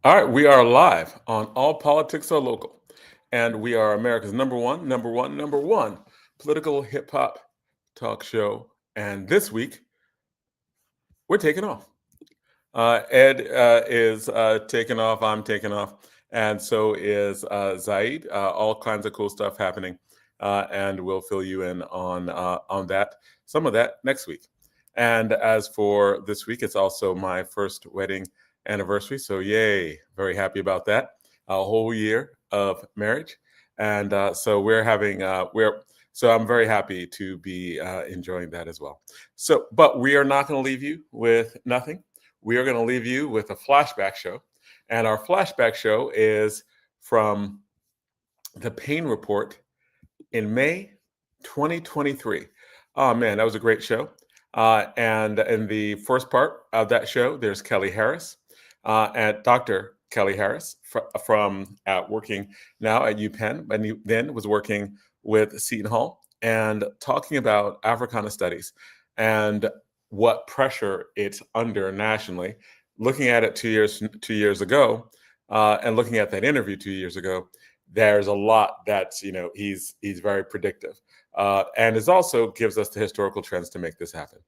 All right, we are live on All Politics Are Local, and we are America's number one political hip hop talk show. And this week, we're taking off. Ed is taking off. I'm taking off, and so is Zaid. All kinds of cool stuff happening, and we'll fill you in on that, some of that next week. And as for this week, it's also my first wedding anniversary. So yay! Very happy about that. A whole year of marriage, and so we're having we're. So I'm very happy to be enjoying that as well. So, but we are not going to leave you with nothing. We are going to leave you with a flashback show. And our flashback show is from the Payne Report in May 2023. Oh, man, that was a great show. And in the first part of that show, there's Kelly Harris, and Dr. Kelly Harris from working now at UPenn, and he then was working with Seton Hall and talking about Africana Studies and what pressure it's under nationally. Looking at it 2 years ago, and looking at that interview 2 years ago, there's a lot that's he's very predictive, and it also gives us the historical trends to make this happen.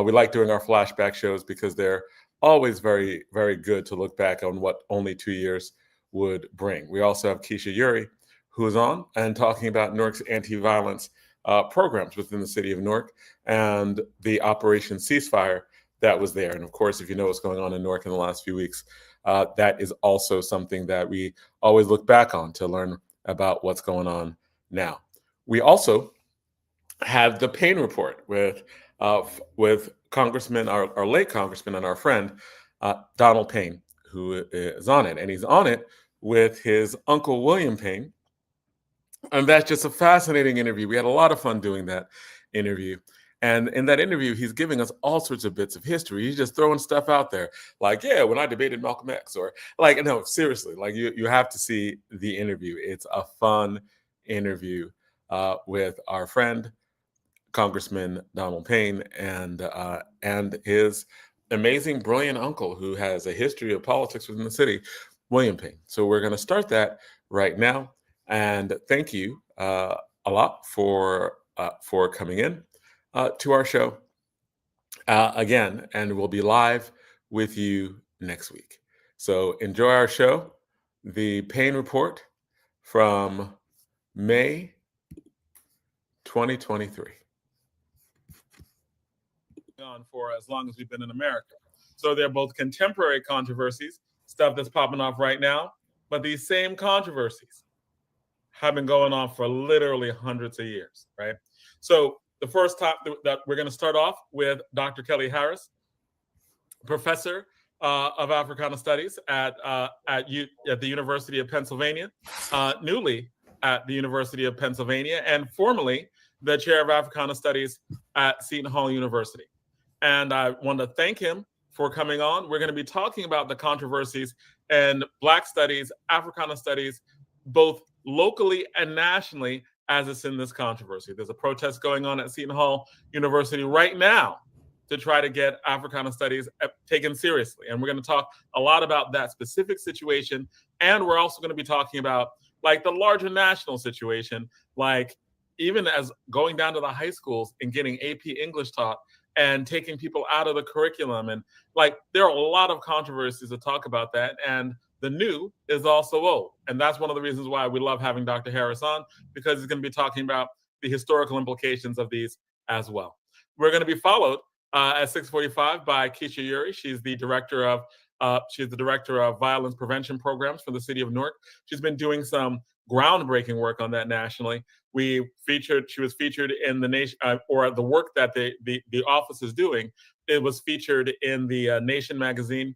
We like doing our flashback shows because they're always very, very good to look back on what only 2 years would bring. We also have Keesha Eure, who's on and talking about Newark's anti-violence programs within the city of Newark and the Operation Ceasefire that was there. And of course, if you know what's going on in Newark in the last few weeks, that is also something that we always look back on to learn about what's going on now. We also have the Payne Report with Congressman, our late Congressman and our friend, Donald Payne, who is on it. And he's on it with his uncle, William Payne. And that's just a fascinating interview. We had a lot of fun doing that interview. And in that interview, he's giving us all sorts of bits of history. He's just throwing stuff out there, like, yeah, when I debated Malcolm X, or like, no, seriously, like you have to see the interview. It's a fun interview with our friend, Congressman Donald Payne, and his amazing, brilliant uncle who has a history of politics within the city, William Payne. So we're going to start that right now. And thank you a lot for coming in to our show again, and we'll be live with you next week. So enjoy our show, the Payne Report from May 2023. On for as long as we've been in America. So they're both contemporary controversies, stuff that's popping off right now, but these same controversies have been going on for literally hundreds of years, right? So the first topic that we're going to start off with Dr. Kelly Harris, professor of Africana Studies at the University of Pennsylvania, newly at the University of Pennsylvania, and formerly the chair of Africana Studies at Seton Hall University. And I want to thank him for coming on. We're going to be talking about the controversies in Black studies, Africana studies, both locally and nationally, as it's in this controversy. There's a protest going on at Seton Hall University right now to try to get Africana studies taken seriously. And we're going to talk a lot about that specific situation. And we're also going to be talking about like the larger national situation, like even as going down to the high schools and getting AP English taught and taking people out of the curriculum. And like, there are a lot of controversies to talk about that. And the new is also old. And that's one of the reasons why we love having Dr. Harris on, because he's going to be talking about the historical implications of these as well. We're going to be followed at 6:45 by Keesha Eure. She's the director of violence prevention programs for the city of Newark. She's been doing some groundbreaking work on that nationally. She was featured in the Nation, or the work that the office is doing. It was featured in the Nation magazine,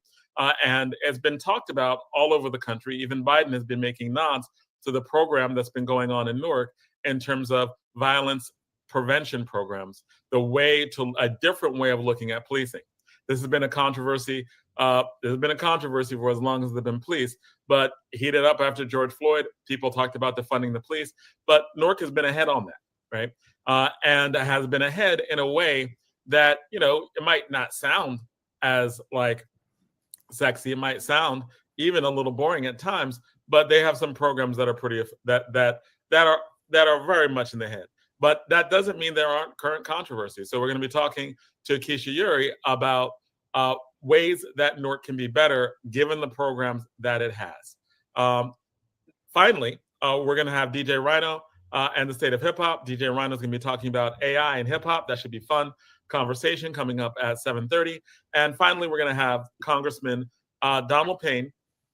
and has been talked about all over the country. Even Biden has been making nods to the program that's been going on in Newark in terms of violence prevention programs, a different way of looking at policing. This has been a controversy. There's been a controversy for as long as there've been police, but heated up after George Floyd. People talked about defunding the police, but Newark has been ahead on that, right? And has been ahead in a way that, it might not sound as like sexy. It might sound even a little boring at times, but they have some programs that are pretty that are very much in the head. But that doesn't mean there aren't current controversies. So we're going to be talking to Keesha Eure about ways that North can be better given the programs that it has. Finally, we're going to have DJ Rhino and the state of hip hop. DJ Rhino is going to be talking about AI and hip hop. That should be fun conversation coming up at 7:30. And finally, we're going to have Congressman Donald Payne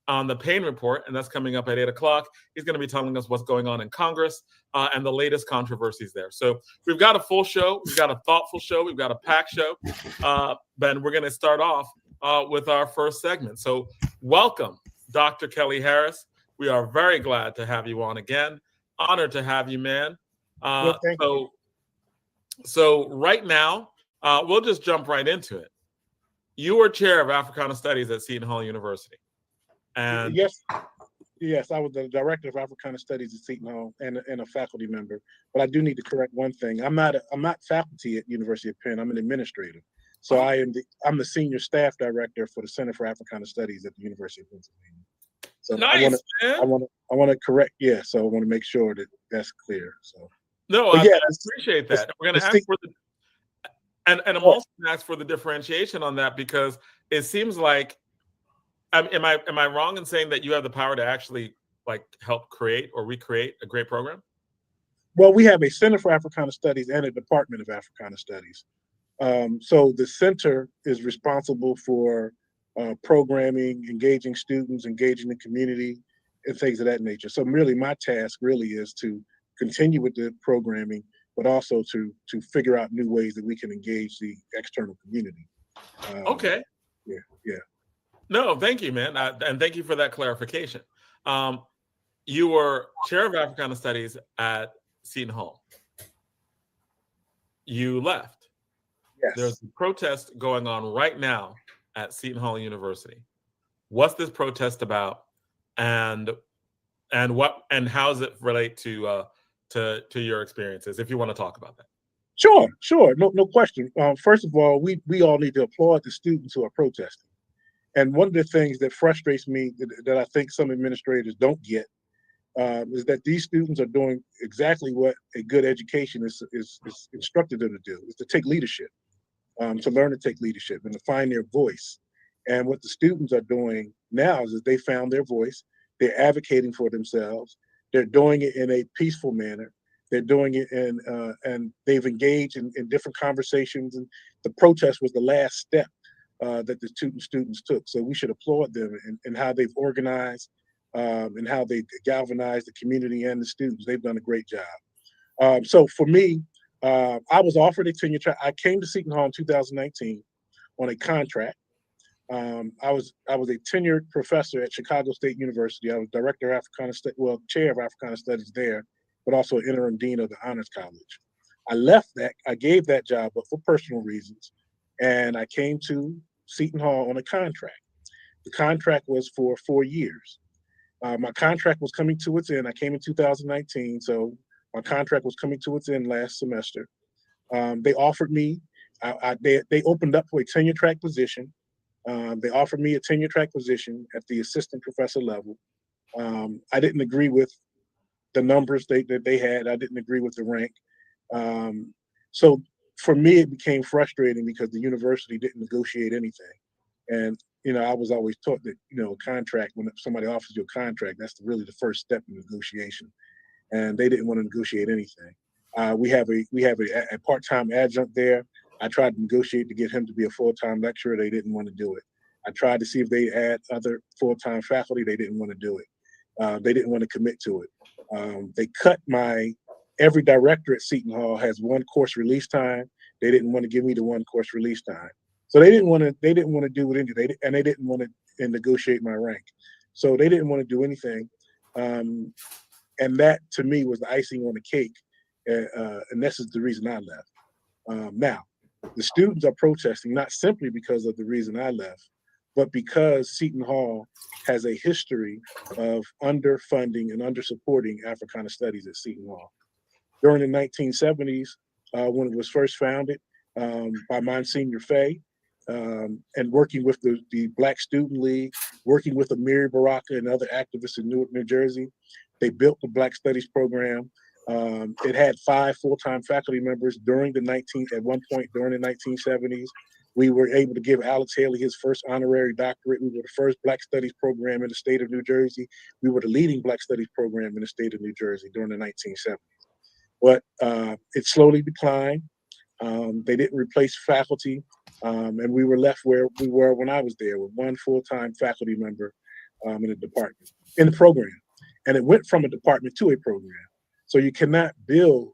on the Payne Report, and that's coming up at 8 o'clock. He's going to be telling us what's going on in Congress and the latest controversies there. So we've got a full show. We've got a thoughtful show. We've got a packed show. Ben, we're going to start off with our first segment. So welcome, Dr. Kelly Harris. We are very glad to have you on again. Honored to have you, man. Well, thank you. So right now, we'll just jump right into it. You were chair of Africana Studies at Seton Hall University. And yes, I was the director of Africana Studies at Seton Hall and a faculty member. But I do need to correct one thing. I'm not faculty at University of Penn. I'm an administrator. So I'm the senior staff director for the Center for Africana Studies at the University of Pennsylvania. So nice, I want to correct. Yeah, so I want to make sure that that's clear. So I appreciate that. We're going to ask for and I'm also going to ask for the differentiation on that, because it seems like, am I wrong in saying that you have the power to actually like help create or recreate a great program? Well, we have a Center for Africana Studies and a Department of Africana Studies. So the center is responsible for programming, engaging students, engaging the community, and things of that nature. So really, my task really is to continue with the programming, but also to figure out new ways that we can engage the external community. Okay. Yeah. No, thank you, man. And thank you for that clarification. You were chair of Africana Studies at Seton Hall. You left. Yes. There's a protest going on right now at Seton Hall University. What's this protest about, and how does it relate to your experiences, if you want to talk about that? Sure. No question. First of all, we all need to applaud the students who are protesting. And one of the things that frustrates me that I think some administrators don't get is that these students are doing exactly what a good education is instructed them to do, is to take leadership, to learn to take leadership and to find their voice. And what the students are doing now is they found their voice. They're advocating for themselves. They're doing it in a peaceful manner. They're doing it and they've engaged in different conversations. And the protest was the last step that the students took. So we should applaud them and how they've organized and how they galvanized the community and the students. They've done a great job. So for me, I was offered a tenure track. I came to Seton Hall in 2019 on a contract. I was a tenured professor at Chicago State University. I was director of chair of Africana Studies there, but also interim dean of the Honors College. I left that. I gave that job up for personal reasons, and I came to Seton Hall on a contract. The contract was for 4 years. My contract was coming to its end. I came in 2019, so my contract was coming to its end last semester. They offered me, they opened up for a tenure track position. They offered me a tenure track position at the assistant professor level. I didn't agree with the numbers that they had. I didn't agree with the rank. So for me, it became frustrating because the university didn't negotiate anything. And, I was always taught that, a contract, when somebody offers you a contract, that's really the first step in negotiation. And they didn't want to negotiate anything. We have a part-time adjunct there. I tried to negotiate to get him to be a full-time lecturer. They didn't want to do it. I tried to see if they add other full-time faculty. They didn't want to do it. They didn't want to commit to it. They cut every director at Seton Hall has one course release time. They didn't want to give me the one course release time. So they didn't want to do it anyway. And they didn't want to negotiate my rank. So they didn't want to do anything. And that to me was the icing on the cake. And this is the reason I left. Now, the students are protesting not simply because of the reason I left, but because Seton Hall has a history of underfunding and undersupporting Africana Studies at Seton Hall. During the 1970s, when it was first founded by Monsignor Fay, and working with the Black Student League, working with Amiri Baraka and other activists in Newark, New Jersey. They built the Black Studies program. It had 5 full-time faculty members at one point during the 1970s. We were able to give Alex Haley his first honorary doctorate. We were the first Black Studies program in the state of New Jersey. We were the leading Black Studies program in the state of New Jersey during the 1970s. But it slowly declined. They didn't replace faculty, and we were left where we were when I was there, with 1 full-time faculty member in the program. And it went from a department to a program. So you cannot build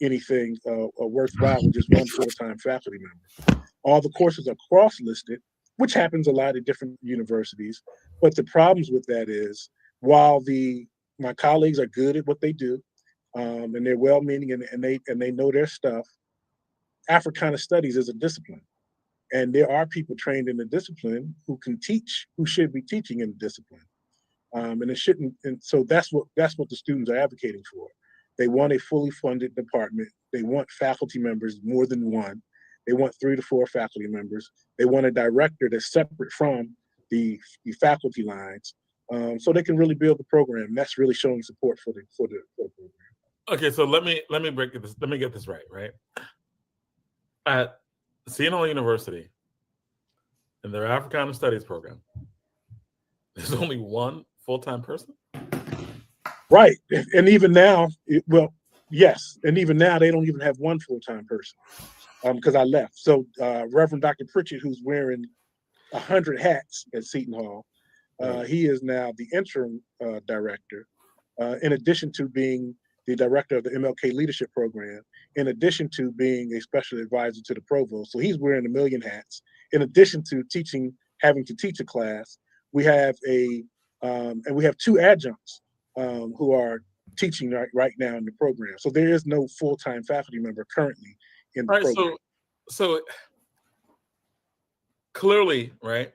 anything worthwhile with just 1 full-time faculty member. All the courses are cross-listed, which happens a lot at different universities. But the problems with that is, while my colleagues are good at what they do, and they're well-meaning and they know their stuff, Africana Studies is a discipline. And there are people trained in the discipline who can teach, who should be teaching in the discipline. And it shouldn't, and so that's what the students are advocating for. They want a fully funded department. They want faculty members, more than 1. They want 3 to 4 faculty members. They want a director that's separate from the faculty lines, so they can really build the program. That's really showing support for the program. Okay, so let me break this. Let me get this right. At Seton Hall University, in their Africana Studies program, there's only 1 full-time person. Right, and even now, yes, and even now they don't even have 1 full-time person, because I left. So Reverend Dr. Pritchett, who's wearing 100 hats at Seton Hall, he is now the interim director, in addition to being the director of the MLK Leadership Program, in addition to being a special advisor to the provost. So he's wearing 1,000,000 hats. In addition to having to teach a class, we have and we have 2 adjuncts who are teaching right now in the program. So there is no full-time faculty member currently in the program. So clearly, right,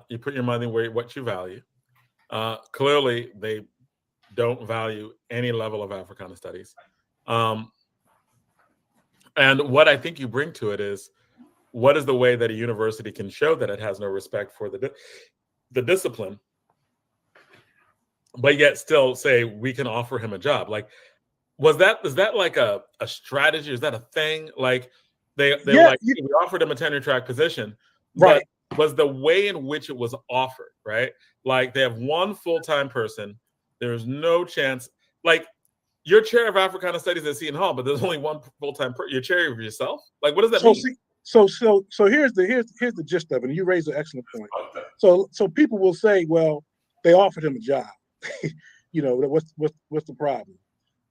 you put your money where what you value. Clearly, they don't value any level of Africana Studies. And what I think you bring to it is, what is the way that a university can show that it has no respect for the discipline, but yet still say we can offer him a job? Like, is that like a strategy? Is that a thing? Like they we offered him a tenure track position, right? But was the way in which it was offered, right? Like, they have 1 full-time person. There's no chance. Like, you're chair of Africana Studies at Seton Hall, but there's only 1 full-time person. You're chair of yourself. Like, what does that mean? So here's the gist of it. And you raise an excellent point. So people will say, well, they offered him a job. What's the problem?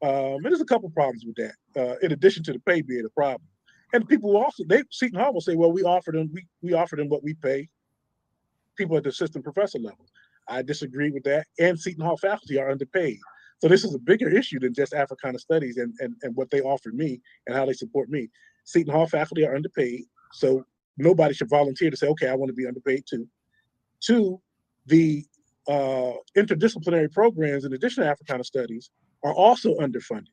And there's a couple problems with that. In addition to the pay being a problem, and people will also Seton Hall will say, well, we offered him what we pay people at the assistant professor level. I disagree with that. And Seton Hall faculty are underpaid. So this is a bigger issue than just Africana Studies and what they offered me and how they support me. Seton Hall faculty are underpaid, so nobody should volunteer to say, okay, I want to be underpaid too. 2, the interdisciplinary programs, in addition to Africana Studies, are also underfunded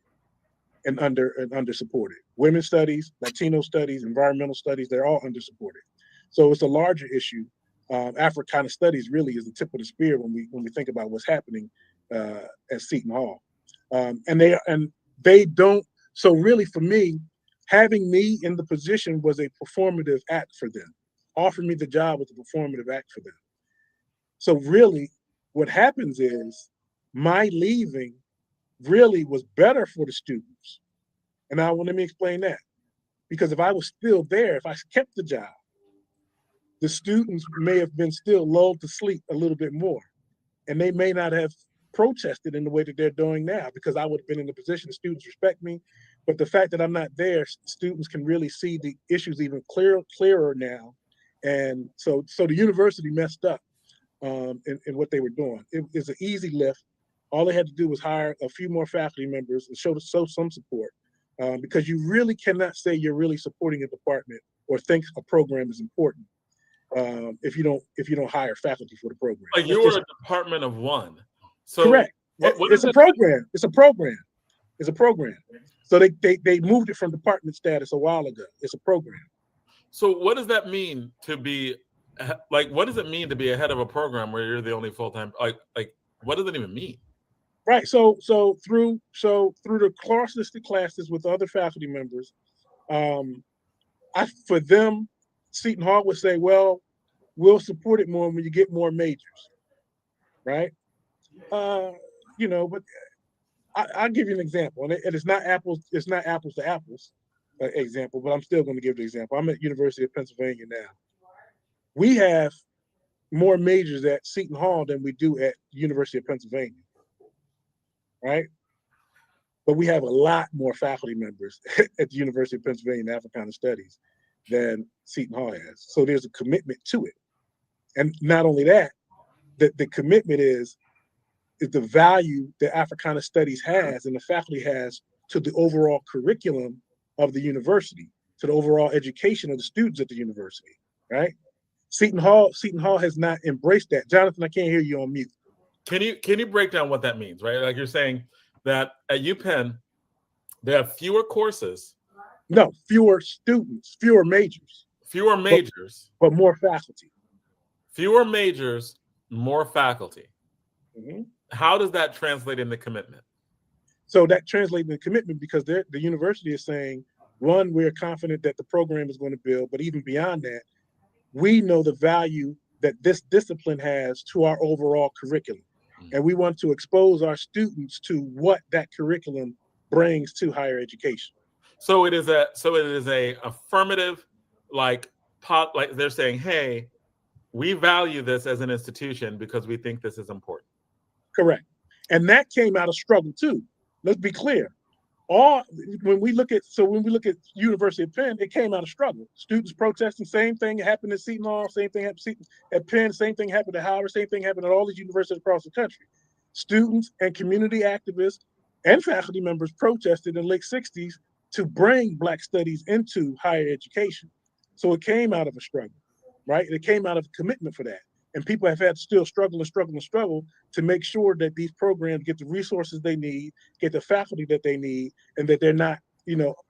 and under supported. Women's studies, Latino studies, environmental studies, they're all undersupported. So it's a larger issue. Africana Studies really is the tip of the spear when we think about what's happening at Seton Hall, and they don't. So really, for me, having me in the position was a performative act for them. Offering me the job was a performative act for them. So really, what happens is my leaving really was better for the students. And now let me explain that. Because if I was still there, if I kept the job, the students may have been still lulled to sleep a little bit more. And they may not have protested in the way that they're doing now, because I would have been in the position. The students respect me. But the fact that I'm not there, students can really see the issues even clearer now. And so the university messed up in what they were doing. It's an easy lift. All they had to do was hire a few more faculty members and show some support, because you really cannot say you're really supporting a department or think a program is important if you don't hire faculty for the program. Like, you were a department of 1. So correct. What it's a program. It's a program. It's a program. So they moved it from department status a while ago. It's a program. So what does that mean to be like, what does it mean to be a head of a program where you're the only full-time? Like, what does it even mean? Right. So through the classes with other faculty members, for them, Seton Hall would say, well, we'll support it more when you get more majors, right? But I'll give you an example, and it's not apples to apples example, but I'm still going to give the example. I'm at University of Pennsylvania now. We have more majors at Seton Hall than we do at University of Pennsylvania, right? But we have a lot more faculty members at the University of Pennsylvania in Africana Studies than Seton Hall has. So there's a commitment to it. And not only that, the commitment is the value that Africana Studies has and the faculty has to the overall curriculum of the university, to the overall education of the students at the university, right? Seton Hall has not embraced that. Jonathan, I can't hear you on mute. Can you break down what that means, right? Like, you're saying that at UPenn, they have fewer courses. No, fewer students, fewer majors. Fewer majors. But more faculty. Fewer majors, more faculty. Mm-hmm. How does that translate into commitment? So that translates into commitment because the university is saying, one, we're confident that the program is going to build, but even beyond that, we know the value that this discipline has to our overall curriculum. And we want to expose our students to what that curriculum brings to higher education. So it is a affirmative, like they're saying, hey, we value this as an institution because we think this is important. Correct. And that came out of struggle too. Let's be clear. When we look at University of Penn, it came out of struggle. Students protesting, same thing happened at Seton Hall, same thing happened at Penn, same thing happened at Howard, same thing happened at all these universities across the country. Students and community activists and faculty members protested in the late 60s to bring Black studies into higher education. So it came out of a struggle, right? It came out of a commitment for that. And people have had to still struggle to make sure that these programs get the resources they need, get the faculty that they need, and that they're not,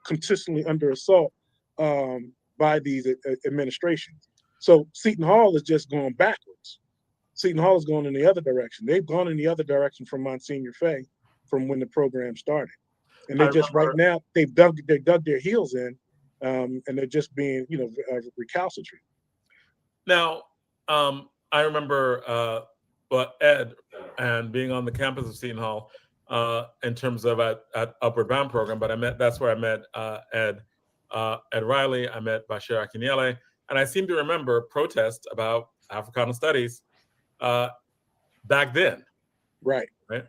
consistently under assault by these administrations. So Seton Hall is just going backwards. Seton Hall is going in the other direction. They've gone in the other direction from Monsignor Fay from when the program started. And they just right now, they dug their heels in, and they're just being, recalcitrant. Now, I remember Ed and being on the campus of Seton Hall in terms of at Upward Bound program, but that's where I met Ed Riley, I met Bashir Akinyele, and I seem to remember protests about Africana Studies back then. Right. Right.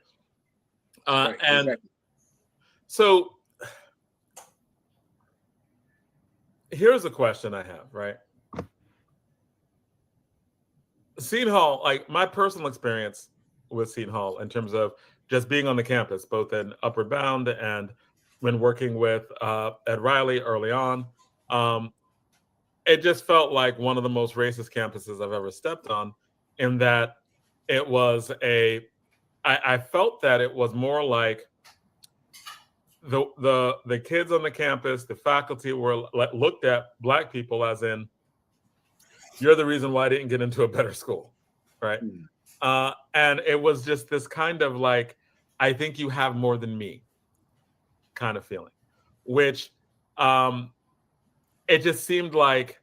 Right, and exactly. So here's a question I have, right? Seton Hall, like my personal experience with Seton Hall in terms of just being on the campus, both in Upward Bound and when working with Ed Riley early on, it just felt like one of the most racist campuses I've ever stepped on, in that it was I felt that it was more like the kids on the campus, the faculty were looked at Black people as in, you're the reason why I didn't get into a better school, right? And it was just this kind of like, I think you have more than me kind of feeling, which it just seemed like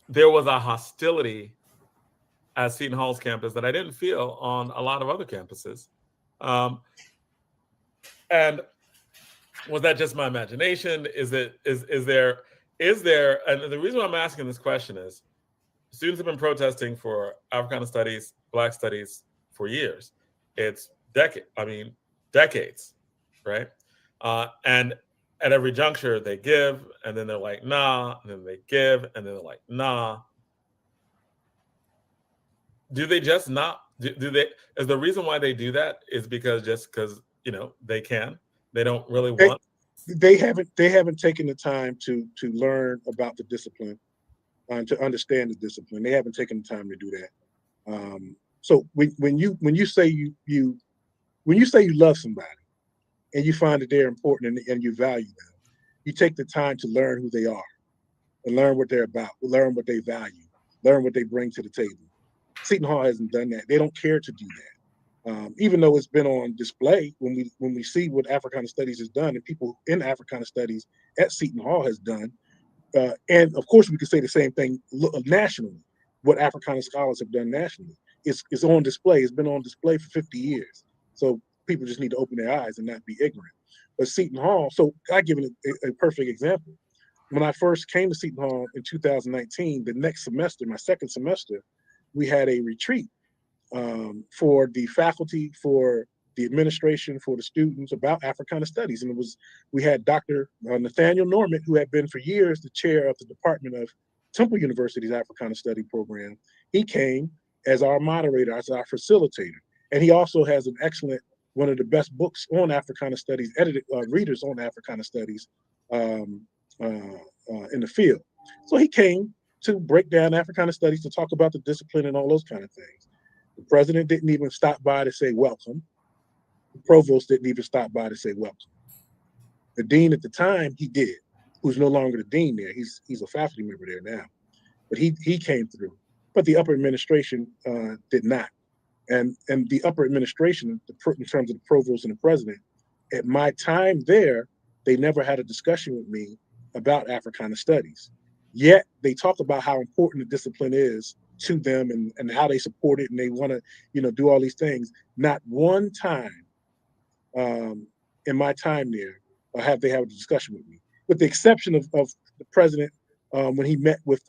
there was a hostility at Seton Hall's campus that I didn't feel on a lot of other campuses. And was that just my imagination? Is there, and the reason why I'm asking this question is, students have been protesting for Africana Studies, Black Studies for years. It's decades, right? And at every juncture, they give, and then they're like, nah, and then they give, and then they're like, nah. Do they just not, do they, is the reason why they do that is because they can? They don't really want? They haven't taken the time to learn about the discipline, to understand the discipline. They haven't taken the time to do that. So when you say you love somebody and you find that they're important and you value them, you take the time to learn who they are and learn what they're about, learn what they value. learn what they bring to the table. Seton Hall hasn't done that. They don't care to do that. Even though it's been on display when we see what Africana Studies has done and people in Africana Studies at Seton Hall has done. And of course, we could say the same thing nationally, what Africana scholars have done nationally. It's on display. It's been on display for 50 years. So people just need to open their eyes and not be ignorant. But Seton Hall, so I give it a perfect example. When I first came to Seton Hall in 2019, the next semester, my second semester, we had a retreat for the faculty, for the administration, for the students about Africana Studies. And we had Dr. Nathaniel Norman, who had been for years the chair of the Department of Temple University's Africana Study program. He came as our moderator, as our facilitator. And he also has an excellent, one of the best books on Africana Studies, edited readers on Africana Studies in the field. So he came to break down Africana Studies, to talk about the discipline and all those kind of things. The president didn't even stop by to say welcome. The provost didn't even stop by to say welcome. The dean at the time, he did, who's no longer the dean there. He's a faculty member there now. But he came through. But the upper administration did not. And the upper administration, in terms of the provost and the president, at my time there, they never had a discussion with me about Africana Studies. Yet they talk about how important the discipline is to them and how they support it and they want to, do all these things. Not one time in my time there have they had a discussion with me, with the exception of the president when he met with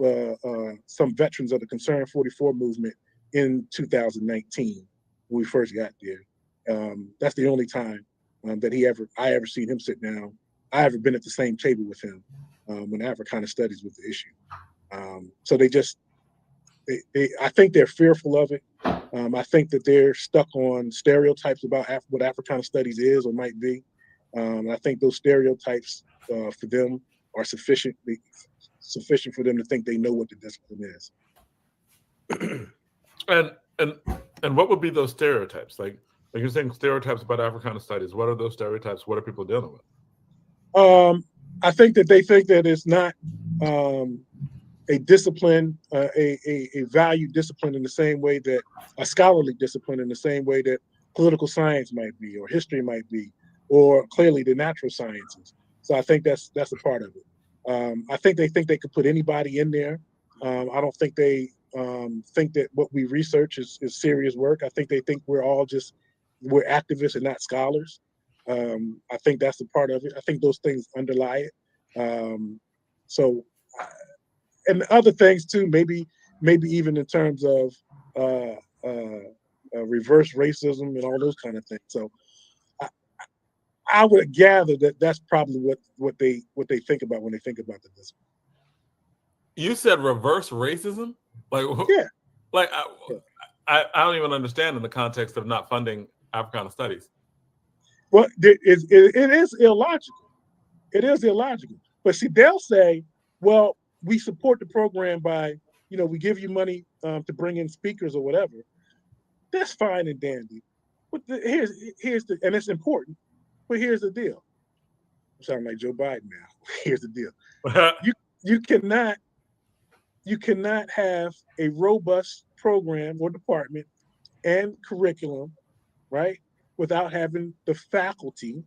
some veterans of the Concern 44 movement in 2019 when we first got there. That's the only time that I ever seen him sit down. I ever been at the same table with him when Africana Studies was the issue. So I think they're fearful of it. I think that they're stuck on stereotypes about what Africana Studies is or might be. I think those stereotypes for them are sufficient for them to think they know what the discipline is. And what would be those stereotypes? Like you're saying stereotypes about Africana Studies. What are those stereotypes? What are people dealing with? I think that they think that it's not a discipline, a value discipline in the same way that a scholarly discipline in the same way that political science might be, or history might be, or clearly the natural sciences. So I think that's a part of it. I think they could put anybody in there. I don't think they think that what we research is serious work. I think they think we're activists and not scholars. I think that's a part of it. I think those things underlie it. And other things too, maybe even in terms of reverse racism and all those kind of things. So I would gather that that's probably what they think about when they think about the discipline. You said reverse racism? Like, yeah. Like I don't even understand in the context of not funding Africana Studies. Well, it is illogical. It is illogical. But see, they'll say, well, we support the program by, we give you money to bring in speakers or whatever. That's fine and dandy. But here's and it's important. But here's the deal. I'm sounding like Joe Biden now. Here's the deal. You cannot have a robust program or department and curriculum, right, without having the faculty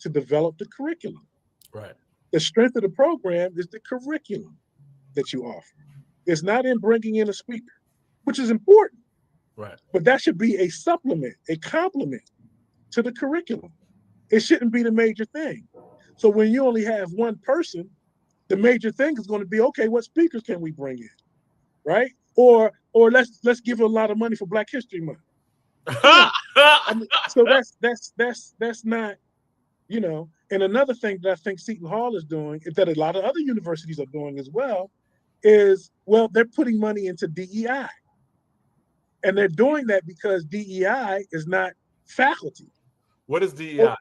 to develop the curriculum. Right. The strength of the program is the curriculum that you offer. It's not in bringing in a speaker, which is important. Right. But that should be a supplement, a complement to the curriculum. It shouldn't be the major thing. So when you only have one person, the major thing is going to be, okay, what speakers can we bring in, right? Or let's give a lot of money for Black History Month. So that's not, And another thing that I think Seton Hall is doing, that a lot of other universities are doing as well, is, they're putting money into DEI. And they're doing that because DEI is not faculty. What is DEI?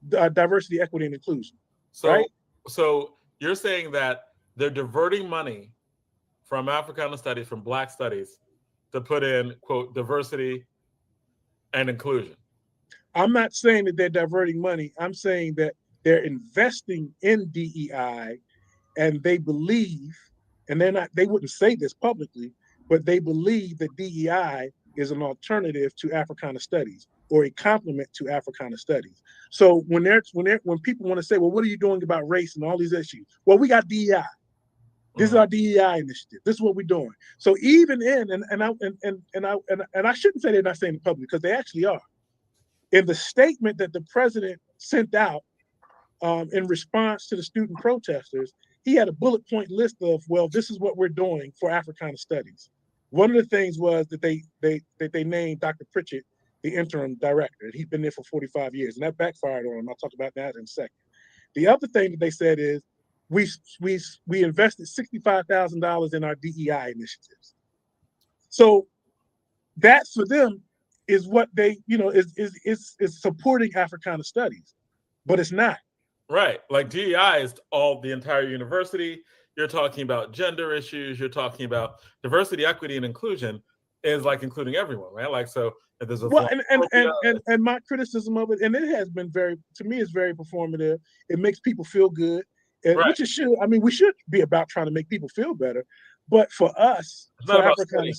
Diversity, equity, and inclusion. So, right? So you're saying that they're diverting money from Africana Studies, from Black Studies, to put in, quote, diversity and inclusion. I'm not saying that they're diverting money. I'm saying that they're investing in DEI, and they believe and they wouldn't say this publicly, but they believe that DEI is an alternative to Africana Studies or a complement to Africana Studies. So when people want to say, well, what are you doing about race and all these issues? Well, we got DEI. This is our DEI initiative. This is what we're doing. So even in and I shouldn't say they're not saying it publicly because they actually are. In the statement that the president sent out in response to the student protesters, he had a bullet point list of, well, this is what we're doing for Africana Studies. One of the things was that they named Dr. Pritchett the interim director. He's been there for 45 years, and that backfired on him. I'll talk about that in a second. The other thing that they said is we invested $65,000 in our DEI initiatives. So that for them is what they, is supporting Africana Studies, but it's not. Right. Like DEI is the entire university. You're talking about gender issues. You're talking about diversity, equity, and inclusion is like including everyone, right? Like, so if there's a and my criticism of it, and it has been to me, it's very performative. It makes people feel good, which it should. I mean, we should be about trying to make people feel better. But for us, for Africana,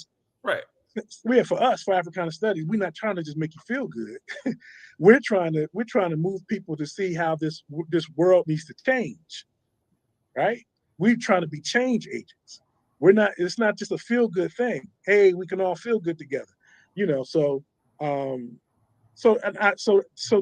for Africana Studies, we're not trying to just make you feel good. we're trying to move people to see how this world needs to change, right? We're trying to be change agents. It's not just a feel good thing. Hey, we can all feel good together, so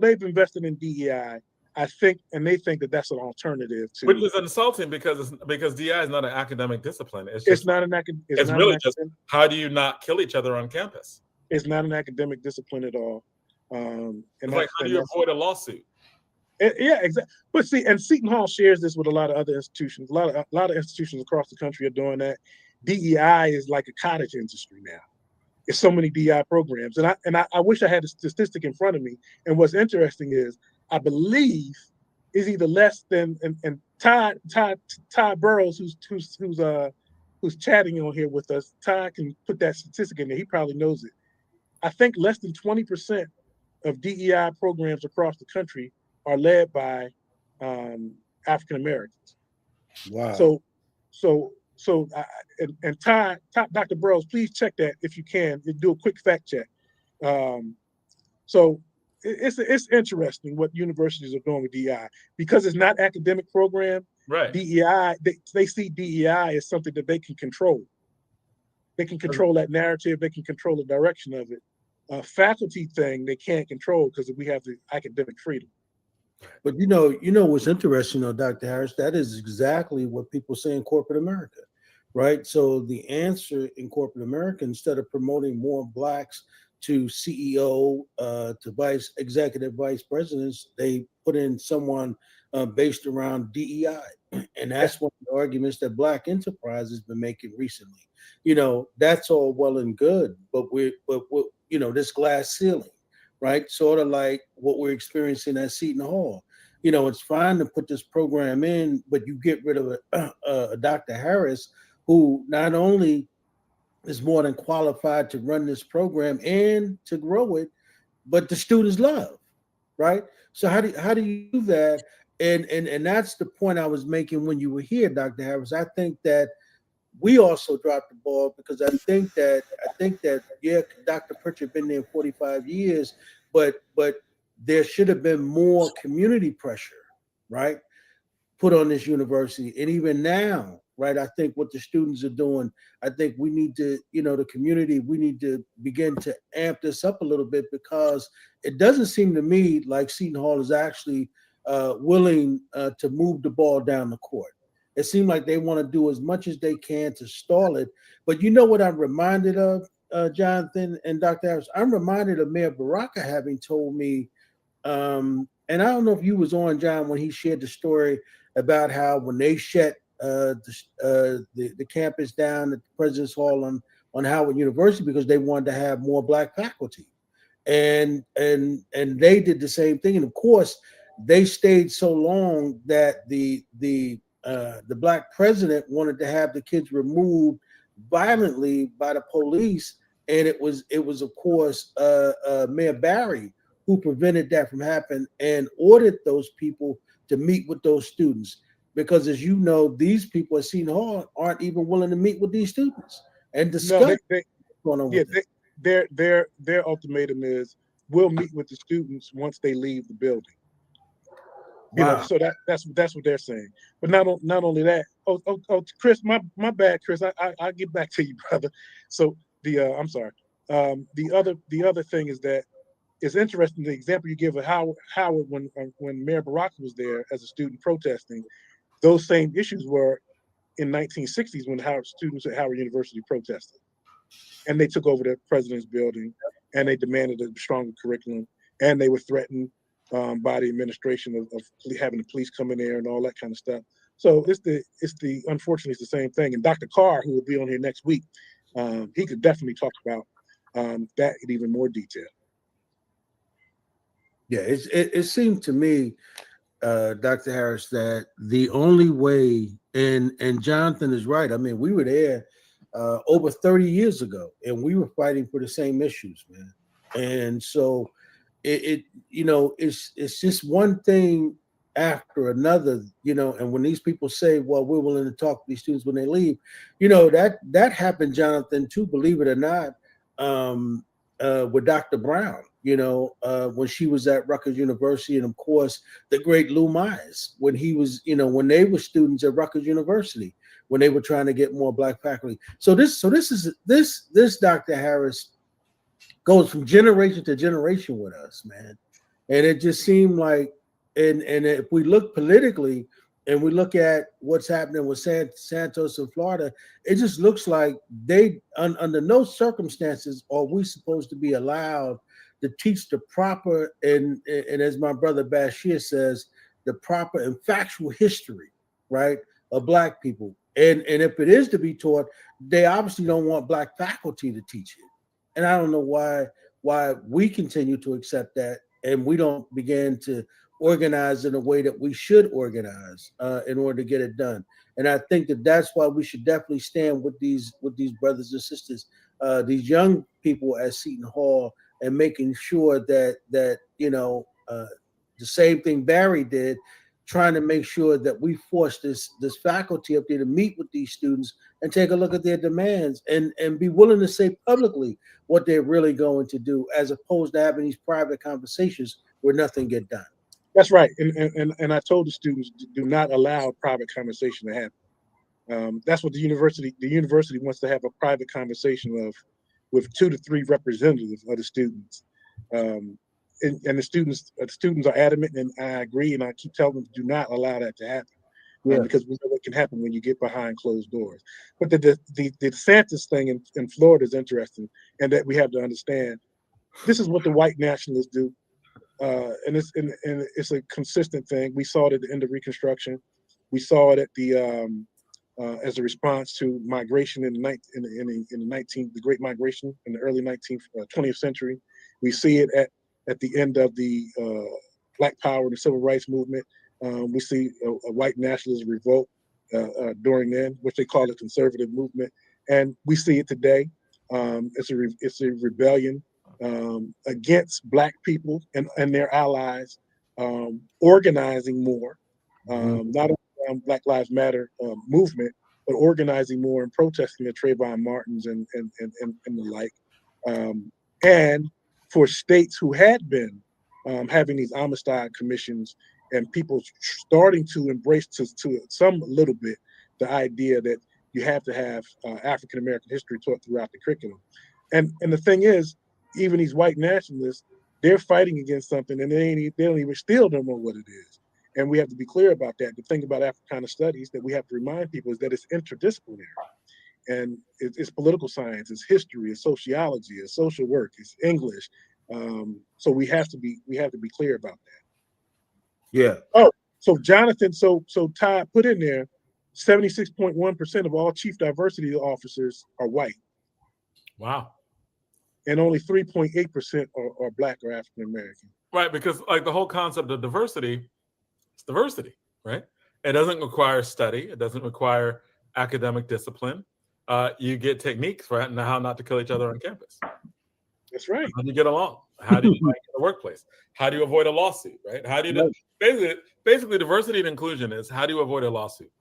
they've invested in DEI, I think, and they think that that's an alternative to. Which is insulting because DEI is not an academic discipline. It's not an academic. It's really just how do you not kill each other on campus? It's not an academic discipline at all. And it's like, how do you avoid a lawsuit? Yeah, exactly. But see, and Seton Hall shares this with a lot of other institutions. A lot of institutions across the country are doing that. DEI is like a cottage industry now. There's so many DEI programs, and I wish I had a statistic in front of me. And what's interesting is I believe is either less than and Ty Burrows, who's chatting on here with us. Ty can put that statistic in there. He probably knows it. I think less than 20% of DEI programs across the country are led by African Americans. Wow. So Ty, Dr. Burrows, please check that if you can. Do a quick fact check. So it's interesting what universities are doing with DEI because it's not academic program. Right. DEI, they see DEI as something that they can control. They can control that narrative. They can control the direction of it. Faculty thing they can't control because we have the academic freedom. But what's interesting though, Dr. Harris, that is exactly what people say in corporate America, right? So the answer in corporate America, instead of promoting more Blacks to CEO, to executive vice presidents, they put in someone based around DEI. And that's one of the arguments that Black Enterprise has been making recently. That's all well and good, but this glass ceiling, right? Sort of like what we're experiencing at Seton Hall. It's fine to put this program in, but you get rid of a Dr. Harris, who not only is more than qualified to run this program and to grow it, but the students love, right? So how do you do that? And that's the point I was making when you were here, Dr. Harris. I think that we also dropped the ball because I think that yeah, Dr. Pritchett been there 45 years, but there should have been more community pressure, right, put on this university. And even now, right, I think what the students are doing, I think we need to, the community, we need to begin to amp this up a little bit because it doesn't seem to me like Seton Hall is actually willing to move the ball down the court. It seemed like they want to do as much as they can to stall it. But you know what I'm reminded of, Jonathan and Dr. Harris? I'm reminded of Mayor Baraka having told me, and I don't know if you was on, John, when he shared the story about how when they shut the campus down at the President's Hall on Howard University because they wanted to have more Black faculty. And they did the same thing. And of course, they stayed so long that the Black president wanted to have the kids removed violently by the police, and it was of course Mayor Barry who prevented that from happening and ordered those people to meet with those students. because, as you know, these people at Seton Hall aren't even willing to meet with these students and No, discuss what's going on yeah, with them. their ultimatum is we'll meet with the students once they leave the building. You know, Wow. so that's what they're saying. But not only that. Chris, my bad, Chris. I'll get back to you, brother. So I'm sorry. The other thing is that it's interesting the example you give of Howard when Mayor Baraka was there as a student protesting. Those same issues were in 1960s when students at Howard University protested, and they took over the president's building, and they demanded a stronger curriculum, and they were threatened by the administration of having the police come in there and all that kind of stuff. So unfortunately it's the same thing. And Dr. Carr, who will be on here next week, he could definitely talk about that in even more detail. Yeah, it seemed to me, Dr. Harris, that the only way, and Jonathan is right. I mean, we were there over 30 years ago, and we were fighting for the same issues, man. And so it's just one thing after another, and when these people say, well, we're willing to talk to these students when they leave, that happened, Jonathan, too, believe it or not, with Dr. Brown, when she was at Rutgers University, and of course the great Lou Mize, when he was, when they were students at Rutgers University, when they were trying to get more Black faculty. So this Dr. Harris goes from generation to generation with us, man. And it just seemed like, and if we look politically and we look at what's happening with Santos in Florida, it just looks like they, under no circumstances are we supposed to be allowed to teach the proper, and as my brother Bashir says, the proper and factual history, right, of Black people. And if it is to be taught, they obviously don't want Black faculty to teach it. And I don't know why we continue to accept that, and we don't begin to organize in a way that we should organize in order to get it done. And I think that's why we should definitely stand with these brothers and sisters, these young people at Seton Hall, and making sure that the same thing Barry did, trying to make sure that we force this faculty up there to meet with these students and take a look at their demands and be willing to say publicly what they're really going to do, as opposed to having these private conversations where nothing get done. That's right. And I told the students, do not allow private conversation to happen. That's what the university wants to have, a private conversation with 2 to 3 representatives of the students. And the students are adamant, and I agree, and I keep telling them, do not allow that to happen. Yeah. Because we know what can happen when you get behind closed doors. But the DeSantis thing in Florida is interesting, and that we have to understand, this is what the white nationalists do. And it's a consistent thing. We saw it at the end of Reconstruction. We saw it at the as a response to migration in the Great Migration in the early 20th century. We see it at the end of the Black Power and the Civil Rights Movement. We see a white nationalist revolt during then, which they call a conservative movement, and we see it today. It's a rebellion against Black people and their allies, organizing more, not only around Black Lives Matter movement, but organizing more and protesting at Trayvon Martin's and the like. And for states who had been having these Amistad commissions, and people starting to embrace to some little bit the idea that you have to have African American history taught throughout the curriculum. And the thing is, even these white nationalists, they're fighting against something, and they don't even still don't know what it is. And we have to be clear about that. The thing about Africana Studies that we have to remind people is that it's interdisciplinary, and it's political science, it's history, it's sociology, it's social work, it's English. So we have to be clear about that. Yeah. Oh, so Jonathan, so Todd put in there, 76.1% of all chief diversity officers are white. Wow. And only 3.8% are Black or African American. Right, because like the whole concept of diversity, it's diversity, right? It doesn't require study. It doesn't require academic discipline. You get techniques for how not to kill each other on campus. That's right. How do you get along? How do you like in the workplace? How do you avoid a lawsuit, right? How do you basically diversity and inclusion is how do you avoid a lawsuit?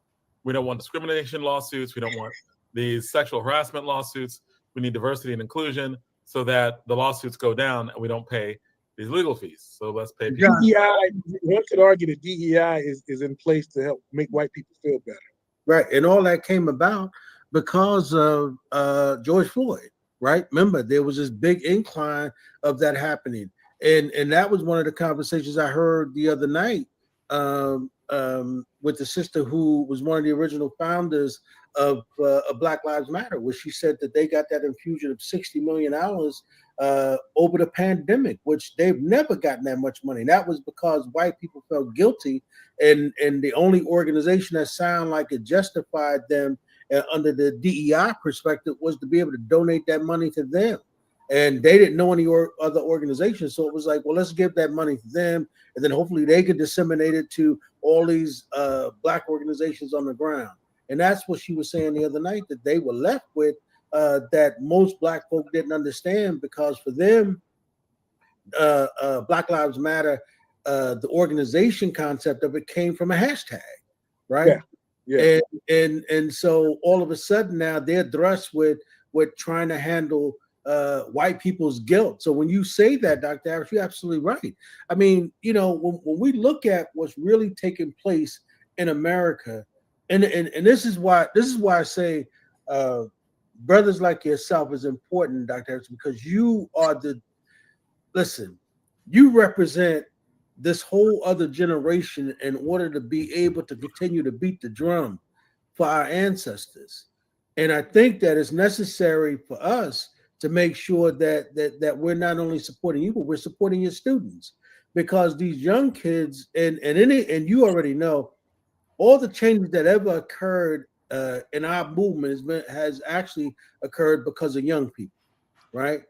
We don't want discrimination lawsuits. We don't want these sexual harassment lawsuits. We need diversity and inclusion so that the lawsuits go down and we don't pay these legal fees. So let's pay people. DEI, one could argue that DEI is in place to help make white people feel better. Right. And all that came about because of George Floyd, right? Remember, there was this big incline of that happening. And that was one of the conversations I heard the other night with the sister who was one of the original founders of Black Lives Matter, where she said that they got that infusion of $60 million over the pandemic, which they've never gotten that much money. That was because white people felt guilty, and the only organization that sounded like it justified them under the DEI perspective was to be able to donate that money to them. And they didn't know any other organizations. So it was like, well, let's give that money to them. And then hopefully they could disseminate it to all these Black organizations on the ground. And that's what she was saying the other night, that they were left with that most Black folk didn't understand, because for them, Black Lives Matter, the organization concept of it came from a hashtag, right? Yeah. And so all of a sudden now they're thrust with trying to handle white people's guilt. So when you say that, Dr. Harris, you're absolutely right. I mean, you know, when we look at what's really taking place in America, and this is why I say brothers like yourself is important, Dr. Harris, because you are you represent this whole other generation in order to be able to continue to beat the drum for our ancestors. And I think that it's necessary for us to make sure that we're not only supporting you, but we're supporting your students, because these young kids and you already know all the changes that ever occurred in our movement has actually occurred because of young people, right?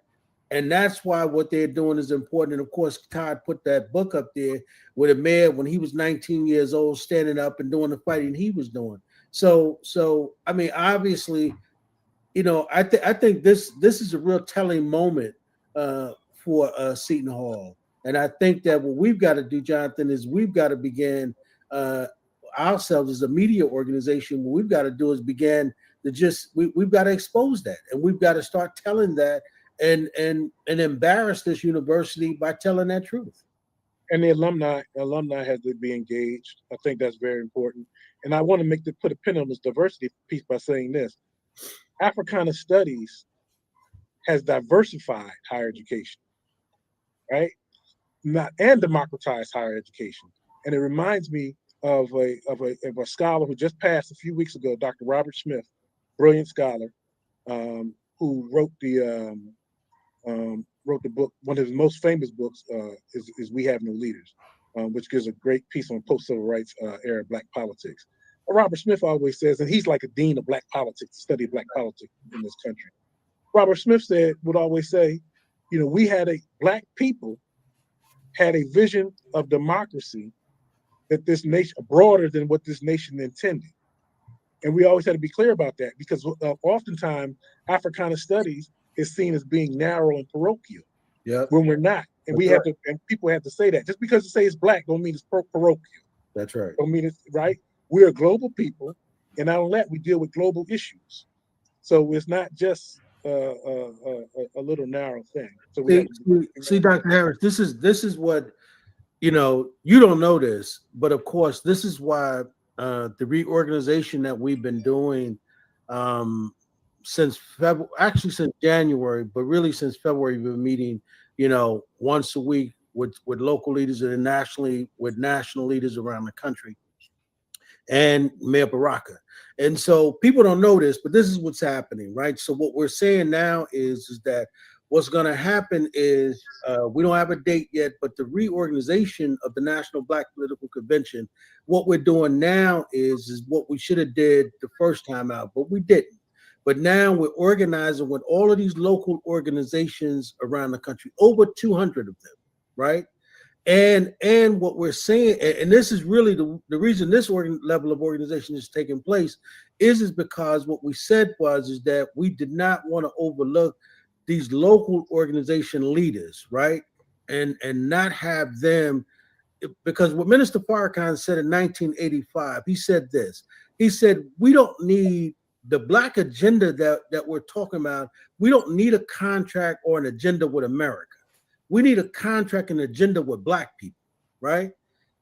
And that's why what they're doing is important. And of course, Todd put that book up there with a man when he was 19 years old, standing up and doing the fighting he was doing. So I mean, obviously, you know, I think this is a real telling moment for Seton Hall. And I think that what we've got to do, Jonathan, is we've got to begin ourselves as a media organization. What we've got to do is begin to we've got to expose that, and we've got to start telling that and embarrass this university by telling that truth. And the alumni has to be engaged. I think that's very important. And I want to put a pin on this diversity piece by saying this: Africana Studies has diversified higher education, right? And democratized higher education. And it reminds me of a scholar who just passed a few weeks ago, Dr. Robert Smith, brilliant scholar, who wrote the book. One of his most famous books is "We Have No Leaders," which gives a great piece on post-civil rights era Black politics. Robert Smith always says, and he's like a dean of Black politics, the study of Black politics in this country. Robert Smith would always say, you know, Black people had a vision of democracy that this nation, broader than what this nation intended. And we always had to be clear about that, because oftentimes Africana Studies is seen as being narrow and parochial, when we're not. And and people have to say that. Just because you say it's Black don't mean it's parochial. That's right. Don't mean it's right. We're a global people, and not only that, we deal with global issues. So it's not just a little narrow thing. So see, Dr. Harris, this is what, you know, you don't know this, but of course, this is why the reorganization that we've been doing since January, but really since February, we've been meeting, you know, once a week with local leaders and nationally with national leaders around the country and Mayor Baraka. And so people don't know this, but this is what's happening, right? So what we're saying now is that what's going to happen is we don't have a date yet, but the reorganization of the National Black Political Convention, what we're doing now is what we should have did the first time out, but we didn't. But now we're organizing with all of these local organizations around the country, over 200 of them, right? And what we're saying, and this is really the reason this level of organization is taking place, is because what we said is that we did not want to overlook these local organization leaders, right? And not have them, because what Minister Farrakhan said in 1985, he said this. He said, we don't need the Black agenda that we're talking about. We don't need a contract or an agenda with America. We need a contract and agenda with Black people, right?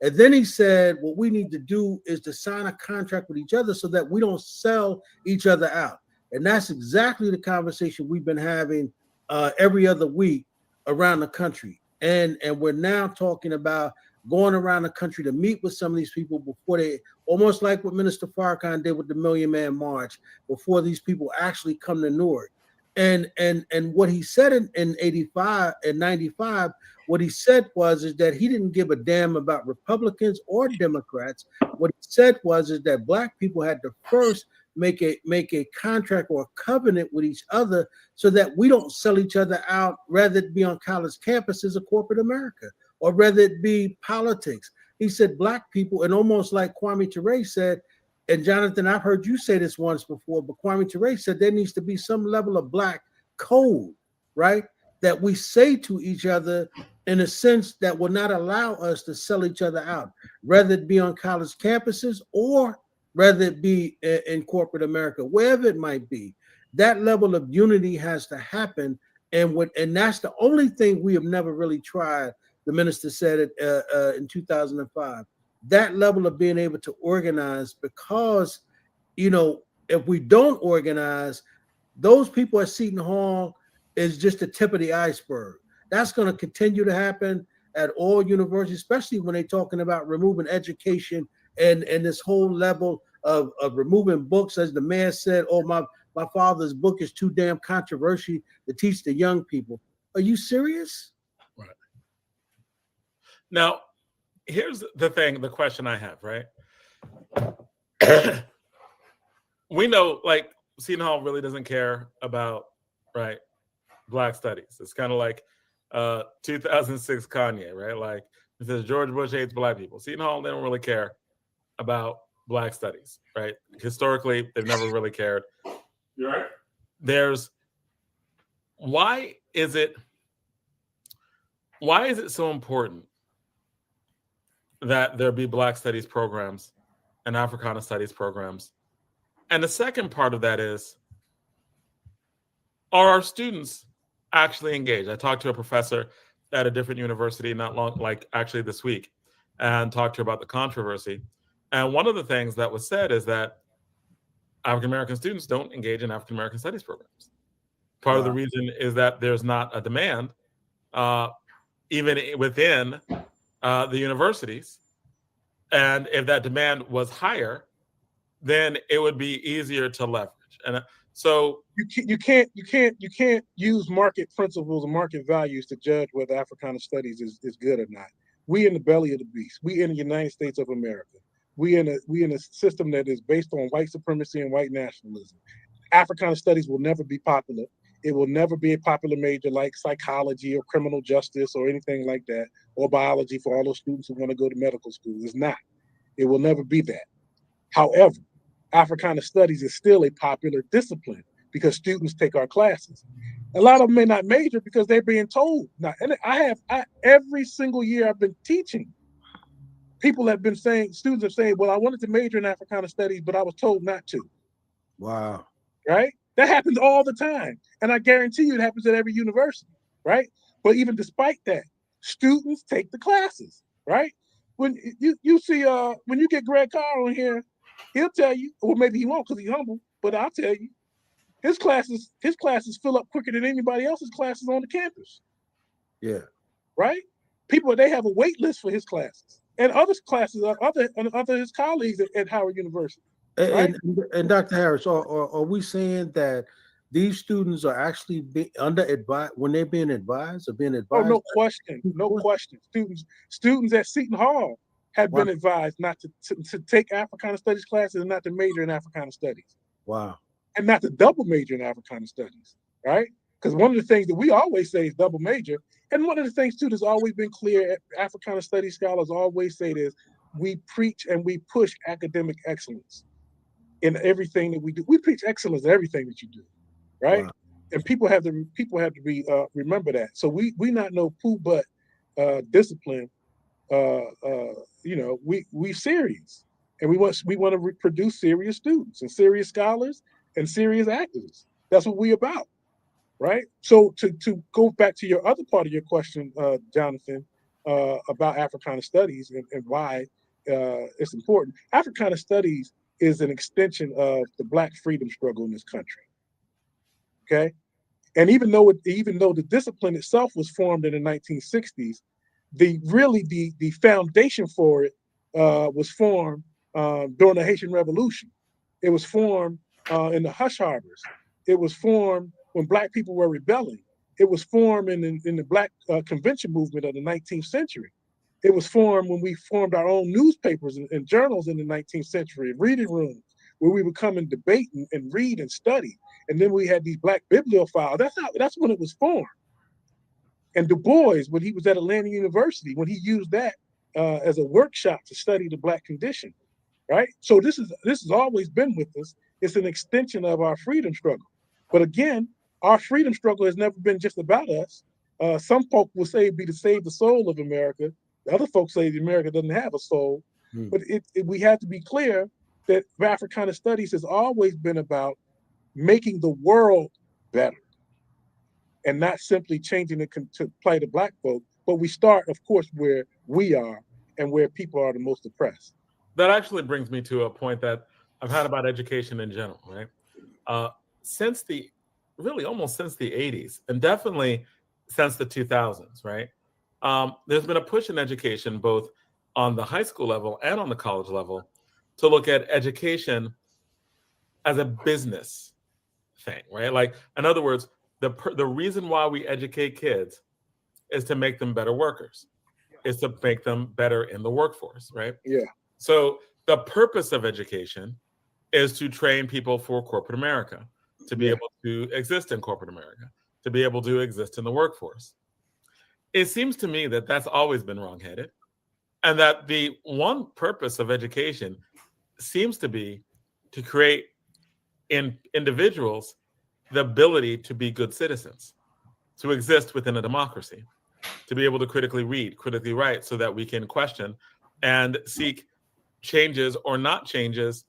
And then he said, what we need to do is to sign a contract with each other so that we don't sell each other out. And that's exactly the conversation we've been having every other week around the country. And we're now talking about going around the country to meet with some of these people before they, almost like what Minister Farrakhan did with the Million Man March, before these people actually come to Newark. And what he said in 85 and 95, what he said is that he didn't give a damn about Republicans or Democrats. What he said is that Black people had to first make a contract or a covenant with each other so that we don't sell each other out, rather it be on college campuses or corporate America, or rather it be politics. He said Black people, and almost like Kwame Ture said, and Jonathan, I've heard you say this once before, but Kwame Ture said there needs to be some level of Black code, right? That we say to each other in a sense that will not allow us to sell each other out, whether it be on college campuses or whether it be in corporate America, wherever it might be. That level of unity has to happen. And that's the only thing we have never really tried. The minister said it in 2005. That level of being able to organize, because, if we don't organize, those people at Seton Hall is just the tip of the iceberg. That's going to continue to happen at all universities, especially when they're talking about removing education and this whole level of removing books. As the mayor said, oh, my father's book is too damn controversial to teach the young people. Are you serious? Right. Now, here's the question I have, right? We know, like, Seton Hall really doesn't care about, right, Black studies. It's kind of like 2006 Kanye, right? Like, it says George Bush hates Black people. Seton Hall, they don't really care about Black studies, right? Historically, they've never really cared. You're right. Why is it so important that there be Black studies programs and Africana studies programs? And the second part of that is, are our students actually engaged? I talked to a professor at a different university actually this week, and talked to her about the controversy. And one of the things that was said is that African-American students don't engage in African-American studies programs. Part of the reason is that there's not a demand, even within the universities. And if that demand was higher, then it would be easier to leverage. And so you can't use market principles and market values to judge whether Africana studies is good or not. We in the belly of the beast. We in the United States of America. We in a system that is based on white supremacy and white nationalism. Africana studies will never be popular. It will never be a popular major like psychology or criminal justice or anything like that, or biology for all those students who want to go to medical school. It's not. It will never be that. However, Africana studies is still a popular discipline because students take our classes. A lot of them may not major because they're being told not. And every single year I've been teaching, people have been saying, students have saying, well, I wanted to major in Africana studies, but I was told not to. Wow. Right? That happens all the time. And I guarantee you it happens at every university, right? But even despite that, students take the classes, right? When you see, when you get Greg Carr on here, he'll tell you, or maybe he won't because he's humble, but I'll tell you, his classes fill up quicker than anybody else's classes on the campus. Yeah. Right? They have a wait list for his classes and other classes, other his colleagues at Howard University. Right? And Dr. Harris, are we saying that these students are actually under advised when they're being advised or being advised? Oh, no question. No question. Students at Seton Hall have been advised not to take Africana Studies classes and not to major in Africana Studies. Wow. And not to double major in Africana Studies, right? Because one of the things that we always say is double major. And one of the things, too, that's always been clear, Africana Studies scholars always say this, we preach and we push academic excellence in everything that we do. We preach excellence in everything that you do, right? Wow. and people have to be remember that. So we not no poo but discipline. We serious, and we want to produce serious students and serious scholars and serious activists. That's what we about, right? So to go back to your other part of your question, Jonathan, about Africana Studies and why it's important. Africana Studies is an extension of the Black freedom struggle in this country. Okay, and even though the discipline itself was formed in the 1960s, the foundation for it was formed during the Haitian Revolution. It was formed in the hush harbors. It was formed when Black people were rebelling. It was formed in the Black convention movement of the 19th century. It was formed when we formed our own newspapers and journals in the 19th century, reading rooms where we would come and debate and read and study. And then we had these Black bibliophiles. That's when it was formed. And Du Bois, when he was at Atlanta University, when he used that as a workshop to study the Black condition, right? So this has always been with us. It's an extension of our freedom struggle. But again, our freedom struggle has never been just about us. Some folk will say it'd be to save the soul of America. The other folks say America doesn't have a soul. But we have to be clear that Africana Studies has always been about making the world better, and not simply changing it to play the Black folk. But we start, of course, where we are and where people are the most oppressed. That actually brings me to a point that I've had about education in general, right? Almost since the 80s, and definitely since the 2000s, right? There's been a push in education, both on the high school level and on the college level, to look at education as a business thing, right? Like, in other words, the reason why we educate kids is to make them better workers, is to make them better in the workforce, right? Yeah. So the purpose of education is to train people for corporate America, to be able to exist in corporate America, to be able to exist in the workforce. It seems to me that that's always been wrongheaded, and that the one purpose of education seems to be to create in individuals the ability to be good citizens, to exist within a democracy, to be able to critically read, critically write, so that we can question and seek changes or not changes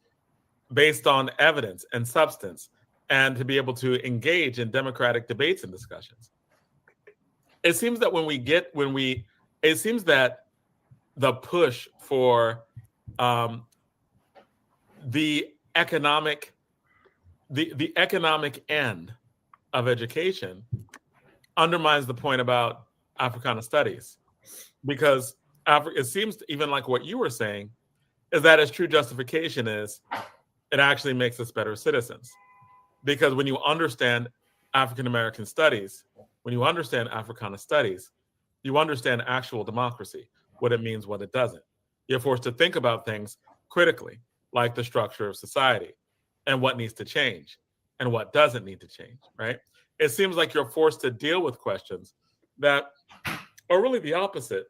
based on evidence and substance, and to be able to engage in democratic debates and discussions. It seems that it seems that the push for the economic end of education undermines the point about Africana Studies, because it seems even like what you were saying is that its true justification is it actually makes us better citizens. Because when you understand African American studies, when you understand Africana Studies, you understand actual democracy, what it means, what it doesn't. You're forced to think about things critically, like the structure of society and what needs to change and what doesn't need to change, right? It seems like you're forced to deal with questions that are really the opposite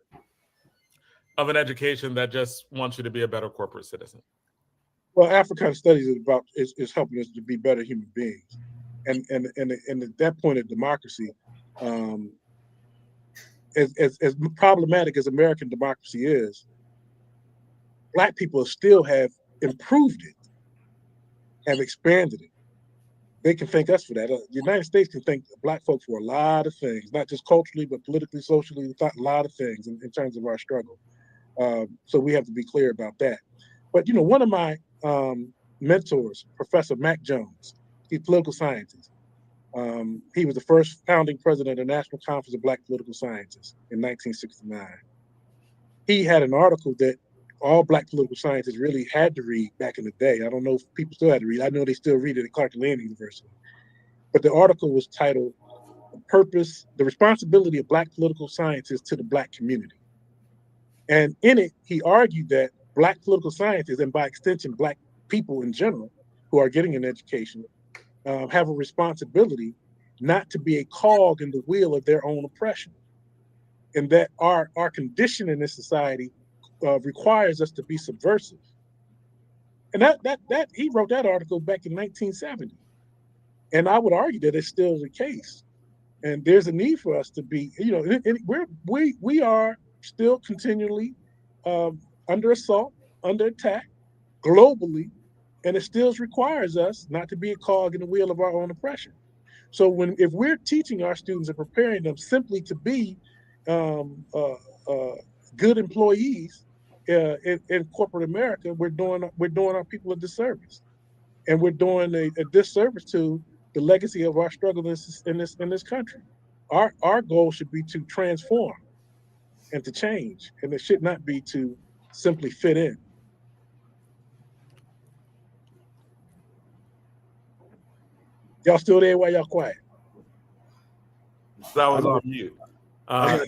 of an education that just wants you to be a better corporate citizen. Well, Africana Studies is helping us to be better human beings, and at that point of democracy, as problematic as American democracy is, Black people still have improved it, have expanded it. They can thank us for that. The United States can thank Black folks for a lot of things, not just culturally, but politically, socially, a lot of things in terms of our struggle. So we have to be clear about that. But one of my mentors, Professor Mac Jones, he's a political scientist. He was the first founding president of the National Conference of Black Political Scientists in 1969. He had an article that all Black political scientists really had to read back in the day. I don't know if people still had to read. I know they still read it at Clark-Atlanta University. But the article was titled The Responsibility of Black Political Scientists to the Black Community. And in it, he argued that Black political scientists, and by extension, Black people in general who are getting an education, have a responsibility not to be a cog in the wheel of their own oppression. And that our condition in this society requires us to be subversive. And that he wrote that article back in 1970. And I would argue that it's still the case. And there's a need for us to be, and we are still continually under assault, under attack globally, and it still requires us not to be a cog in the wheel of our own oppression. So if we're teaching our students and preparing them simply to be good employees in corporate America, we're doing our people a disservice, and we're doing a disservice to the legacy of our struggle in this country. Our goal should be to transform and to change, and it should not be to simply fit in. Y'all still there? Why y'all quiet? That was on mute. I'm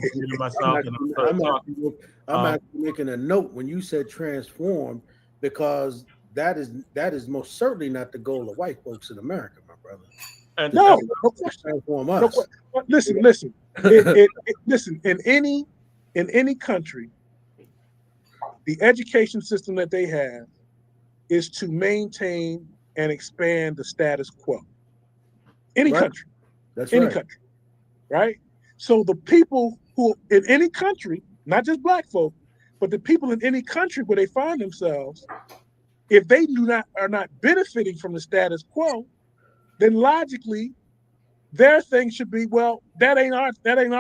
actually making a note when you said transform, because that is most certainly not the goal of white folks in America, my brother. And no question. Transform us. No, listen. Listen. In any country, the education system that they have is to maintain and expand the status quo. Any country. That's any right. country, right? So the people who in any country, not just black folk, but the people in any country where they find themselves, if they are not benefiting from the status quo, then logically their thing should be, well, that ain't our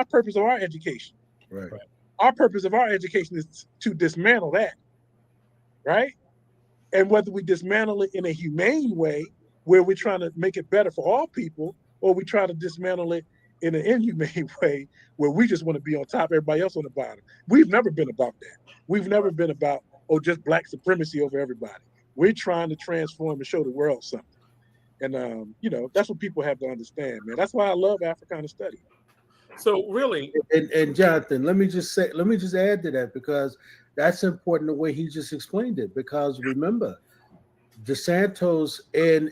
purpose of our education. Right. Our purpose of our education is to dismantle that, right? And whether we dismantle it in a humane way, where we're trying to make it better for all people, or we try to dismantle it in an inhumane way where we just want to be on top, everybody else on the bottom. We've never been about that. We've never been about, just black supremacy over everybody. We're trying to transform and show the world something. And, that's what people have to understand, man. That's why I love Africana Studies. So really, and Jonathan, let me just add to that, because that's important the way he just explained it. Because remember, DeSantos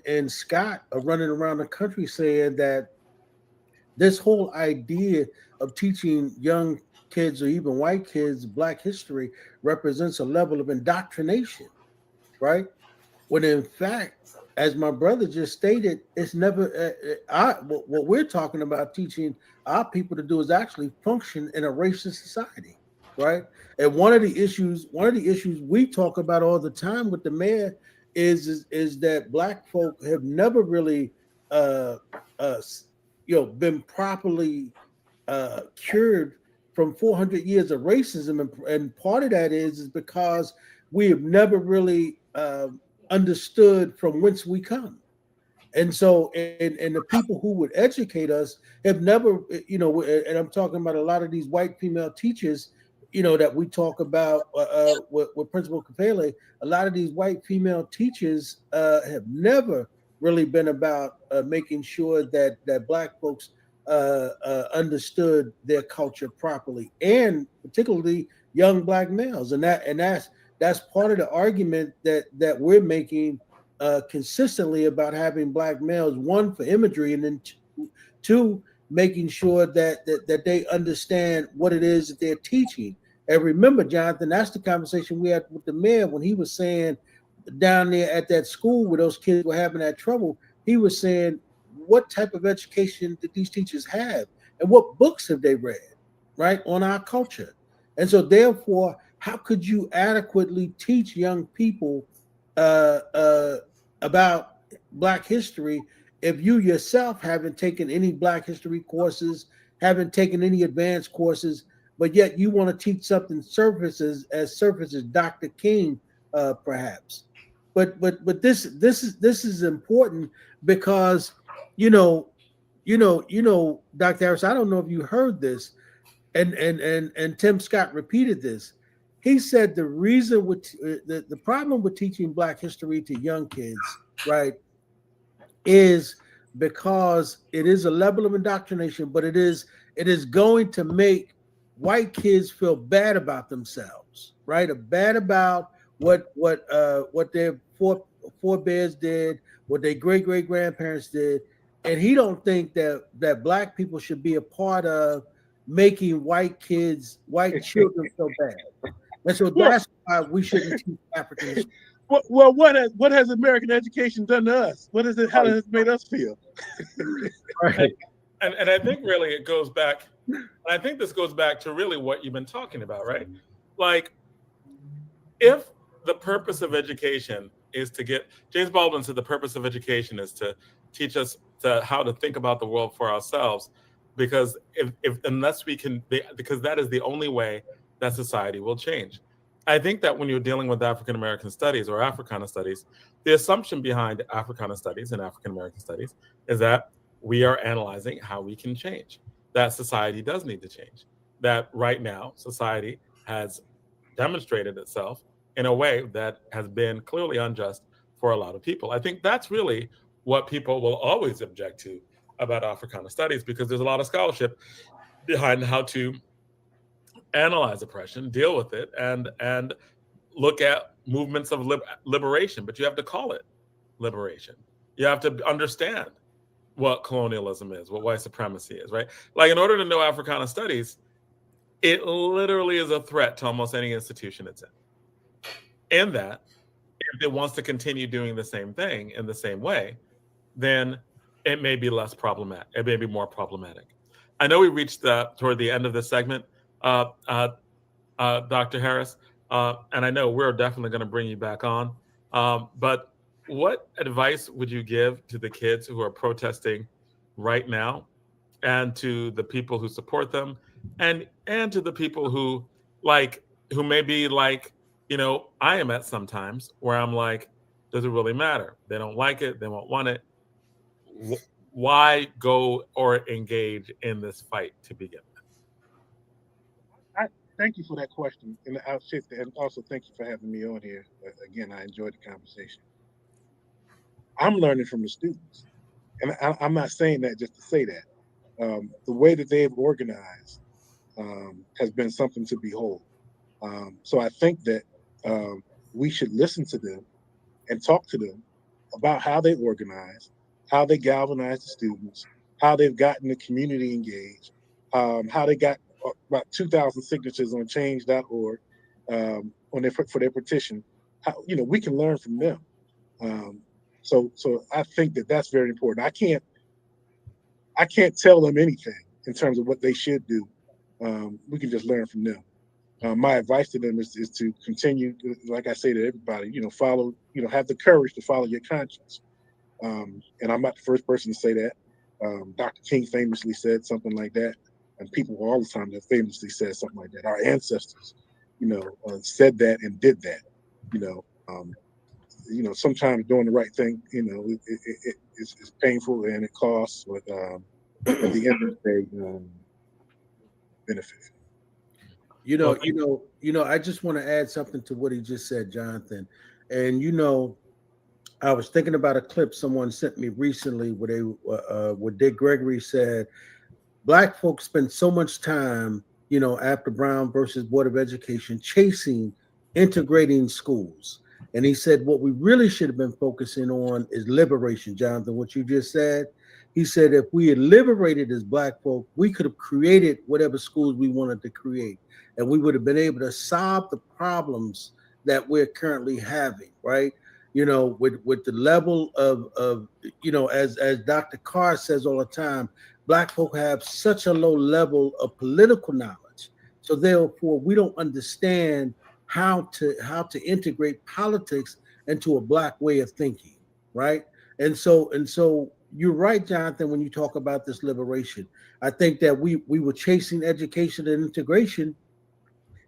and Scott are running around the country saying that this whole idea of teaching young kids or even white kids Black history represents a level of indoctrination, right? When in fact, as my brother just stated, it's never. What we're talking about teaching our people to do is actually function in a racist society, right? And one of the issues we talk about all the time with the mayor is that Black folk have never really been properly cured from 400 years of racism, and part of that is because we have never really understood from whence we come. And so, and the people who would educate us have never, and I'm talking about a lot of these white female teachers, that we talk about with Principal Capele. A lot of these white female teachers have never really been about making sure that Black folks understood their culture properly, and particularly young Black males. And that's part of the argument that we're making consistently about having Black males, one, for imagery, and then two, making sure that they understand what it is that they're teaching. And remember, Jonathan, that's the conversation we had with the mayor when he was saying down there at that school where those kids were having that trouble, he was saying, what type of education did these teachers have? And what books have they read, right, on our culture? And so therefore, how could you adequately teach young people about Black history if you yourself haven't taken any Black history courses, haven't taken any advanced courses, but yet you want to teach something surface as Dr. King, perhaps? But this is important because Dr. Harris, I don't know if you heard this, and Tim Scott repeated this. He said the reason the problem with teaching Black history to young kids, right, is because it is a level of indoctrination, but it is going to make white kids feel bad about themselves, right? Or bad about what their forebears did, what their great grandparents did, and he don't think that Black people should be a part of making white children feel bad. And so that's why we shouldn't teach African history. What has American education done to us? What is it? How has it made us feel? Right. And I think really it goes back. I think this goes back to really what you've been talking about, right? Like, if the purpose of education is to get, James Baldwin said the purpose of education is to teach us how to think about the world for ourselves, because if unless we can, because that is the only way that society will change. I think that when you're dealing with African American studies or Africana studies, the assumption behind Africana studies and African American studies is that we are analyzing how we can change, that society does need to change, that right now society has demonstrated itself in a way that has been clearly unjust for a lot of people. I think that's really what people will always object to about Africana studies, because there's a lot of scholarship behind how to analyze oppression, deal with it, and look at movements of liberation. But you have to call it liberation. You have to understand what colonialism is, what white supremacy is, right? Like, in order to know Africana studies, it literally is a threat to almost any institution it's in. In that, if it wants to continue doing the same thing in the same way, then it may be less problematic. It may be more problematic. I know we reached toward the end of this segment, Dr. Harris, and I know we're definitely going to bring you back on. But what advice would you give to the kids who are protesting right now, and to the people who support them, and to the people who may be like, I am at sometimes where I'm like, does it really matter? They don't like it. They won't want it. Why go or engage in this fight to begin with? Thank you for that question, and I'll shift, and also thank you for having me on here. Again, I enjoyed the conversation. I'm learning from the students, and I'm not saying that just to say that. The way that they've organized has been something to behold. So I think that we should listen to them and talk to them about how they organize, how they galvanize the students, how they've gotten the community engaged, how they got about 2,000 signatures on change.org for their petition. How, we can learn from them. So I think that that's very important. I can't tell them anything in terms of what they should do. We can just learn from them. My advice to them is to continue, like I say to everybody, follow, have the courage to follow your conscience. And I'm not the first person to say that. Dr. King famously said something like that, and people all the time that famously said something like that. Our ancestors, said that and did that. Sometimes doing the right thing, it's painful and it costs, but at the end of the day, benefit. I just want to add something to what he just said, Jonathan. And I was thinking about a clip someone sent me recently where Dick Gregory said, Black folks spend so much time, after Brown versus Board of Education, chasing integrating schools. And he said, what we really should have been focusing on is liberation, Jonathan, what you just said. He said, if we had liberated as Black folk, we could have created whatever schools we wanted to create. And we would have been able to solve the problems that we're currently having, right? With the level of as Dr. Carr says all the time, Black folk have such a low level of political knowledge. So therefore, we don't understand how to integrate politics into a Black way of thinking, right? And so you're right, Jonathan, when you talk about this liberation. I think that we were chasing education and integration,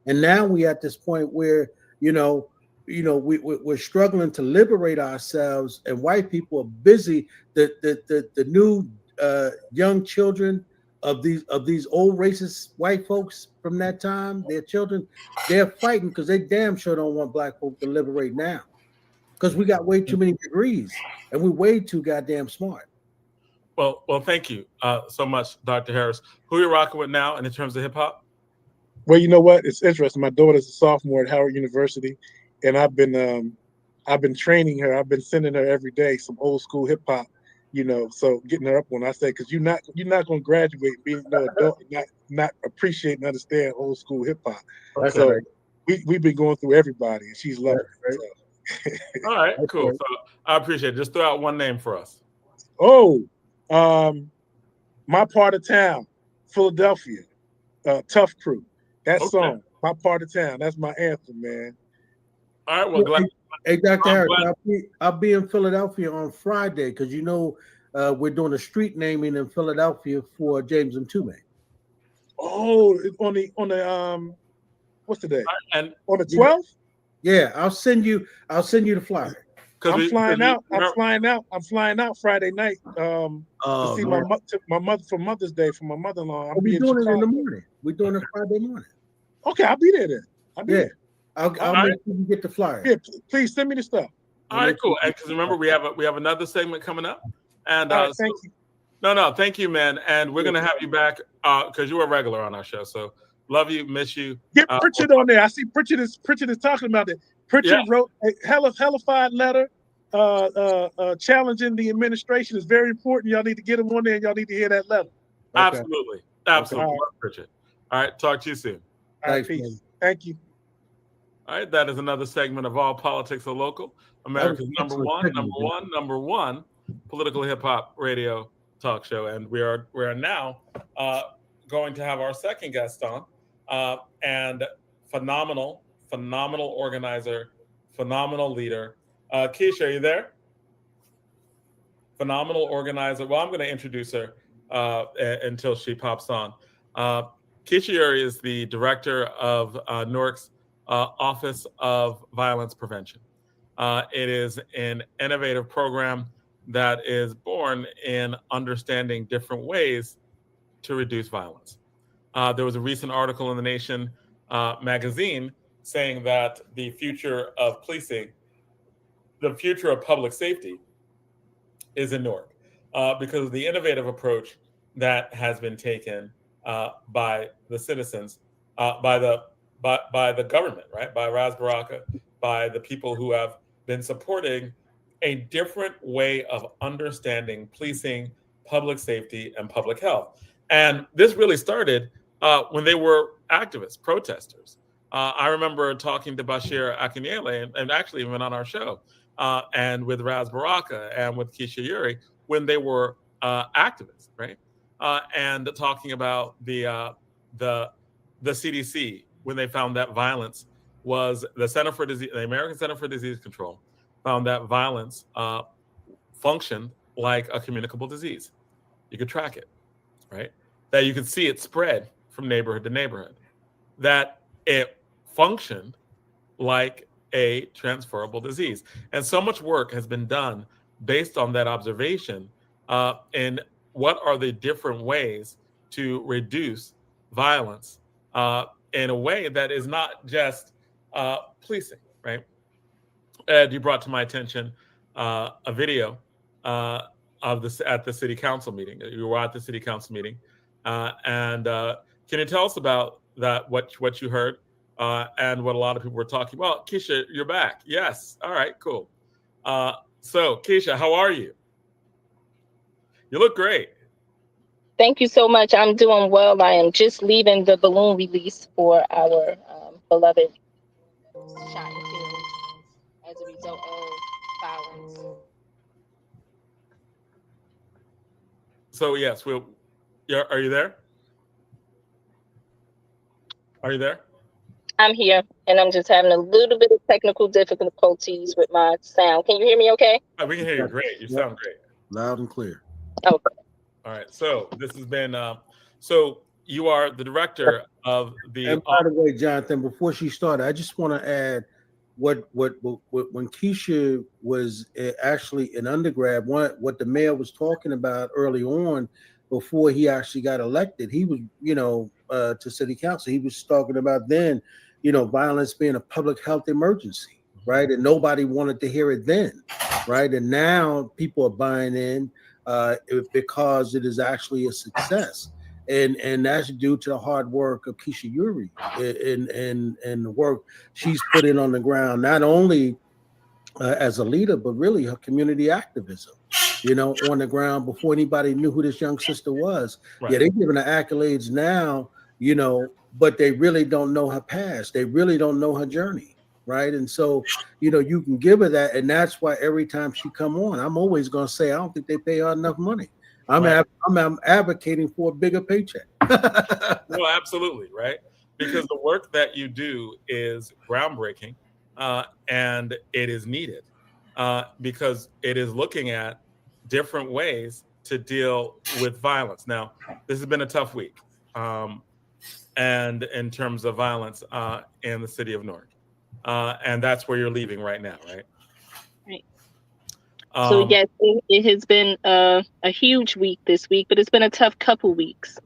and now we're at this point where we're struggling to liberate ourselves, and white people are busy. The new young children of these old racist white folks from that time, their children, they're fighting because they damn sure don't want Black folk to liberate now, because we got way too many degrees and we're way too goddamn smart. Well, thank you so much, Dr. Harris. Who are you rocking with now in terms of hip hop? Well, you know what? It's interesting. My daughter's a sophomore at Howard University, and I've been training her. I've been sending her every day some old school hip hop. So getting her up on. I say, because you're not going to graduate being an adult and not appreciate and understand old school hip hop. So we've been going through everybody, and she's loving it. So, All right, cool. Okay. So I appreciate it. Just throw out one name for us. Oh, my part of town, Philadelphia, Tough Crew. That Okay. song, my part of town. That's my anthem, man. All right. Well, glad. Hey, Dr. I'm Harris, glad- I'll be in Philadelphia on Friday because we're doing a street naming in Philadelphia for James and Tume. Oh, what's today? And On the 12th? Yeah, I'll send you the flyer. I'm flying out. I'm flying out Friday night to see man. my mother for Mother's Day for my mother-in-law. I'll be We're in doing it in the Chicago. morning. We're doing it Friday morning. Okay, I'll be there then. I'll be there. I'll make sure you get the flyer. Yeah, please send me the stuff. all right, cool. And because remember, we have another segment coming up. And All right, thank you. No, thank you, man. And we're gonna have you back because you were a regular on our show. So love you, miss you. Get Pritchard on there. I see Pritchard is talking about it. Pritchard wrote a hellified letter challenging the administration. Is very important. Y'all need to get him on there, and y'all need to hear that letter. Okay. Absolutely. Okay. Love Pritchard. All right, talk to you soon. All right, peace. Man. Thank you. All right, that is another segment of All Politics Are Local, America's number one political hip hop radio talk show, and we are now going to have our second guest on, and phenomenal organizer, phenomenal leader, Keesha, are you there? Phenomenal organizer. Well, I'm going to introduce her until she pops on. Keesha Eure is the director of Newark's Office of Violence Prevention. It is an innovative program that is born in understanding different ways to reduce violence. There was a recent article in The Nation magazine saying that the future of policing, the future of public safety is in Newark because of the innovative approach that has been taken by the citizens, by the government, right? By Ras Baraka, by the people who have been supporting a different way of understanding policing, public safety, and public health. And this really started when they were activists, protesters. I remember talking to Bashir Akinyele, and actually even on our show, and with Ras Baraka and with Keesha Eure when they were activists, right? And talking about the CDC when they found that violence was the American Center for Disease Control found that violence functioned like a communicable disease. You could track it, right? That you could see it spread from neighborhood to neighborhood. That it functioned like a transferable disease. And so much work has been done based on that observation and what are the different ways to reduce violence in a way that is not just policing, right? Ed, you brought to my attention a video of this at the city council meeting. You were at the city council meeting. And can you tell us about that, what you heard and what a lot of people were talking about? Keesha, you're back. Yes. All right, cool. So Keesha, how are you? You look great. Thank you so much. I'm doing well. I am just leaving the balloon release for our beloved shot and killed as a result of violence. So yes, are you there? Are you there? I'm here, and I'm just having a little bit of technical difficulties with my sound. Can you hear me okay? We can hear you great. You sound great. Loud and clear. Okay. All right. So this has been, so you are the director of the. And by the way, Jonathan, before she started, I just want to add when Keesha was actually an undergrad, what the mayor was talking about early on before he actually got elected, he was, to city council, he was talking about then, violence being a public health emergency, right? And nobody wanted to hear it then, right? And now people are buying in because it is actually a success. And that's due to the hard work of Keesha Eure and the work she's put in on the ground, not only as a leader, but really her community activism, on the ground before anybody knew who this young sister was. Right. Yeah, they're giving her accolades now, but they really don't know her past. They really don't know her journey. right? And so, you can give her that, and that's why every time she come on, I'm always going to say, I don't think they pay her enough money. I'm advocating for a bigger paycheck. No, absolutely, right? Because the work that you do is groundbreaking, and it is needed, because it is looking at different ways to deal with violence. Now, this has been a tough week, and in terms of violence in the city of Newark, and that's where you're leaving right now, right? Right. So yes, it has been a huge week this week, but it's been a tough couple weeks,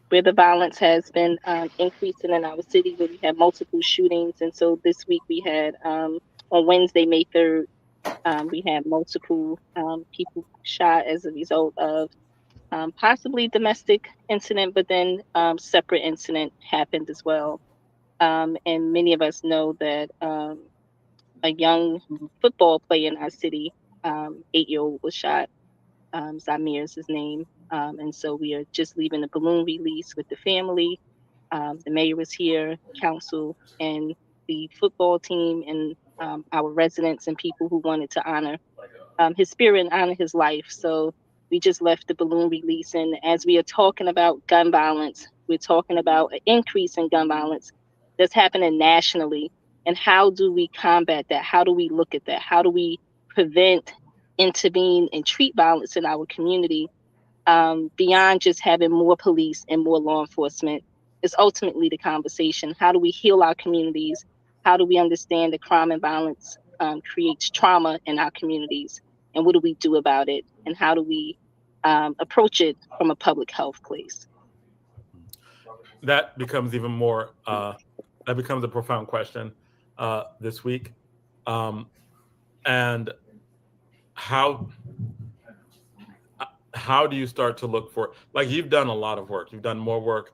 where the violence has been increasing in our city, where we had multiple shootings. And so this week we had, on Wednesday, May 3rd, we had multiple people shot as a result of possibly domestic incident, but then separate incident happened as well. And many of us know that a young football player in our city, 8-year-old, was shot. Zamir is his name. And so we are just leaving a balloon release with the family. The mayor was here, council, and the football team, and our residents and people who wanted to honor his spirit and honor his life. So we just left the balloon release. And as we are talking about gun violence, we're talking about an increase in gun violence that's happening nationally. And how do we combat that? How do we look at that? How do we prevent, intervene, and treat violence in our community, beyond just having more police and more law enforcement? Is ultimately the conversation. How do we heal our communities? How do we understand that crime and violence creates trauma in our communities? And what do we do about it? And how do we approach it from a public health place? That becomes even more, that becomes a profound question this week. And how do you start to look for, like, you've done a lot of work, you've done more work,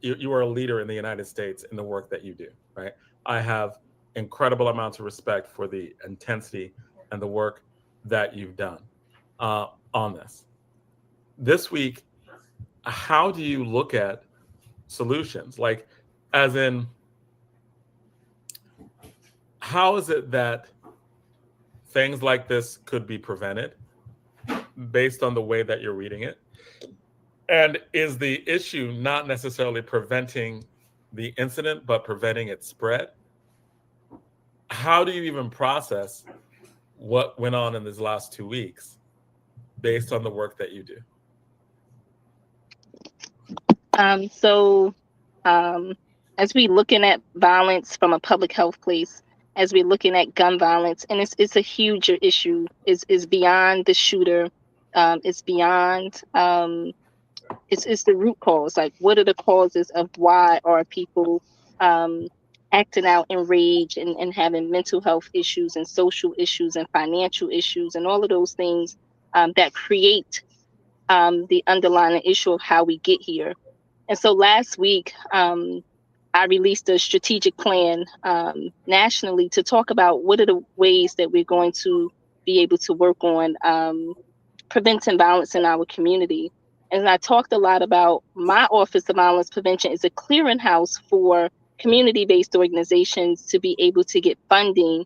you are a leader in the United States in the work that you do, right? I have incredible amounts of respect for the intensity and the work that you've done on this week. How do you look at solutions? Like, as in, how is it that things like this could be prevented based on the way that you're reading it? And is the issue not necessarily preventing the incident, but preventing its spread? How do you even process what went on in these last 2 weeks based on the work that you do? As we looking at violence from a public health place, as we're looking at gun violence, and it's a huge issue, is beyond the shooter, it's beyond, it's the root cause. Like, what are the causes of why are people acting out in rage and having mental health issues and social issues and financial issues and all of those things that create the underlying issue of how we get here. And so last week, I released a strategic plan nationally to talk about what are the ways that we're going to be able to work on preventing violence in our community. And I talked a lot about my Office of Violence Prevention is a clearinghouse for community-based organizations to be able to get funding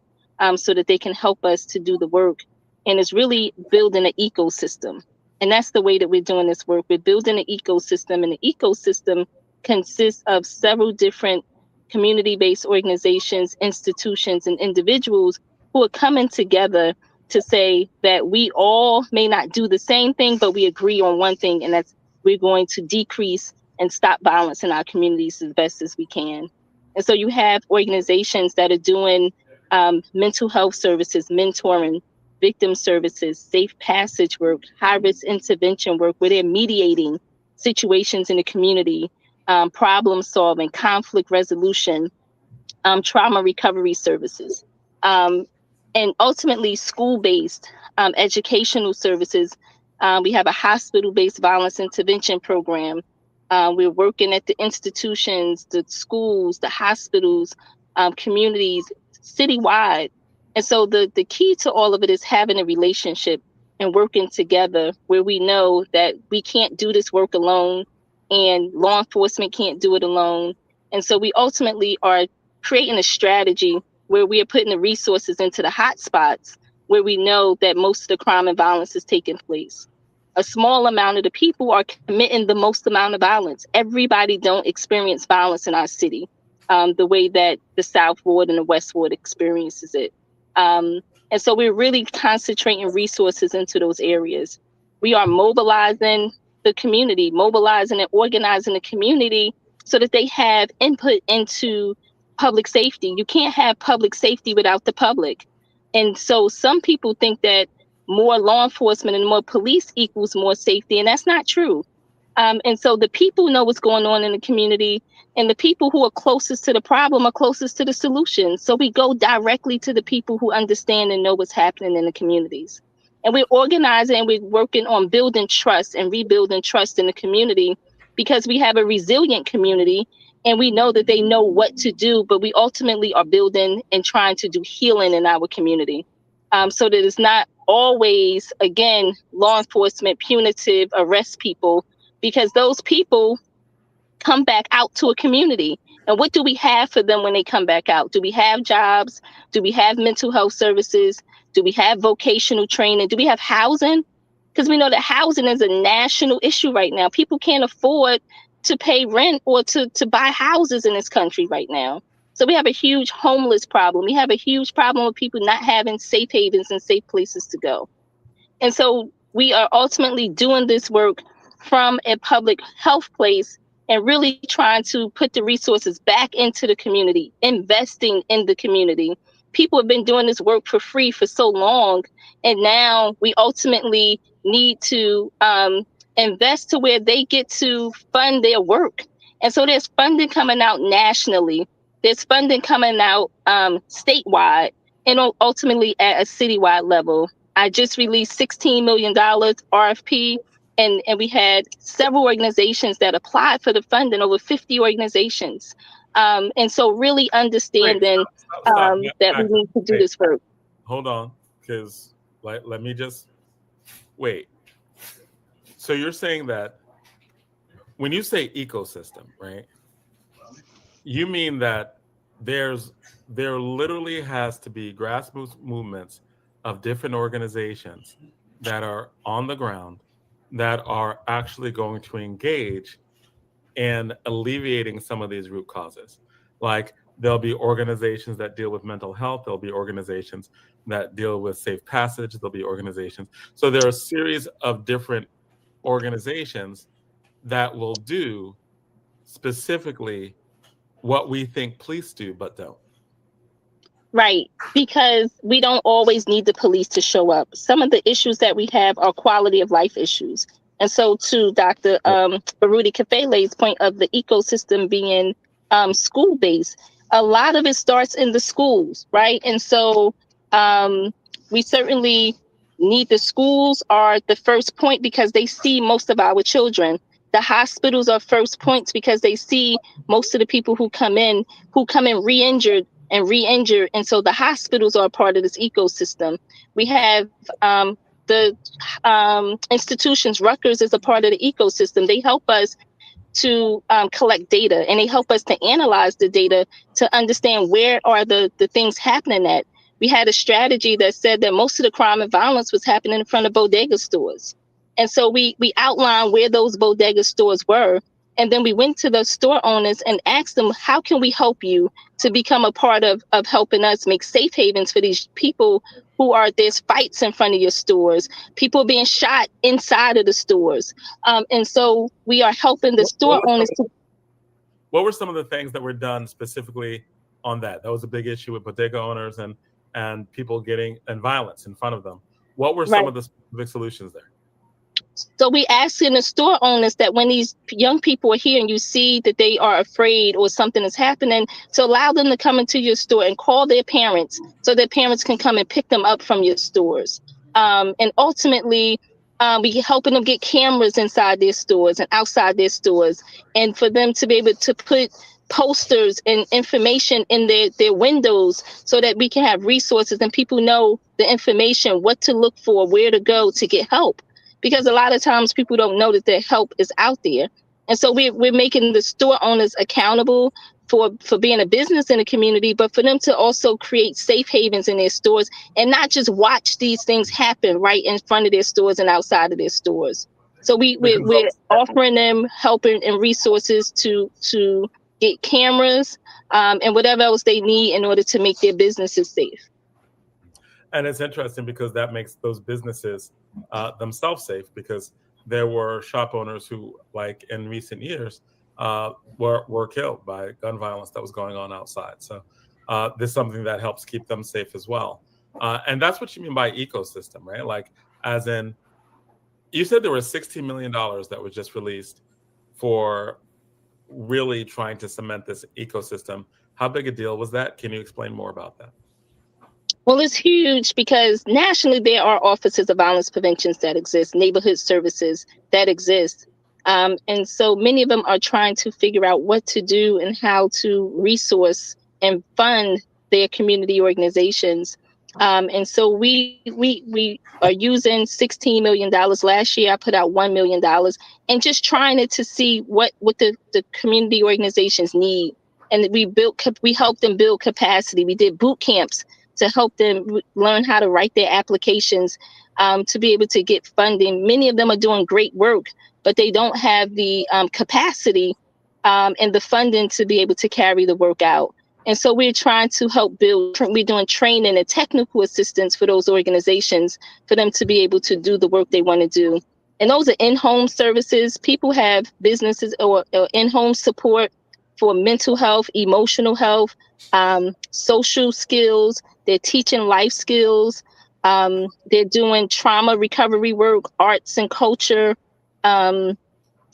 so that they can help us to do the work. And it's really building an ecosystem. And that's the way that we're doing this work. We're building an ecosystem, and the ecosystem consists of several different community-based organizations, institutions, and individuals who are coming together to say that we all may not do the same thing, but we agree on one thing, and that's we're going to decrease and stop violence in our communities as best as we can. And so you have organizations that are doing mental health services, mentoring, victim services, safe passage work, high-risk intervention work, where they're mediating situations in the community, problem solving, conflict resolution, trauma recovery services, and ultimately school-based educational services. We have a hospital-based violence intervention program. We're working at the institutions, the schools, the hospitals, communities, citywide. And so the key to all of it is having a relationship and working together, where we know that we can't do this work alone and law enforcement can't do it alone. And so we ultimately are creating a strategy where we are putting the resources into the hot spots where we know that most of the crime and violence is taking place. A small amount of the people are committing the most amount of violence. Everybody don't experience violence in our city the way that the South Ward and the West Ward experiences it. And so we're really concentrating resources into those areas. We are mobilizing the community, mobilizing and organizing the community so that they have input into public safety. You can't have public safety without the public. And so some people think that more law enforcement and more police equals more safety, and that's not true. And so the people know what's going on in the community, and the people who are closest to the problem are closest to the solution. So we go directly to the people who understand and know what's happening in the communities. And we're organizing and we're working on building trust and rebuilding trust in the community because we have a resilient community and we know that they know what to do, but we ultimately are building and trying to do healing in our community. So that it's not always, again, law enforcement, punitive, arrest people, because those people come back out to a community. And what do we have for them when they come back out? Do we have jobs? Do we have mental health services? Do we have vocational training? Do we have housing? Because we know that housing is a national issue right now. People can't afford to pay rent or to buy houses in this country right now. So we have a huge homeless problem. We have a huge problem with people not having safe havens and safe places to go. And so we are ultimately doing this work from a public health place and really trying to put the resources back into the community, investing in the community. People have been doing this work for free for so long, and now we ultimately need to invest to where they get to fund their work. And so there's funding coming out nationally. There's funding coming out statewide and ultimately at a citywide level. I just released $16 million RFP, and we had several organizations that applied for the funding, over 50 organizations. And so really understanding Stop. that we need to do this work. Hold on, because let me just wait. So you're saying that when you say ecosystem, right? You mean that there literally has to be grassroots movements of different organizations that are on the ground that are actually going to engage in alleviating some of these root causes. Like there'll be organizations that deal with mental health. There'll be organizations that deal with safe passage. There'll be organizations. So there are a series of different organizations that will do specifically what we think police do, but don't. Right, because we don't always need the police to show up. Some of the issues that we have are quality of life issues. And so to Dr. Baruti Kefele's point of the ecosystem being school-based, a lot of it starts in the schools, right? And so we certainly need the schools are the first point because they see most of our children. The hospitals are first points because they see most of the people who come in re-injured. And so the hospitals are a part of this ecosystem. We have the institutions. Rutgers is a part of the ecosystem. They help us to collect data, and they help us to analyze the data to understand where are the things happening at. We had a strategy that said that most of the crime and violence was happening in front of bodega stores. And so we outlined where those bodega stores were. And then we went to the store owners and asked them, how can we help you to become a part of helping us make safe havens for these people there's fights in front of your stores, people being shot inside of the stores. And so we are helping the store owners to. What were some of the things that were done specifically on that? That was a big issue with bodega owners and people getting and violence in front of them. What were some of the specific solutions there? So we asking the store owners that when these young people are here and you see that they are afraid or something is happening, to allow them to come into your store and call their parents so their parents can come and pick them up from your stores. And ultimately, we helping them get cameras inside their stores and outside their stores, and for them to be able to put posters and information in their windows so that we can have resources and people know the information, what to look for, where to go to get help. Because a lot of times people don't know that their help is out there. And so we're making the store owners accountable for being a business in the community, but for them to also create safe havens in their stores and not just watch these things happen right in front of their stores and outside of their stores. So we're offering them help and resources to get cameras and whatever else they need in order to make their businesses safe. And it's interesting because that makes those businesses themselves safe, because there were shop owners who, like in recent years, were killed by gun violence that was going on outside. So this is something that helps keep them safe as well. And that's what you mean by ecosystem, right? Like, as in, you said there was $16 million that was just released for really trying to cement this ecosystem. How big a deal was that? Can you explain more about that? Well, it's huge because nationally there are offices of violence prevention that exist, neighborhood services that exist. And so many of them are trying to figure out what to do and how to resource and fund their community organizations. And so we are using $16 million. Last year, I put out $1 million and just trying to see what the community organizations need. And we helped them build capacity. We did boot camps to help them learn how to write their applications to be able to get funding. Many of them are doing great work, but they don't have the capacity and the funding to be able to carry the work out. And so we're trying to help build, we're doing training and technical assistance for those organizations for them to be able to do the work they want to do. And those are in-home services. People have businesses or in-home support for mental health, emotional health, social skills. They're teaching life skills. They're doing trauma recovery work, arts and culture,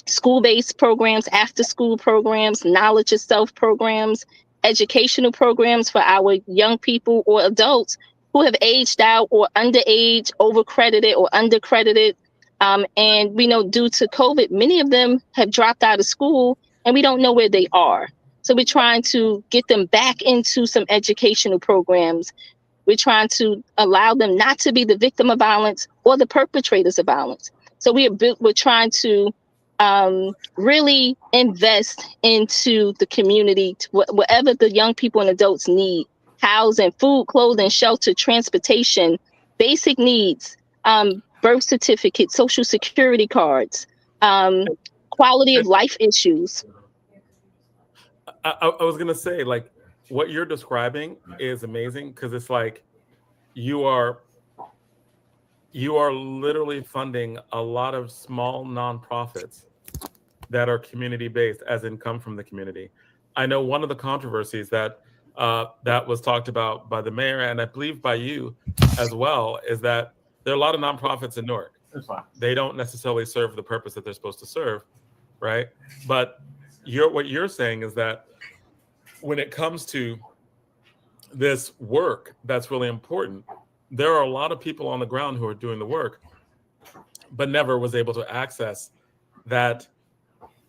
school-based programs, after-school programs, knowledge of self programs, educational programs for our young people or adults who have aged out or underage, overcredited or undercredited. And we know due to COVID, many of them have dropped out of school and we don't know where they are. So we're trying to get them back into some educational programs. We're trying to allow them not to be the victim of violence or the perpetrators of violence. So we're trying to really invest into the community, whatever the young people and adults need: housing, food, clothing, shelter, transportation, basic needs, birth certificates, social security cards, quality of life issues. I was going to say, like, what you're describing is amazing, because it's like you are literally funding a lot of small nonprofits that are community-based, as in come from the community. I know one of the controversies that was talked about by the mayor, and I believe by you as well, is that there are a lot of nonprofits in Newark. They don't necessarily serve the purpose that they're supposed to serve, right? But what you're saying is that when it comes to this work that's really important, there are a lot of people on the ground who are doing the work, but never was able to access that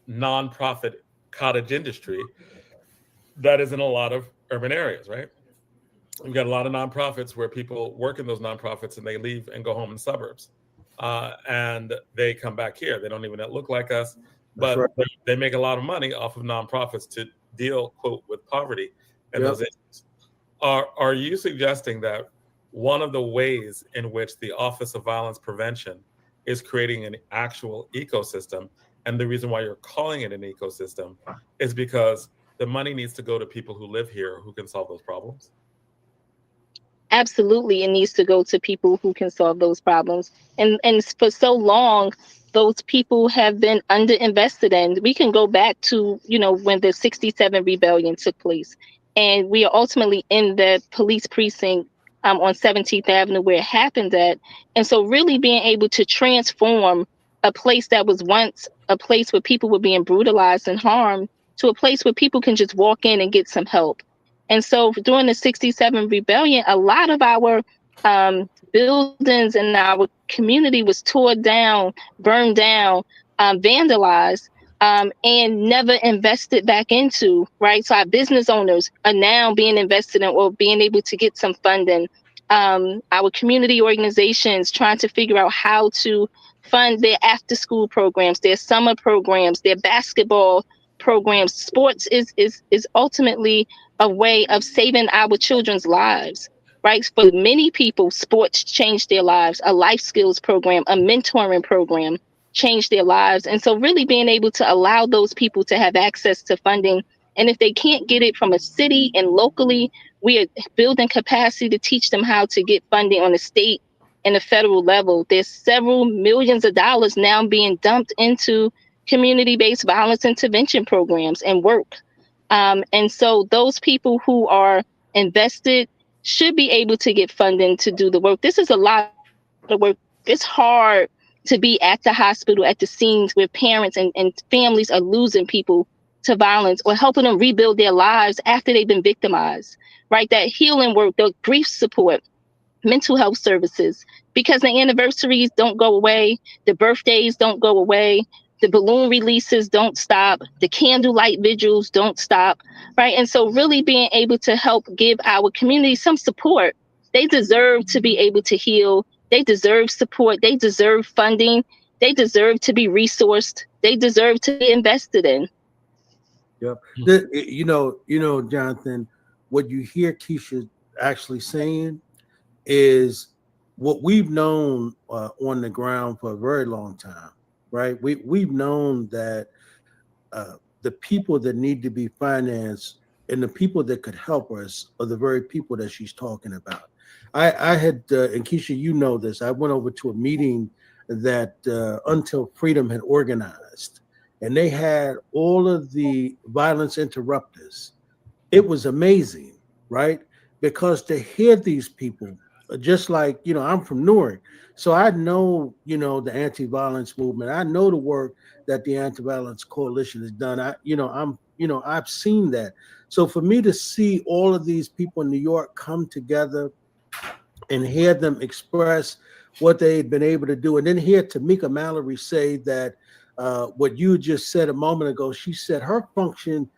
nonprofit cottage industry that is in a lot of urban areas, right? We've got a lot of nonprofits where people work in those nonprofits and they leave and go home in suburbs. And they come back here. They don't even look like us, but right, they make a lot of money off of nonprofits to deal, quote, with poverty and those issues. Are you suggesting that one of the ways in which the Office of Violence Prevention is creating an actual ecosystem, and the reason why you're calling it an ecosystem, is because the money needs to go to people who live here who can solve those problems? Absolutely, it needs to go to people who can solve those problems. And for so long, those people have been underinvested in. We can go back to, when the 67 rebellion took place. And we are ultimately in the police precinct on 17th Avenue where it happened at. And so really being able to transform a place that was once a place where people were being brutalized and harmed to a place where people can just walk in and get some help. And so during the 67 rebellion, a lot of our buildings in our community was torn down, burned down, vandalized, and never invested back into, right? So our business owners are now being invested in or being able to get some funding. Our community organizations trying to figure out how to fund their after school programs, their summer programs, their basketball programs. Sports is ultimately a way of saving our children's lives, right? For many people, sports changed their lives. A life skills program, a mentoring program changed their lives. And so really being able to allow those people to have access to funding. And if they can't get it from a city and locally, we are building capacity to teach them how to get funding on the state and the federal level. There's several millions of dollars now being dumped into community-based violence intervention programs and work. And so those people who are invested should be able to get funding to do the work. This is a lot of work. It's hard to be at the hospital, at the scenes where parents and families are losing people to violence, or helping them rebuild their lives after they've been victimized, right? That healing work, the grief support, mental health services, because the anniversaries don't go away, the birthdays don't go away, the balloon releases don't stop, the candlelight vigils don't stop, right? And so really being able to help give our community some support. They deserve to be able to heal. They deserve support. They deserve funding. They deserve to be resourced. They deserve to be invested in. Yep. You know, Jonathan, what you hear Keesha actually saying is what we've known on the ground for a very long time, right? We've known that the people that need to be financed and the people that could help us are the very people that she's talking about. I had, and Keesha, you know this, I went over to a meeting that Until Freedom had organized, and they had all of the violence interrupters. It was amazing, right? Because to hear these people, just like, you know, I'm from Newark, so I know, you know, the anti-violence movement. I know the work that the Anti-Violence Coalition has done. I've seen that. So for me to see all of these people in New York come together and hear them express what they've been able to do, and then hear Tamika Mallory say that what you just said a moment ago, she said her function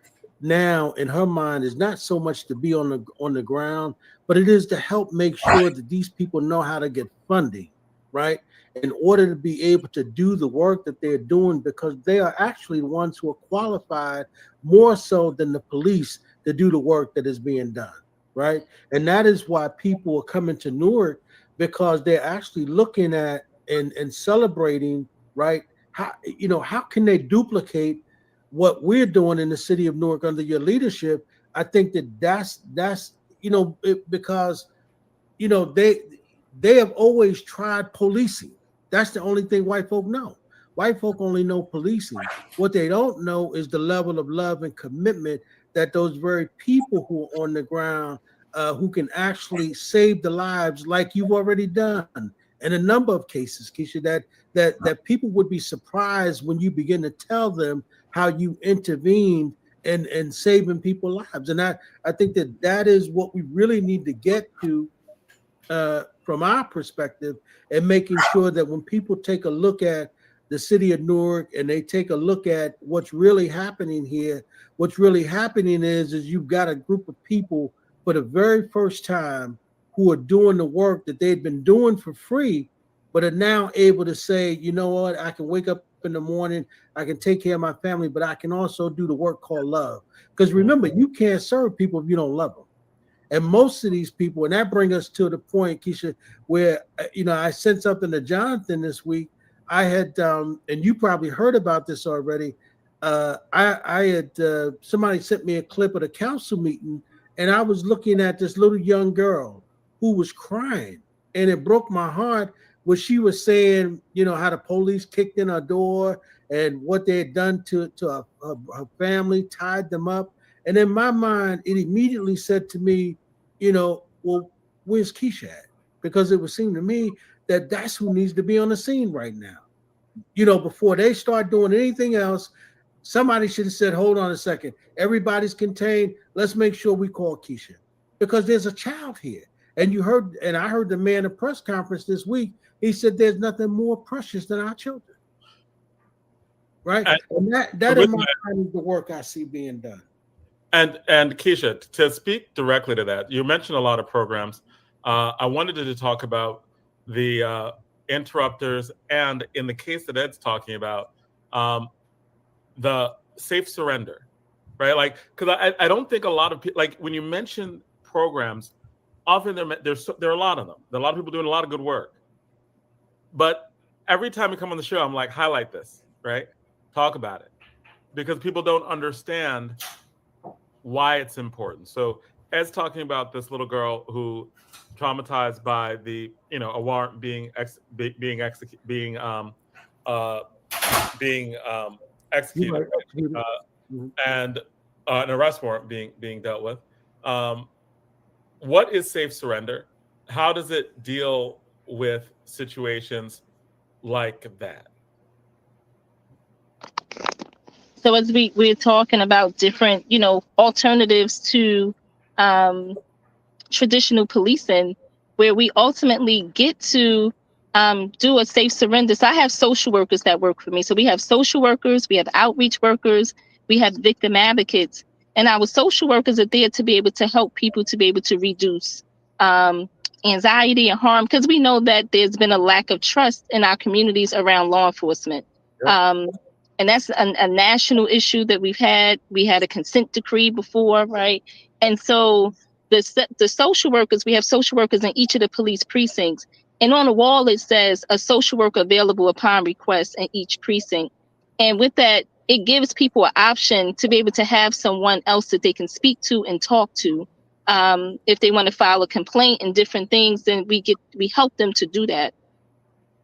now in her mind is not so much to be on the ground, but it is to help make sure that these people know how to get funding, right? In order to be able to do the work that they're doing, because they are actually the ones who are qualified more so than the police to do the work that is being done, right? And that is why people are coming to Newark, because they're actually looking at and celebrating, right? How can they duplicate what we're doing in the city of Newark under your leadership? I think that's because they have always tried policing. That's the only thing white folk know. White folk only know policing. What they don't know is the level of love and commitment that those very people who are on the ground, who can actually save the lives, like you've already done in a number of cases, Keesha, that people would be surprised when you begin to tell them how you intervened in saving people's lives. And I think that is what we really need to get to from our perspective, and making sure that when people take a look at the city of Newark and they take a look at what's really happening here, what's really happening is you've got a group of people for the very first time who are doing the work that they've been doing for free, but are now able to say, you know what, I can wake up in the morning, I can take care of my family, but I can also do the work called love. Because remember, you can't serve people if you don't love them. And most of these people, and that brings us to the point, Keesha, where, I sent something to Jonathan this week. I had, and you probably heard about this already. Somebody sent me a clip of the council meeting, and I was looking at this little young girl who was crying, and it broke my heart when she was saying, how the police kicked in her door and what they had done to her family, tied them up. And in my mind, it immediately said to me, well, where's Keesha at? Because it would seem to me that that's who needs to be on the scene right now. Before they start doing anything else, somebody should have said, hold on a second, everybody's contained. Let's make sure we call Keesha, because there's a child here. And I heard the man at press conference this week, he said there's nothing more precious than our children. Right? And that in my mind is the work I see being done. And Keesha, to speak directly to that, you mentioned a lot of programs. I wanted to talk about the interrupters, and in the case that Ed's talking about, the safe surrender, right? Like, because I don't think a lot of people, like when you mention programs, often there are a lot of them. There are a lot of people doing a lot of good work. But every time we come on the show, I'm like, highlight this, right? Talk about it. Because people don't understand why it's important. So Ed's talking about this little girl who traumatized by the, a warrant being executed, and an arrest warrant being dealt with. What is safe surrender? How does it deal with situations like that? So as we're talking about different, alternatives to traditional policing, where we ultimately get to do a safe surrender. So I have social workers that work for me. So we have social workers, we have outreach workers, we have victim advocates, and our social workers are there to be able to help people to be able to reduce anxiety and harm, because we know that there's been a lack of trust in our communities around law enforcement. Yep. And that's a national issue that we've had. We had a consent decree before, right? And so the social workers, we have social workers in each of the police precincts. And on the wall, it says a social worker available upon request in each precinct. And with that, it gives people an option to be able to have someone else that they can speak to and talk to. If they want to file a complaint and different things, then we help them to do that.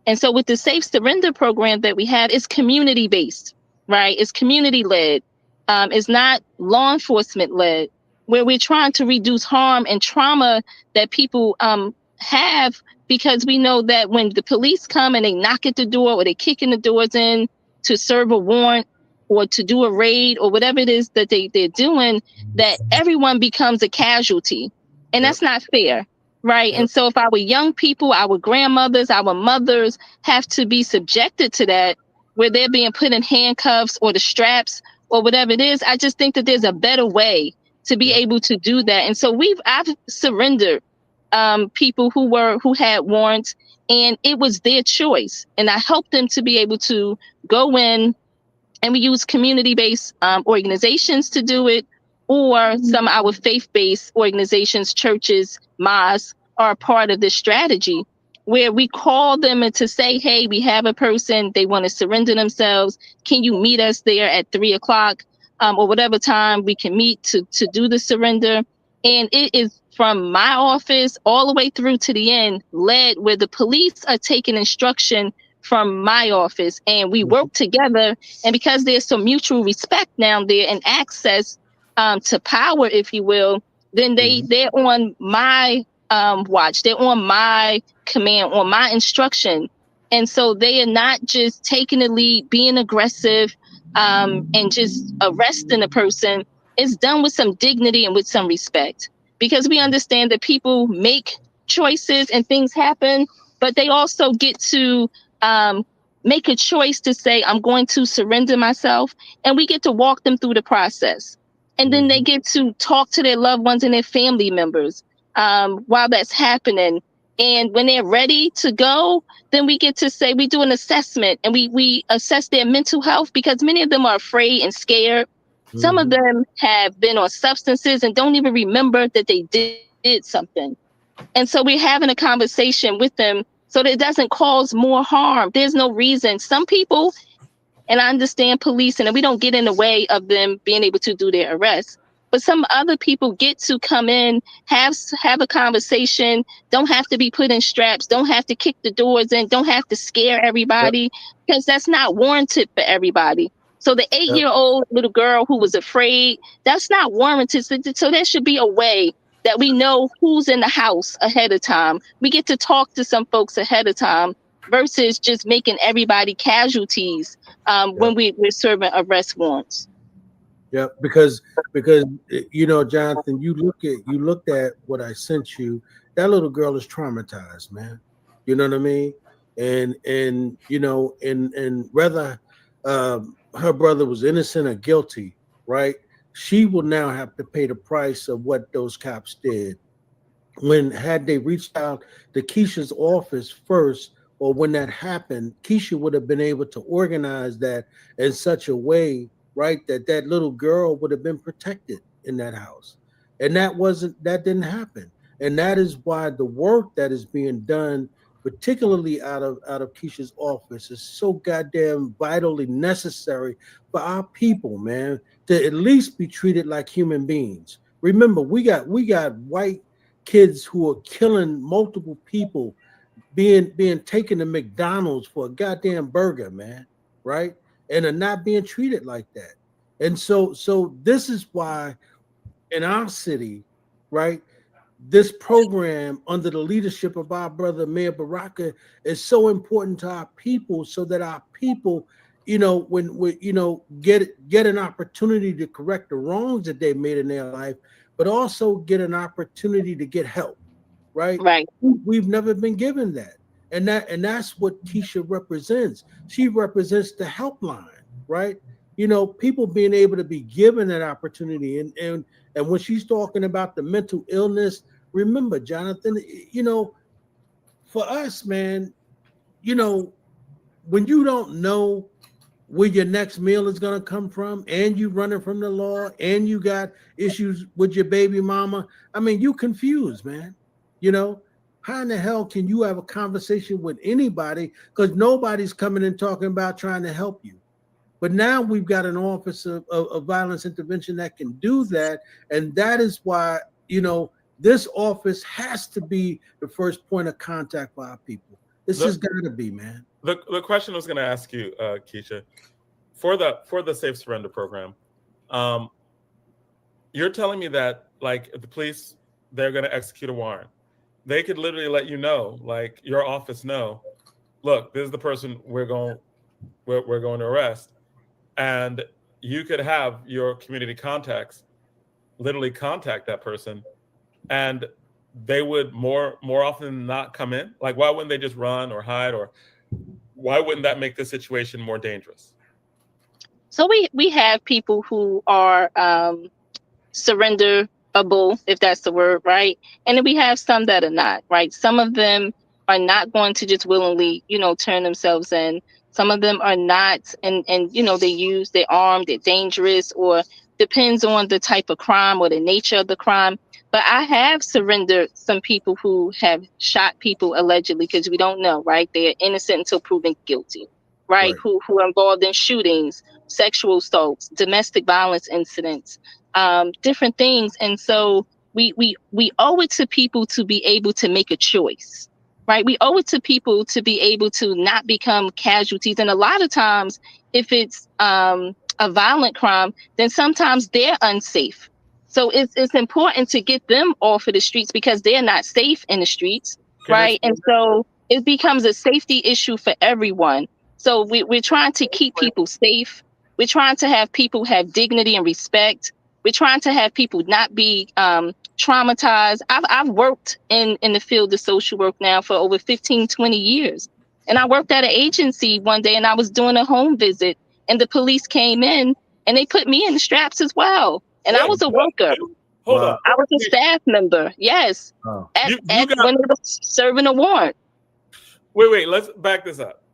And so with the Safe Surrender program that we have, it's community-based, right? It's community-led. It's not law enforcement-led, where we're trying to reduce harm and trauma that people have, because we know that when the police come and they knock at the door or they kick in the doors in to serve a warrant or to do a raid or whatever it is that they're doing, that everyone becomes a casualty. And that's not fair. Right. And so if our young people, our grandmothers, our mothers have to be subjected to that, where they're being put in handcuffs or the straps or whatever it is, I just think that there's a better way to be able to do that. And so I've surrendered people who had warrants, and it was their choice. And I helped them to be able to go in, and we use community-based organizations to do it, or some of our faith-based organizations, churches, mosques, are a part of this strategy, where we call them and to say, hey, we have a person, they want to surrender themselves. Can you meet us there at 3:00 or whatever time we can meet to do the surrender? And it is from my office all the way through to the end, led where the police are taking instruction from my office, and we work together. And because there's some mutual respect now there and access to power, if you will, then they're on my watch, they're on my command, on my instruction. And so they are not just taking the lead, being aggressive, and just arresting a person. It's done with some dignity and with some respect, because we understand that people make choices and things happen, but they also get to make a choice to say, I'm going to surrender myself, and we get to walk them through the process. And then they get to talk to their loved ones and their family members while that's happening. And when they're ready to go, then we get to say, we do an assessment, and we assess their mental health, because many of them are afraid and scared. Some of them have been on substances and don't even remember that they did something. And so we're having a conversation with them so that it doesn't cause more harm. There's no reason. Some people, and I understand policing, and we don't get in the way of them being able to do their arrest, but some other people get to come in, have a conversation, don't have to be put in straps, don't have to kick the doors in, don't have to scare everybody, because that's not warranted for everybody. So the 8-year-old little girl who was afraid, that's not warranted. So there should be a way that we know who's in the house ahead of time. We get to talk to some folks ahead of time versus just making everybody casualties when we're serving arrest warrants. Yeah, because Jonathan, you looked at what I sent you. That little girl is traumatized, man. You know what I mean? And whether her brother was innocent or guilty, right? She will now have to pay the price of what those cops did. Had they reached out to Keisha's office first, or when that happened, Keesha would have been able to organize that in such a way, right, that that little girl would have been protected in that house. And that didn't happen. And that is why the work that is being done, particularly out of Keisha's office, is so goddamn vitally necessary for our people, man, to at least be treated like human beings. Remember, we got white kids who are killing multiple people, being taken to McDonald's for a goddamn burger, man, right? And are not being treated like that. And so this is why in our city, right, this program under the leadership of our brother Mayor Baraka is so important to our people, so that our people, when we, get an opportunity to correct the wrongs that they made in their life, but also get an opportunity to get help, right? Right. We've never been given that. And that's what Keesha represents. She represents the helpline, right? People being able to be given that opportunity. And when she's talking about the mental illness, remember, Jonathan, for us, man, when you don't know where your next meal is going to come from, and you running from the law, and you got issues with your baby mama, I mean, you confused, man. How in the hell can you have a conversation with anybody, because nobody's coming and talking about trying to help you? But now we've got an office of violence intervention that can do that. And that is why, this office has to be the first point of contact for our people. This has got to be, man. The question I was going to ask you, Keesha, for the Safe Surrender program, you're telling me that, like, if the police, they're going to execute a warrant, they could literally let you know, like your office know, look, this is the person we're going to arrest. And you could have your community contacts literally contact that person, and they would more often than not come in. Like, why wouldn't they just run or hide, or why wouldn't that make the situation more dangerous? So we have people who are surrenderable, if that's the word, right? And then we have some that are not, right? Some of them are not going to just willingly, turn themselves in. Some of them are not, and they're armed, they're dangerous, or depends on the type of crime or the nature of the crime. But I have surrendered some people who have shot people allegedly, because we don't know, right? They are innocent until proven guilty, right? Who are involved in shootings, sexual assaults, domestic violence incidents, different things. And so we owe it to people to be able to make a choice, right? We owe it to people to be able to not become casualties. And a lot of times, if it's a violent crime, then sometimes they're unsafe. So it's important to get them off of the streets, because they're not safe in the streets, right? And so it becomes a safety issue for everyone. So we're trying to keep people safe. We're trying to have people have dignity and respect. We're trying to have people not be traumatized. I've worked in the field of social work now for over 15, 20 years. And I worked at an agency one day, and I was doing a home visit, and the police came in and they put me in the straps as well. And I was a worker. Hold on. I was a staff member. Yes. Oh. When they were serving a warrant. Wait, let's back this up.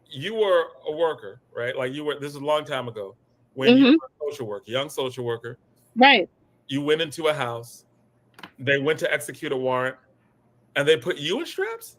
You were a worker, right? Like this is a long time ago when you were a social worker, young social worker. Right. You went into a house, they went to execute a warrant, and they put you in straps?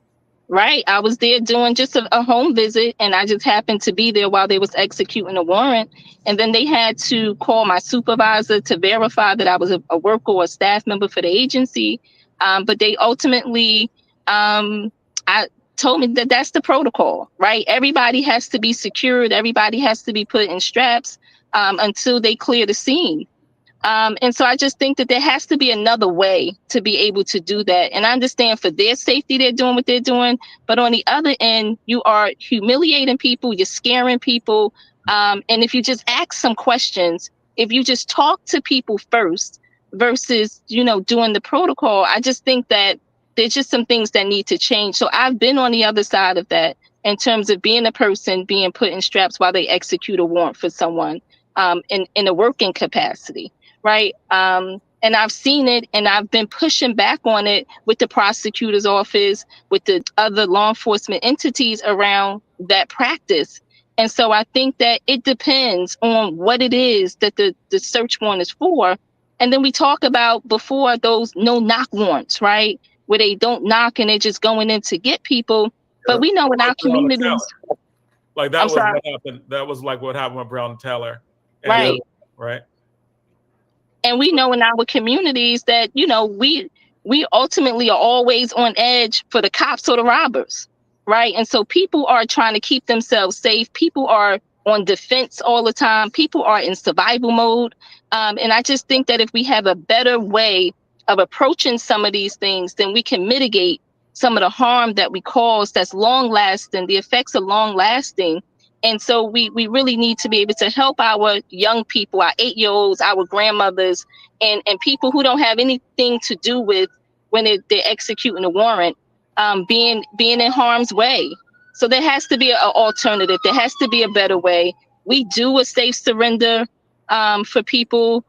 Right. I was there doing just a home visit, and I just happened to be there while they was executing a warrant. And then they had to call my supervisor to verify that I was a worker or a staff member for the agency. But they ultimately told me that that's the protocol, right? Everybody has to be secured. Everybody has to be put in straps until they clear the scene. And so I just think that there has to be another way to be able to do that. And I understand for their safety, they're doing what they're doing. But on the other end, you are humiliating people, you're scaring people. And if you just ask some questions, if you just talk to people first versus, doing the protocol, I just think that there's just some things that need to change. So I've been on the other side of that in terms of being a person being put in straps while they execute a warrant for someone in a working capacity. right? And I've seen it, and I've been pushing back on it with the prosecutor's office, with the other law enforcement entities around that practice. And so I think that it depends on what it is that the search warrant is for. And then we talk about before those no knock warrants, right? Where they don't knock and they're just going in to get people. But we know in our communities, like that I'm was sorry. what happened. That was like what happened with Brown Taylor. And, Right. Right. And we know in our communities that, we ultimately are always on edge for the cops or the robbers, right? And so people are trying to keep themselves safe. People are on defense all the time. People are in survival mode. And I just think that if we have a better way of approaching some of these things, then we can mitigate some of the harm that we cause that's long lasting. The effects are long lasting. And so we really need to be able to help our young people, our 8-year-olds, our grandmothers, and people who don't have anything to do with when they're executing a warrant, being in harm's way. So there has to be an alternative. There has to be a better way. We do a safe surrender for people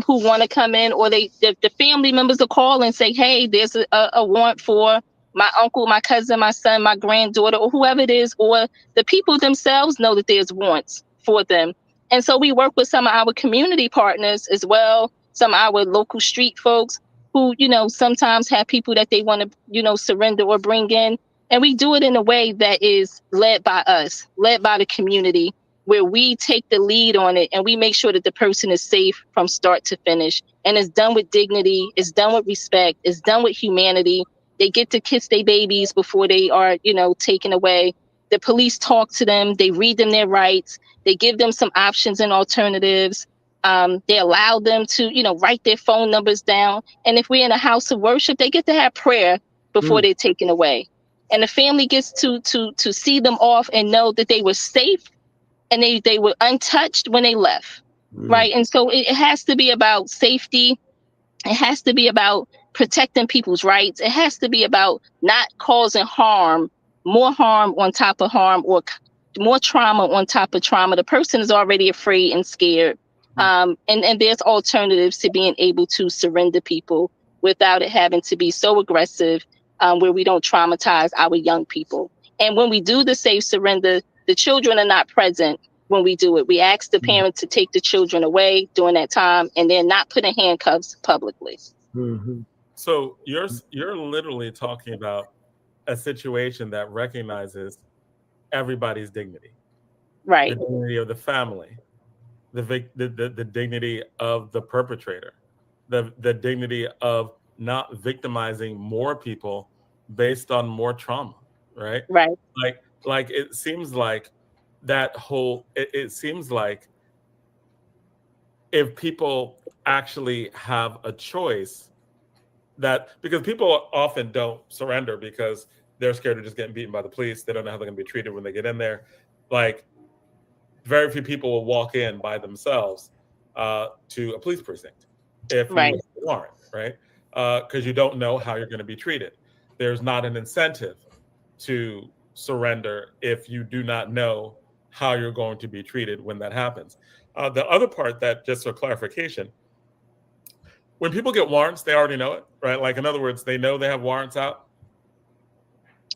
who want to come in, or the family members will call and say, hey, there's a warrant for my uncle, my cousin, my son, my granddaughter, or whoever it is, or the people themselves know that there's warrants for them. And so we work with some of our community partners as well, some of our local street folks who, sometimes have people that they want to, surrender or bring in. And we do it in a way that is led by us, led by the community, where we take the lead on it and we make sure that the person is safe from start to finish. And it's done with dignity, it's done with respect, it's done with humanity. They get to kiss their babies before they are, taken away. The police talk to them. They read them their rights. They give them some options and alternatives. They allow them to, write their phone numbers down. And if we're in a house of worship, they get to have prayer before they're taken away. And the family gets to see them off and know that they were safe and they were untouched when they left. Right. And so it has to be about safety. It has to be about protecting people's rights. It has to be about not causing harm, more harm on top of harm, or more trauma on top of trauma. The person is already afraid and scared. And there's alternatives to being able to surrender people without it having to be so aggressive, where we don't traumatize our young people. And when we do the safe surrender, the children are not present when we do it. We ask the parents to take the children away during that time, and they're not put in handcuffs publicly. So you're literally talking about a situation that recognizes everybody's dignity, right? The dignity of the family, the dignity of the perpetrator, the dignity of not victimizing more people based on more trauma, right? Right. Like it seems like that whole. It seems like if people actually have a choice, that because people often don't surrender because they're scared of just getting beaten by the police. They don't know how they're going to be treated when they get in there. Like very few people will walk in by themselves to a police precinct if you have a warrant, right? Because you don't know how you're going to be treated. There's not an incentive to surrender if you do not know how you're going to be treated when that happens. The other part that, just for clarification, when people get warrants, they already know it, right? Like, in other words, they know they have warrants out.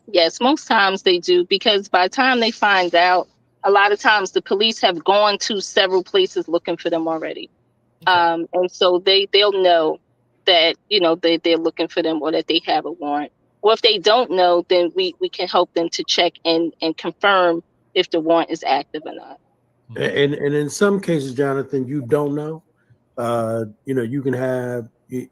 Yes, most times they do, because by the time they find out, a lot of times the police have gone to several places looking for them already. Okay. And so they'll know that, they're looking for them, or that they have a warrant. Or if they don't know, then we can help them to check and confirm if the warrant is active or not. And in some cases, Jonathan, you don't know. You can have, if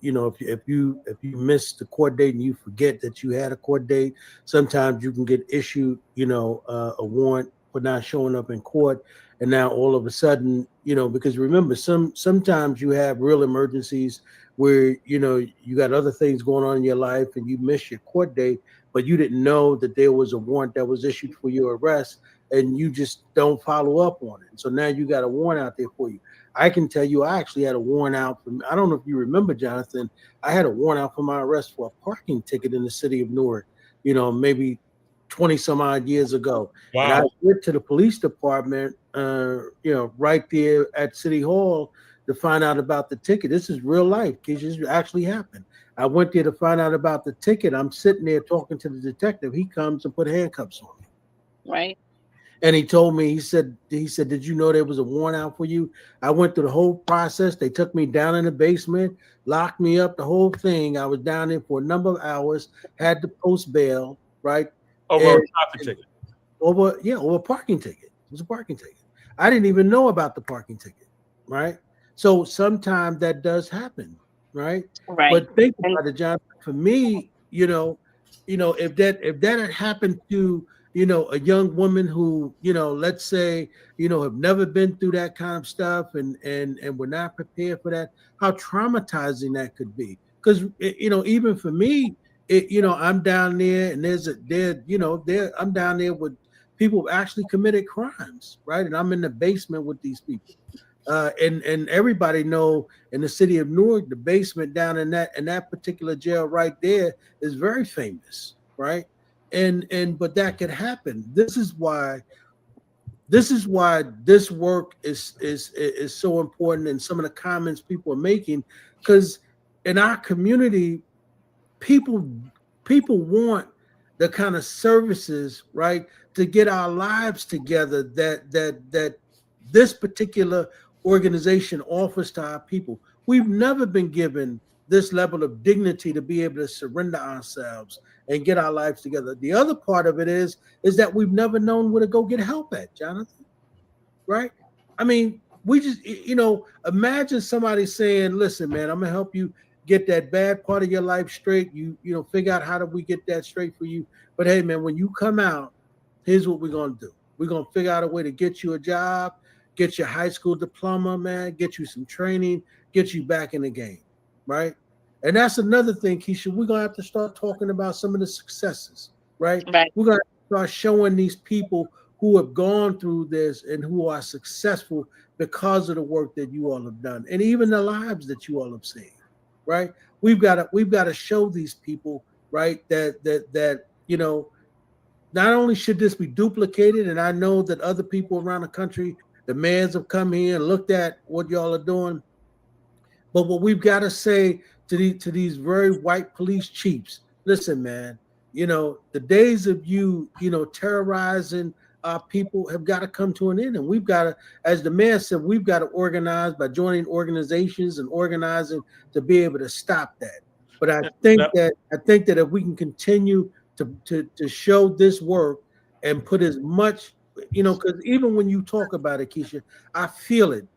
you miss the court date and you forget that you had a court date, sometimes you can get issued, a warrant for not showing up in court. And now all of a sudden, because remember, sometimes you have real emergencies where, you got other things going on in your life and you miss your court date, but you didn't know that there was a warrant that was issued for your arrest, and you just don't follow up on it. So now you got a warrant out there for you. I can tell you, I actually had a warrant out for, I don't know if you remember, Jonathan, I had a warrant out for my arrest for a parking ticket in the city of Newark, maybe 20 some odd years ago. Wow. And I went to the police department, right there at City Hall to find out about the ticket. This is real life. This actually happened. I went there to find out about the ticket. I'm sitting there talking to the detective. He comes and put handcuffs on me. Right. And he told me, he said, did you know there was a warrant out for you? I went through the whole process. They took me down in the basement, locked me up, the whole thing. I was down there for a number of hours, had to post bail, right? Over a traffic ticket. Over a parking ticket. It was a parking ticket. I didn't even know about the parking ticket, right? So sometimes that does happen, right? Right. But think about it, John. For me, if that had happened to a young woman who, let's say, have never been through that kind of stuff and were not prepared for that, how traumatizing that could be. Because even for me, I'm down there and I'm down there with people who actually committed crimes, right? And I'm in the basement with these people. And everybody know in the city of Newark, the basement down in that particular jail right there is very famous, right? But that could happen. This is why this work is so important, and some of the comments people are making, because in our community, people want the kind of services, right, to get our lives together that this particular organization offers to our people. We've never been given this level of dignity to be able to surrender ourselves and get our lives together. The other part of it is that we've never known where to go get help at, Jonathan, right? I mean, we just, imagine somebody saying, listen, man, I'm gonna help you get that bad part of your life straight. You figure out how do we get that straight for you. But hey, man, when you come out, here's what we're gonna do. We're gonna figure out a way to get you a job, get your high school diploma, man, get you some training, get you back in the game, right? And that's another thing, Keesha. We're gonna have to start talking about some of the successes, right? Right. We're gonna start showing these people who have gone through this and who are successful because of the work that you all have done, and even the lives that you all have saved, right? We've got to show these people, right, that not only should this be duplicated, and I know that other people around the country, the mayors have come here and looked at what y'all are doing, but what we've got to say to these very white police chiefs, listen, man, the days of you terrorizing our people have got to come to an end, and we've got to, as the mayor said, we've got to organize by joining organizations and organizing to be able to stop that. But I think that if we can continue to show this work and put as much, because even when you talk about it, Keesha, I feel it.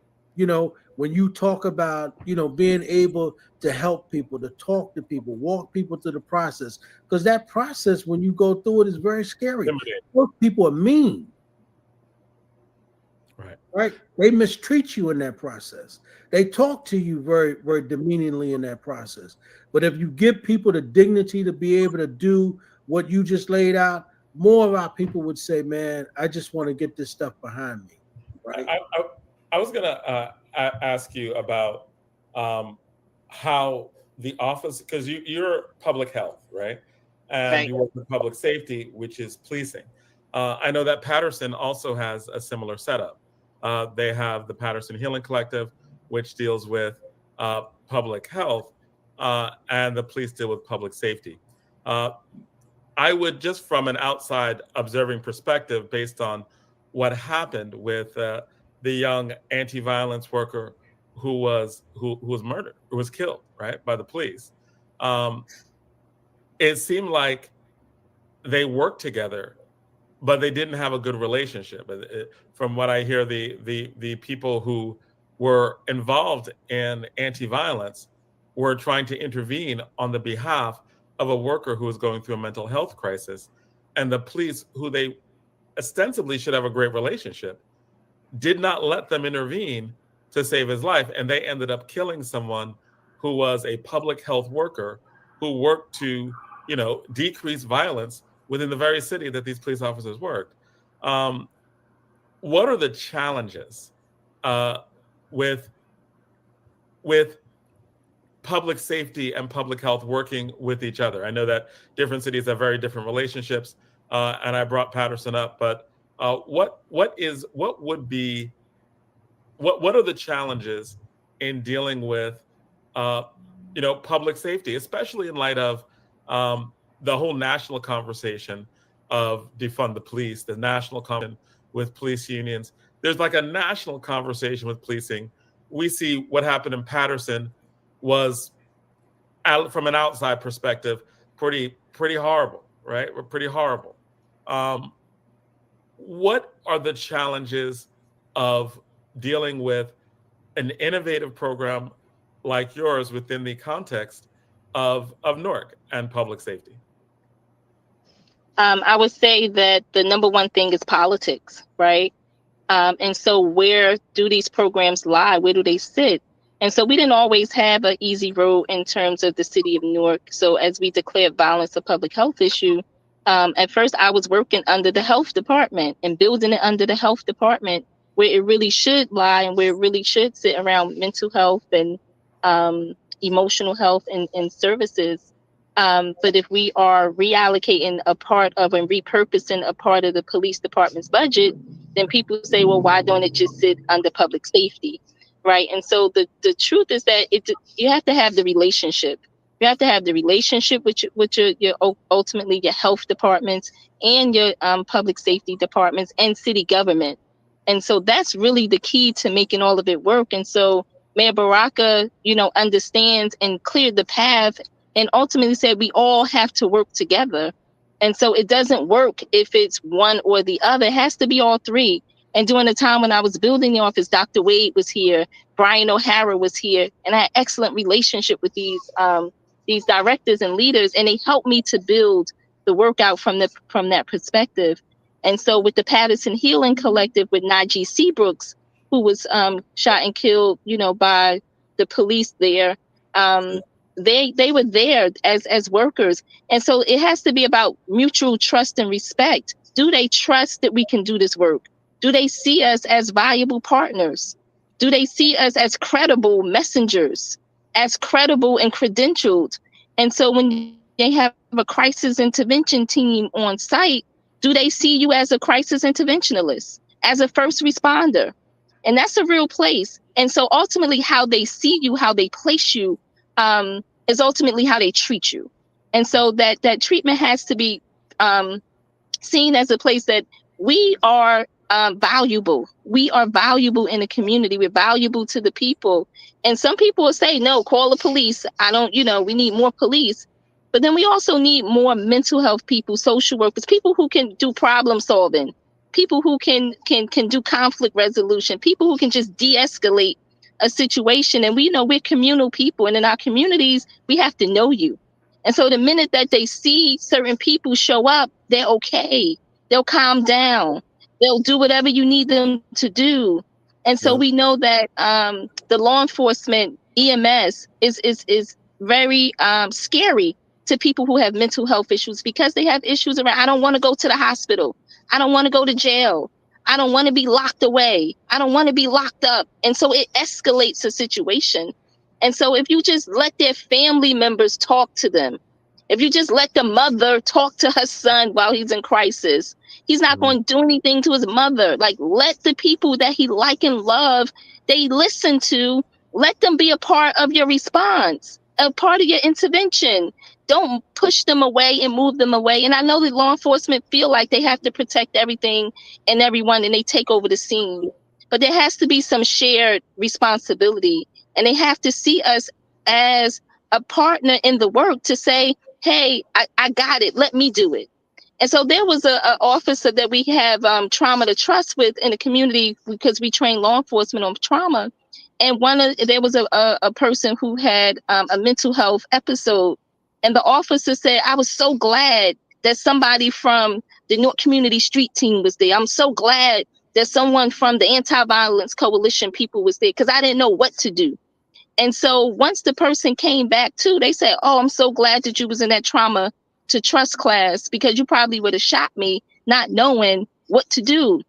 When you talk about, being able to help people, to talk to people, walk people through the process, because that process, when you go through it, is very scary. Most people are mean. Right? They mistreat you in that process. They talk to you very, very demeaningly in that process. But if you give people the dignity to be able to do what you just laid out, more of our people would say, man, I just want to get this stuff behind me. Right? I was going to ask you about how the office, because you're public health, right? And Right. you work with public safety, which is policing. I know that Patterson also has a similar setup. They have the Patterson Healing Collective, which deals with public health, and the police deal with public safety. I would, just from an outside observing perspective, based on what happened with the young anti-violence worker who was murdered, who was killed, right, by the police. It seemed like they worked together, but they didn't have a good relationship. From what I hear, the people who were involved in anti-violence were trying to intervene on the behalf of a worker who was going through a mental health crisis, and the police, who they ostensibly should have a great relationship, did not let them intervene to save his life, and they ended up killing someone who was a public health worker who worked to, decrease violence within the very city that these police officers worked. What are the challenges with public safety and public health working with each other? I know that different cities have very different relationships, and I brought Patterson up, but what are the challenges in dealing with, public safety, especially in light of the whole national conversation of defund the police, the national conversation with police unions. There's like a national conversation with policing. We see what happened in Patterson was, from an outside perspective, pretty horrible, right? We're pretty horrible. What are the challenges of dealing with an innovative program like yours within the context of Newark and public safety? I would say that the number one thing is politics, right? And so where do these programs lie? Where do they sit? And so we didn't always have an easy road in terms of the city of Newark. So as we declared violence a public health issue, at first I was working under the health department and building it under the health department where it really should lie and where it really should sit around mental health and emotional health and services. But if we are reallocating a part of and repurposing a part of the police department's budget, then people say, well, why don't it just sit under public safety, right? And so the truth is that you have to have the relationship. You have to have the relationship with your ultimately your health departments and your public safety departments and city government. And so that's really the key to making all of it work. And so Mayor Baraka, understands and cleared the path and ultimately said we all have to work together. And so it doesn't work if it's one or the other. It has to be all three. And during the time when I was building the office, Dr. Wade was here, Brian O'Hara was here, and I had excellent relationship with these directors and leaders, and they helped me to build the workout from that perspective. And so with the Patterson Healing Collective with Najee Seabrooks, who was shot and killed, by the police there, they were there as workers. And so it has to be about mutual trust and respect. Do they trust that we can do this work? Do they see us as valuable partners? Do they see us as credible messengers, as credible and credentialed? And so when they have a crisis intervention team on site, do they see you as a crisis interventionalist, as a first responder? And that's a real place. And so ultimately how they see you, how they place you, is ultimately how they treat you. And so that treatment has to be seen as a place that we are valuable. We are valuable in the community. We're valuable to the people. And some people will say, no, call the police. We need more police. But then we also need more mental health people, social workers, people who can do problem solving, people who can do conflict resolution, people who can just de-escalate a situation. And we're communal people, and in our communities we have to know you. And so the minute that they see certain people show up, they're okay, they'll calm down, they'll do whatever you need them to do. And so we know that the law enforcement EMS is very scary to people who have mental health issues, because they have issues around, I don't want to go to the hospital, I don't want to go to jail, I don't want to be locked away, I don't want to be locked up. And so it escalates the situation. And so if you just let their family members talk to them, if you just let the mother talk to her son while he's in crisis, he's not going to do anything to his mother. Like, let the people that he like and love, they listen to, let them be a part of your response, a part of your intervention. Don't push them away and move them away. And I know that law enforcement feel like they have to protect everything and everyone, and they take over the scene. But there has to be some shared responsibility, and they have to see us as a partner in the work to say, hey, I got it, let me do it. And so there was a officer that we have trauma to trust with in the community, because we train law enforcement on trauma. And there was a person who had a mental health episode. And the officer said, I was so glad that somebody from the North Community Street team was there. I'm so glad that someone from the Anti-Violence Coalition people was there, because I didn't know what to do. And so once the person came back too, they said, oh, I'm so glad that you was in that trauma to trust class, because you probably would have shot me not knowing what to do.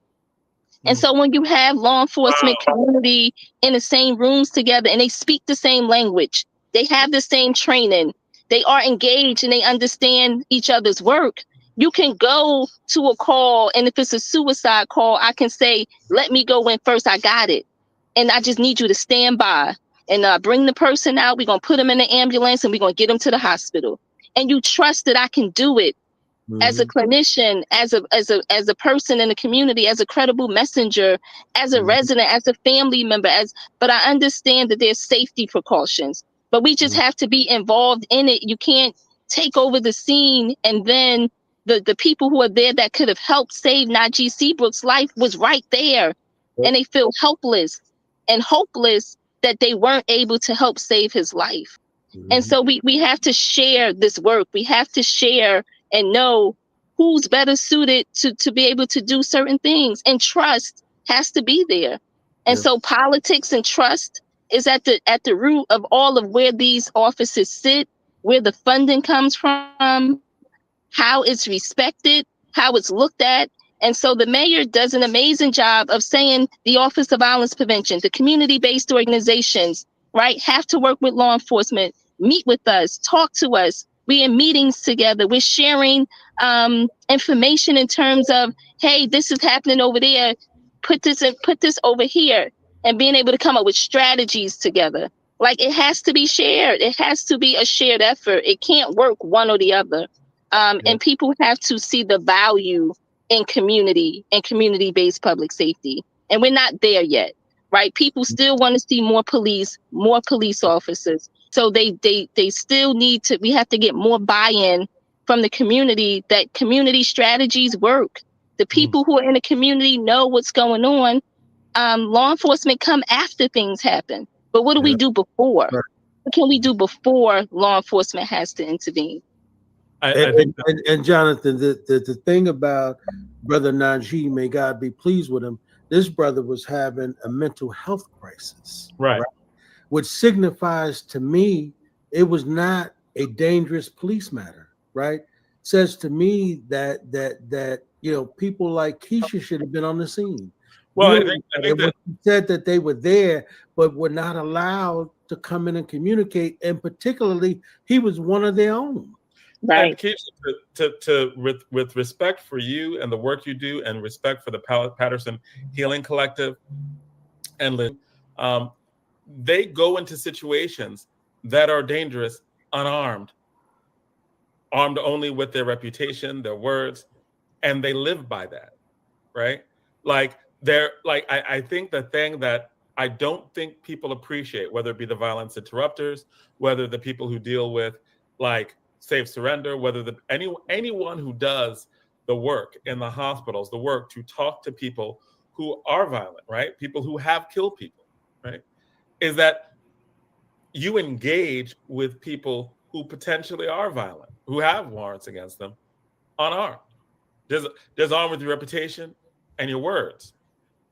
And so when you have law enforcement community in the same rooms together, and they speak the same language, they have the same training, they are engaged and they understand each other's work, you can go to a call. And if it's a suicide call, I can say, let me go in first. I got it. And I just need you to stand by. and bring the person out. We're going to put them in the ambulance and we're going to get them to the hospital. And you trust that I can do it as a clinician, as a person in the community, as a credible messenger, as a resident, as a family member, but I understand that there's safety precautions, but we just have to be involved in it. You can't take over the scene, and then the people who are there that could have helped save Najee Seabrook's life was right there, and they feel helpless and hopeless that they weren't able to help save his life. And so we have to share this work. We have to share and know who's better suited to be able to do certain things. And trust has to be there. And so politics and trust is at the root of all of where these offices sit, where the funding comes from, how it's respected, how it's looked at. And so the mayor does an amazing job of saying the Office of Violence Prevention, the community-based organizations, right, have to work with law enforcement, meet with us, talk to us. We're in meetings together. We're sharing information in terms of, hey, this is happening over there. Put this over here, and being able to come up with strategies together. Like, it has to be shared. It has to be a shared effort. It can't work one or the other. And people have to see the value in community and community-based public safety. And we're not there yet, right? People still want to see more police officers. So they still need to, we have to get more buy-in from the community that community strategies work. The people who are in the community know what's going on. Law enforcement come after things happen. But what do we do before? Right. What can we do before law enforcement has to intervene? I think and Jonathan, the thing about Brother Najee, may God be pleased with him, this brother was having a mental health crisis. right. Which signifies to me it was not a dangerous police matter, right? Says to me that you know, people like Keesha should have been on the scene. Well, You I think know, that said that they were there, but were not allowed to come in and communicate, and particularly he was one of their own. Right. And Keisha, with respect for you and the work you do, and respect for the Patterson Healing Collective, and they go into situations that are dangerous, unarmed, armed only with their reputation, their words, and they live by that, right? I think the thing that I don't think people appreciate, whether it be the violence interrupters, whether the people who deal with like safe surrender, whether anyone who does the work in the hospitals, the work to talk to people who are violent, right? People who have killed people, right? Is that you engage with people who potentially are violent, who have warrants against them, unarmed. There's armed with your reputation and your words.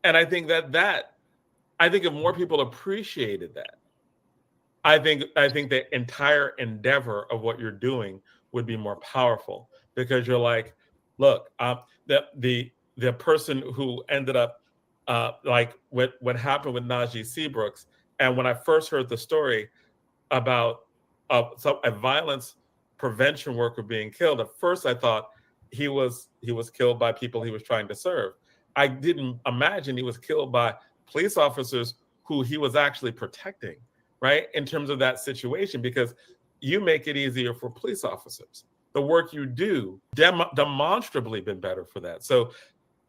And I think I think if more people appreciated that, I think the entire endeavor of what you're doing would be more powerful, because you're like, look, the person who ended up like what happened with Najee Seabrooks, and when I first heard the story about a violence prevention worker being killed, at first I thought he was killed by people he was trying to serve. I didn't imagine he was killed by police officers who he was actually protecting, right? In terms of that situation, because you make it easier for police officers. The work you do demonstrably been better for that. So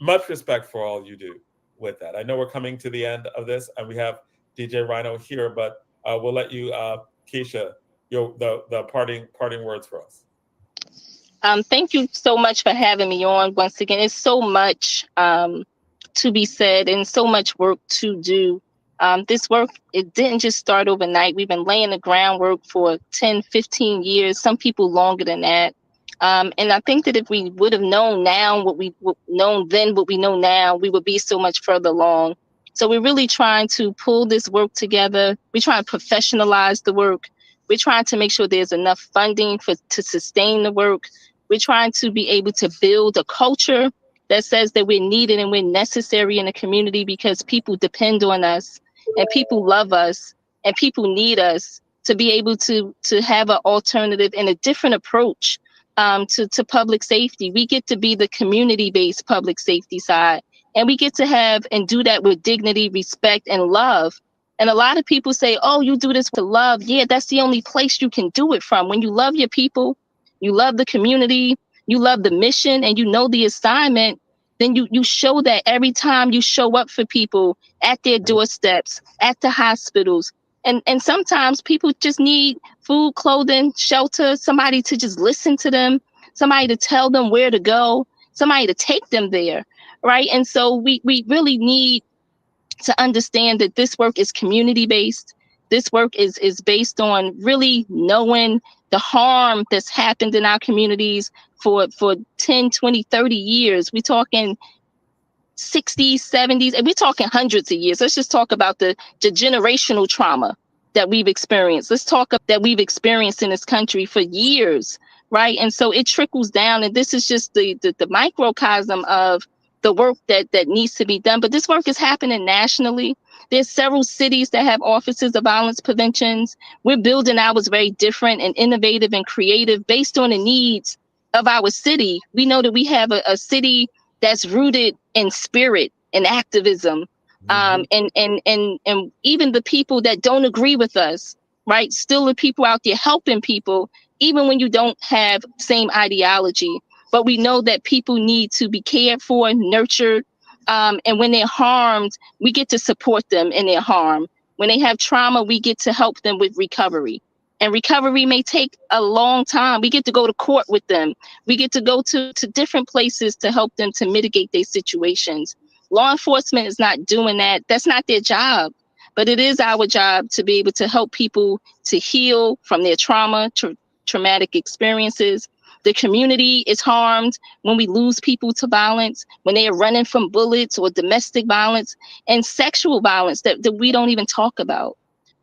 much respect for all you do with that. I know we're coming to the end of this, and we have DJ Rhino here, but we'll let you, Keisha, the parting words for us. Thank you so much for having me on once again. It's so much to be said and so much work to do. This work, it didn't just start overnight. We've been laying the groundwork for 10, 15 years, some people longer than that. And I think that if we would have known now what we known then, what we know now, we would be so much further along. So we're really trying to pull this work together. We're trying to professionalize the work. We're trying to make sure there's enough funding to sustain the work. We're trying to be able to build a culture that says that we're needed and we're necessary in the community, because people depend on us and people love us and people need us to be able to have an alternative and a different approach to public safety. We get to be the community-based public safety side, and we get to have and do that with dignity, respect, and love. And a lot of people say, oh, you do this to love. Yeah, that's the only place you can do it from. When you love your people, you love the community, you love the mission, and you know the assignment, then you show that every time you show up for people at their doorsteps, at the hospitals. And sometimes people just need food, clothing, shelter, somebody to just listen to them, somebody to tell them where to go, somebody to take them there, right? And so we really need to understand that this work is community-based. This work is based on really knowing the harm that's happened in our communities for 10, 20, 30 years. We're talking 60s, 70s, and we're talking hundreds of years. Let's just talk about the generational trauma that we've experienced. Let's talk about that we've experienced in this country for years, right? And so it trickles down, and this is just the microcosm of the work that needs to be done. But this work is happening nationally. There's several cities that have offices of violence preventions. We're building ours very different and innovative and creative based on the needs of our city. We know that we have a city that's rooted in spirit and activism. And even the people that don't agree with us, right? Still the people out there helping people, even when you don't have same ideology. But we know that people need to be cared for, nurtured. And when they're harmed, we get to support them in their harm. When they have trauma, we get to help them with recovery. And recovery may take a long time. We get to go to court with them. We get to go to different places to help them to mitigate their situations. Law enforcement is not doing that. That's not their job. But it is our job to be able to help people to heal from their trauma, traumatic experiences. The community is harmed when we lose people to violence, when they are running from bullets or domestic violence and sexual violence that we don't even talk about.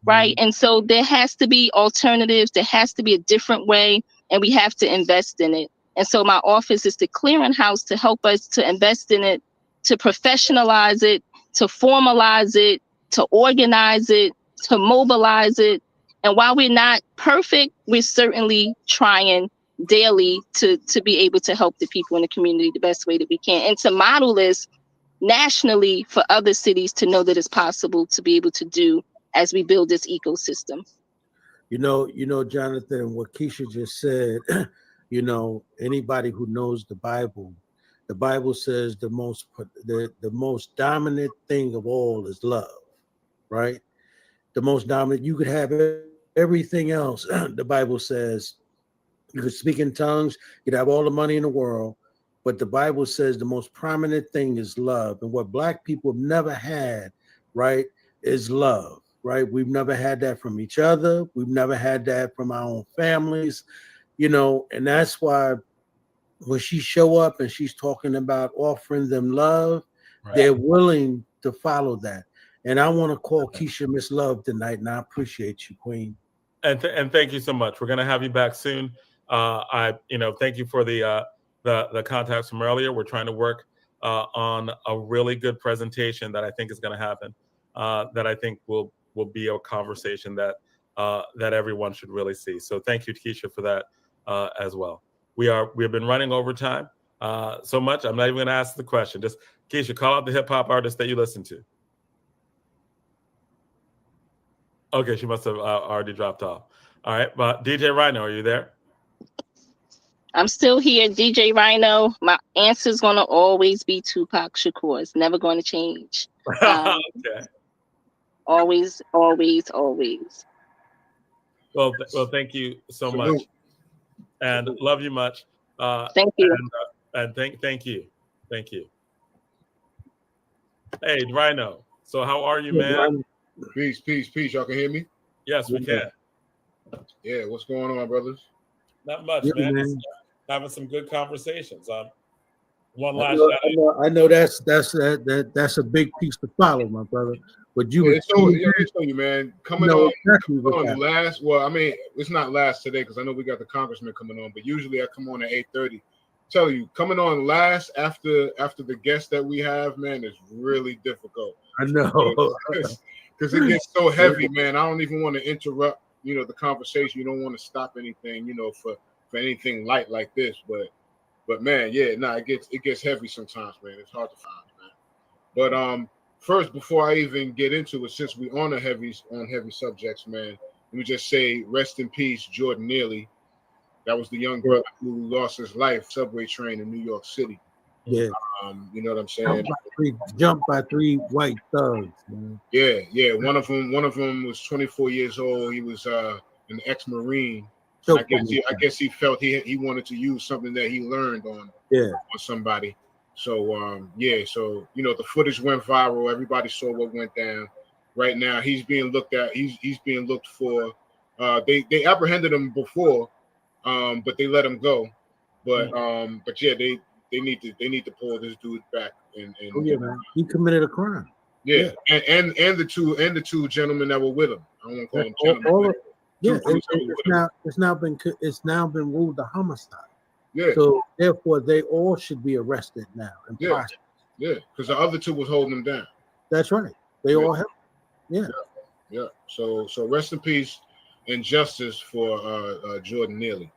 Right. And so there has to be alternatives. There has to be a different way, and we have to invest in it. And so my office is the clearinghouse to help us to invest in it, to professionalize it, to formalize it, to organize it, to mobilize it. And while we're not perfect, we're certainly trying daily to be able to help the people in the community the best way that we can, and to model this nationally for other cities to know that it's possible to be able to do as we build this ecosystem. You know, Jonathan, what Keesha just said, anybody who knows the Bible says the most dominant thing of all is love, right? The most dominant, you could have everything else. The Bible says you could speak in tongues, you could have all the money in the world, but the Bible says the most prominent thing is love. And what Black people have never had, right, is love. Right? We've never had that from each other. We've never had that from our own families, and that's why when she show up and she's talking about offering them love, right, they're willing to follow that. And I want to call Keesha Miss Love tonight, and I appreciate you, Queen. And thank you so much. We're going to have you back soon. Thank you for the contacts from earlier. We're trying to work on a really good presentation that I think is going to happen. That I think will be a conversation that everyone should really see. So thank you, Keesha, for that as well. We've been running over time so much. I'm not even going to ask the question. Just Keesha, call out the hip hop artist that you listen to. Okay, she must have already dropped off. All right, but DJ Rhino, are you there? I'm still here, DJ Rhino. My answer is going to always be Tupac Shakur. It's never going to change. Okay. Always, always, always. Well, thank you so much, and love you much. Thank you, and thank you. Hey, Rhino. So how are you, man? Peace. Y'all can hear me? Yes, we can. Yeah, what's going on, brothers? Not much, man. Just having some good conversations. One last. I know that's a big piece to follow, my brother. But it's you, man. Coming on last. Well, I mean, it's not last today because I know we got the congressman coming on, but usually I come on at 8:30. Tell you, coming on last after the guest that we have, man, is really difficult. I know. Because it gets so heavy, man. I don't even want to interrupt, the conversation. You don't want to stop anything, for anything light like this. But man, yeah, it gets heavy sometimes, man. It's hard to find, man. But first, before I even get into it, since we on heavy subjects, man, let me just say rest in peace, Jordan Neely. That was the young brother who lost his life subway train in New York City. Yeah. You know what I'm saying? Jumped by three white thugs. Man. Yeah. One of them was 24 years old. He was an ex-Marine. I guess he felt he wanted to use something that he learned on somebody. So so the footage went viral. Everybody saw what went down. Right now he's being looked at. He's being looked for. They apprehended him before, but they let him go. But they need to pull this dude back and man. He committed a crime. Yeah. And the two gentlemen that were with him. I don't want to call them gentlemen. It's now been ruled a homicide. Yeah. So therefore, they all should be arrested now and processed. Yeah, because the other two was holding them down. That's right. They all have. Yeah. So rest in peace and justice for Jordan Neely.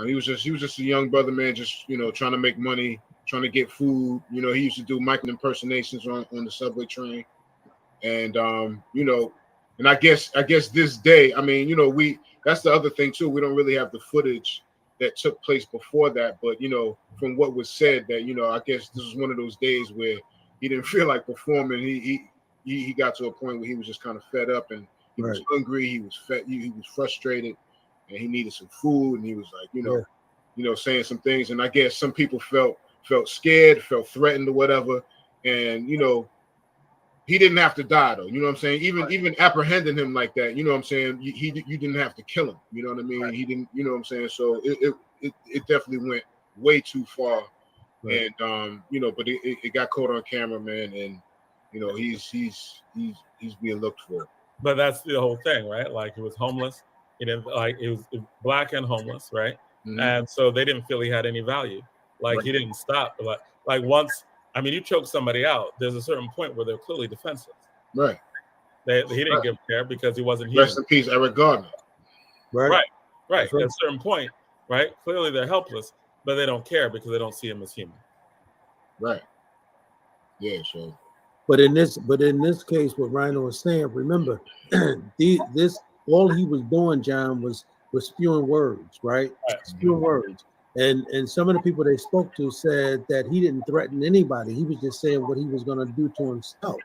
He was just a young brother, man, just trying to make money, trying to get food. He used to do Michael impersonations on the subway train, and and I guess this day, that's the other thing too. We don't really have the footage that took place before that, but from what was said, that I guess this was one of those days where he didn't feel like performing. He got to a point where he was just kind of fed up, and he was hungry. He was he was frustrated, and he needed some food. And he was like, saying some things. And I guess some people felt scared, felt threatened, or whatever. And he didn't have to die, though. You know what I'm saying? Even apprehending him like that, you know what I'm saying? You didn't have to kill him. You know what I mean? Right. He didn't. You know what I'm saying? So it definitely went way too far. Right. And but it got caught on camera, man. And he's being looked for. But that's the whole thing, right? Like, he was homeless. He didn't it was black and homeless, right? Mm-hmm. And so they didn't feel he had any value. Like, he didn't stop. Like once, you choke somebody out, there's a certain point where they're clearly defenseless. Right. He didn't give care because he wasn't human. Rest in peace, Eric Gardner. Right. At a certain point, right? Clearly they're helpless, but they don't care because they don't see him as human. Right. Yeah. So. But in this case, what Rhino was saying, remember, all he was doing, John, was spewing words, right? Spewing words. And some of the people they spoke to said that he didn't threaten anybody. He was just saying what he was going to do to himself.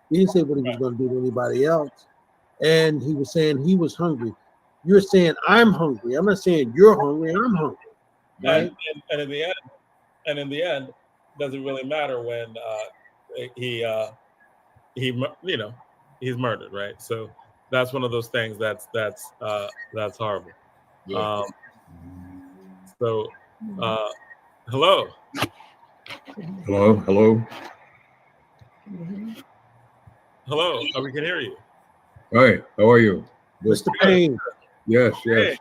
He didn't say what he was going to do to anybody else. And he was saying he was hungry. You're saying I'm hungry. I'm not saying you're hungry. I'm hungry. Right? And in the end, doesn't really matter when he's murdered, right? So that's one of those things that's horrible. Yeah. Hello. Hello. We can hear you. Hi. How are you, Mr. Payne? Yes. Hey.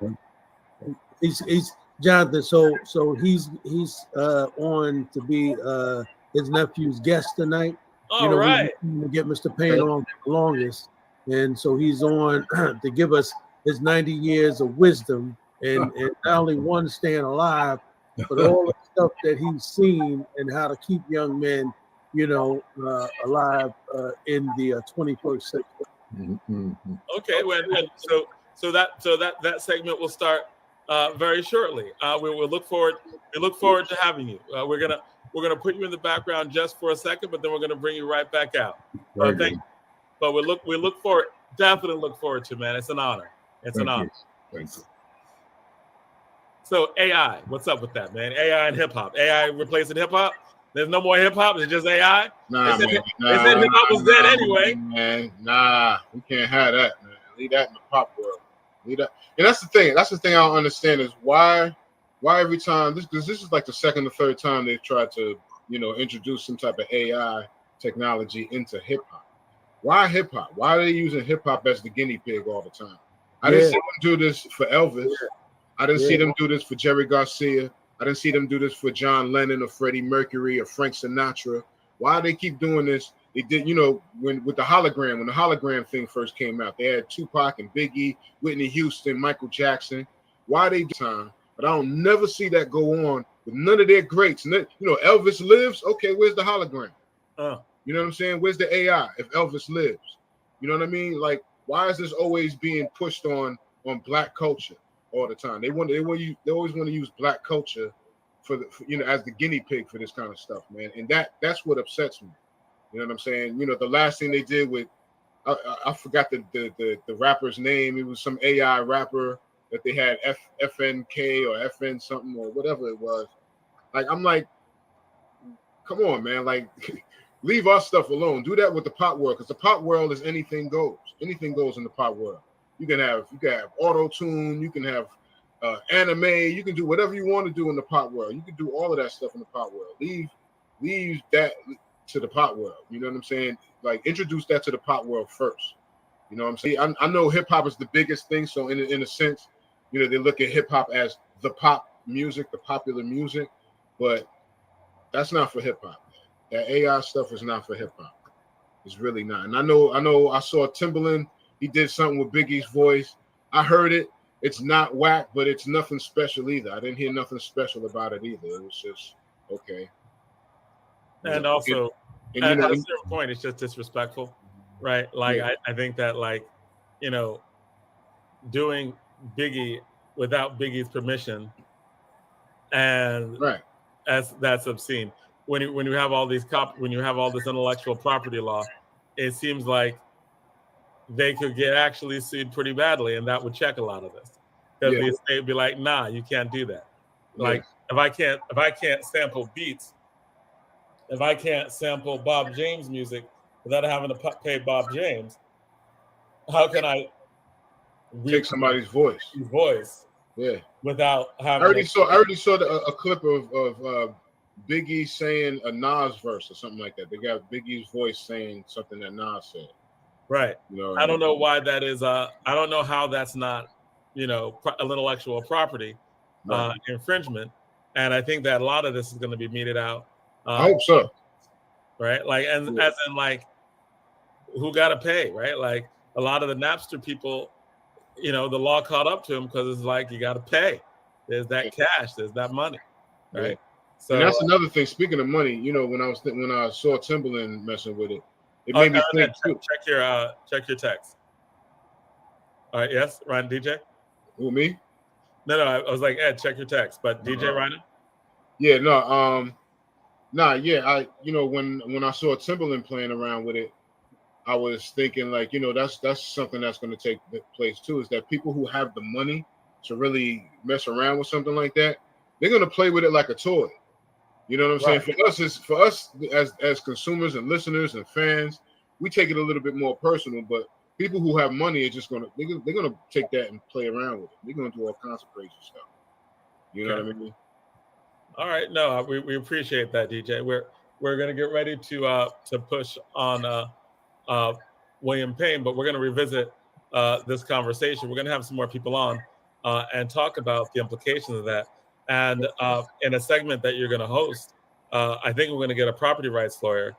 He's Jonathan. So he's on to be his nephew's guest tonight. All right. We get Mr. Payne on for the longest, and so he's on to give us his 90 years of wisdom, and not only one staying alive, but all the stuff that he's seen and how to keep young men, alive in the 21st century. Mm-hmm. Okay. So that segment will start very shortly. We'll look forward. We look forward to having you. We're gonna put you in the background just for a second, but then we're gonna bring you right back out. But we look forward. Definitely look forward to, man. It's an honor. It's an honor. Thank you. So AI, what's up with that, man? AI and hip hop. AI replacing hip hop. There's no more hip hop. It's just AI. Nah, they said hip hop was dead anyway. Man, nah, we can't have that, man. Leave that in the pop world. Leave that. And that's the thing. That's the thing I don't understand is why every time this is like the second or third time they've tried to introduce some type of AI technology into hip hop. Why hip hop? Why are they using hip hop as the guinea pig all the time? I didn't see them do this for Elvis. I didn't see them do this for Jerry Garcia. I didn't see them do this for John Lennon or Freddie Mercury or Frank Sinatra. Why they keep doing this? They did, when the hologram thing first came out, they had Tupac and Biggie, Whitney Houston, Michael Jackson. Why they do time? But I don't never see that go on with none of their greats. Elvis lives. Okay, where's the hologram? You You know what I'm saying? Where's the AI if Elvis lives? You know what I mean? Like, why is this always being pushed on black culture all the time? They always want to use black culture as the guinea pig for this kind of stuff, man. And that's what upsets me. You know what I'm saying? You know, the last thing they did with I forgot the rapper's name. It was some AI rapper that they had FNK or FN something or whatever it was. Like, I'm like, come on, man. Like, leave our stuff alone. Do that with the pop world, because the pop world is anything goes. Anything goes in the pop world. You can have auto tune. You can have anime. You can do whatever you want to do in the pop world. You can do all of that stuff in the pop world. Leave that to the pop world. You know what I'm saying? Like, introduce that to the pop world first. You know what I'm saying? I know hip hop is the biggest thing. So in a sense, you know, they look at hip hop as the pop music, the popular music, but that's not for hip hop. That AI stuff is not for hip hop. It's really not. And I know I saw Timbaland. He did something with Biggie's voice. I heard it. It's not whack, but it's nothing special either. I didn't hear nothing special about it either. It was just okay. And also, at a certain point, it's just disrespectful, right? Like, yeah. I think that, like, you know, doing Biggie without Biggie's permission, and right, that's obscene. When you have all these when you have all this intellectual property law, it seems like they could get actually sued pretty badly, and that would check a lot of this. Because the state would be like, nah, you can't do that. Like, if I can't sample beats, if I can't sample Bob James music without having to pay Bob James, how can I take somebody's voice? Yeah. Without having. I already saw a clip of Biggie saying a Nas verse or something like that. They got Biggie's voice saying something that Nas said. Right. You know, I don't know why that is. I don't know how that's not, you know, intellectual property infringement. And I think that a lot of this is going to be meted out. I hope so. Right. Like, as in, like, who got to pay? Right. Like, a lot of the Napster people, you know, the law caught up to them because it's like, you got to pay. There's that cash. There's that money. Right. Yeah. So, and that's another thing. Speaking of money, you know, when I saw Timbaland messing with it, it made me think. Check your text. All right. Yes, Ryan, DJ. Who, me? No. I was like, Ed, check your text. But DJ Rhino. Yeah. No. Yeah. You know, when I saw Timbaland playing around with it, I was thinking, like, you know, that's something that's going to take place too. Is that people who have the money to really mess around with something like that, they're going to play with it like a toy. You know what I'm saying? For us as consumers and listeners and fans, we take it a little bit more personal. But people who have money are just gonna take that and play around with it. They're gonna do all kinds of crazy stuff. You know what I mean? All right, no, we appreciate that, DJ. We're gonna get ready to push on William Payne, but we're gonna revisit this conversation. We're gonna have some more people on and talk about the implications of that. And in a segment that you're going to host, I think we're going to get a property rights lawyer,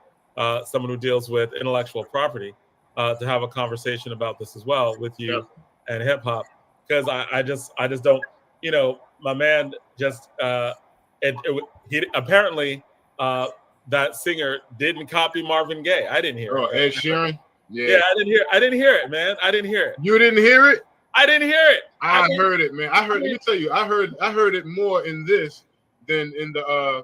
someone who deals with intellectual property, to have a conversation about this as well with you and hip hop. Because I just don't, you know, my man just he apparently that singer didn't copy Marvin Gaye. I didn't hear it. Ed Sheeran. Yeah, I didn't hear it, man. I didn't hear it. You didn't hear it? I didn't hear it. I heard it, man. Let me tell you, I heard it more in this than in the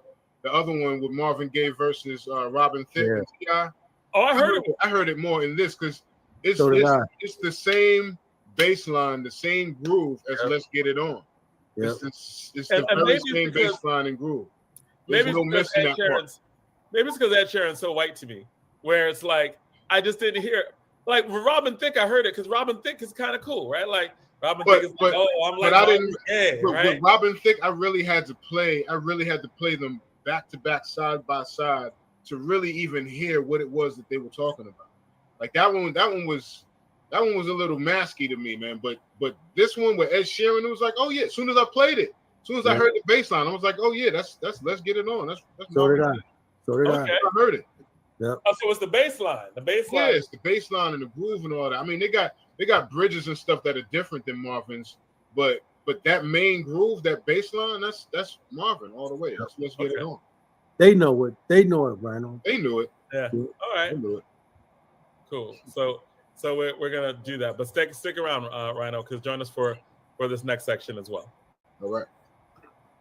other one with Marvin Gaye versus Robin Thicke and T.I. Oh, I heard it. I heard it more in this because it's the same bass line, the same groove as Let's Get It On. Yep. It's the very same bass line and groove. There's no missing that part. Maybe it's because Ed Sheeran's so white to me, where it's like I just didn't hear it. Like with Robin Thicke, I heard it because Robin Thicke is kind of cool, right? Like Robin Thicke is like, I'm like, with Robin Thicke, I really had to play them back to back, side by side, to really even hear what it was that they were talking about. Like that one was a little masky to me, man. But this one with Ed Sheeran, it was like, oh yeah. As soon as I played it, as soon as I heard the bass line, I was like, oh yeah, that's Let's Get It On. That's so did I. I heard it. Yep. Oh, so it's the bass line. The bass line. Yeah, it's the bass line and the groove and all that. I mean, they got bridges and stuff that are different than Marvin's, but that main groove, that bass line, that's Marvin all the way. That's Let's Get It On. They know it. They know it, Rhino. They knew it. Yeah. All right. They knew it. Cool. So we're gonna do that, but stick around, Rhino, because join us for this next section as well. All right.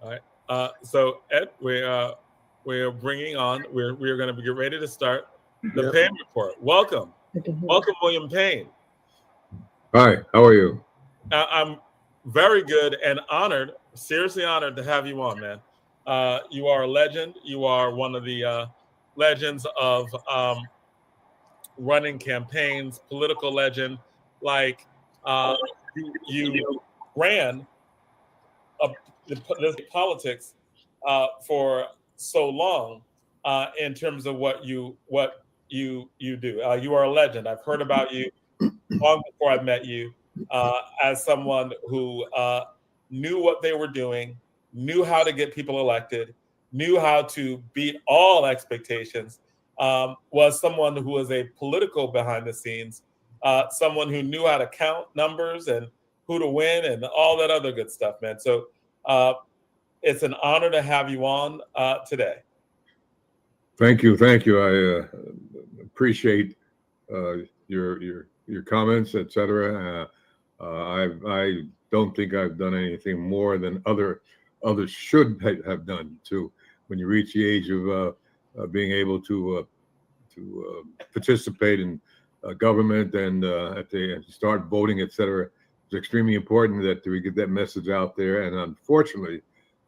All right. So Ed, we're bringing on. We're gonna get ready to start the Payne Report. Welcome, William Payne. Hi. How are you? I'm very good and honored, seriously honored to have you on, man. You are a legend. You are one of the legends of running campaigns, political legend. Like you ran the politics for so long in terms of what you do. You are a legend. I've heard about you long before I met you as someone who knew what they were doing, knew how to get people elected, knew how to beat all expectations, was someone who was a political behind the scenes, someone who knew how to count numbers and who to win and all that other good stuff, man. So it's an honor to have you on today. Thank you. I appreciate your comments, etc. I don't think I've done anything more than others should have done too. When you reach the age of being able to participate in government and start voting, etc., it's extremely important that we get that message out there. And unfortunately,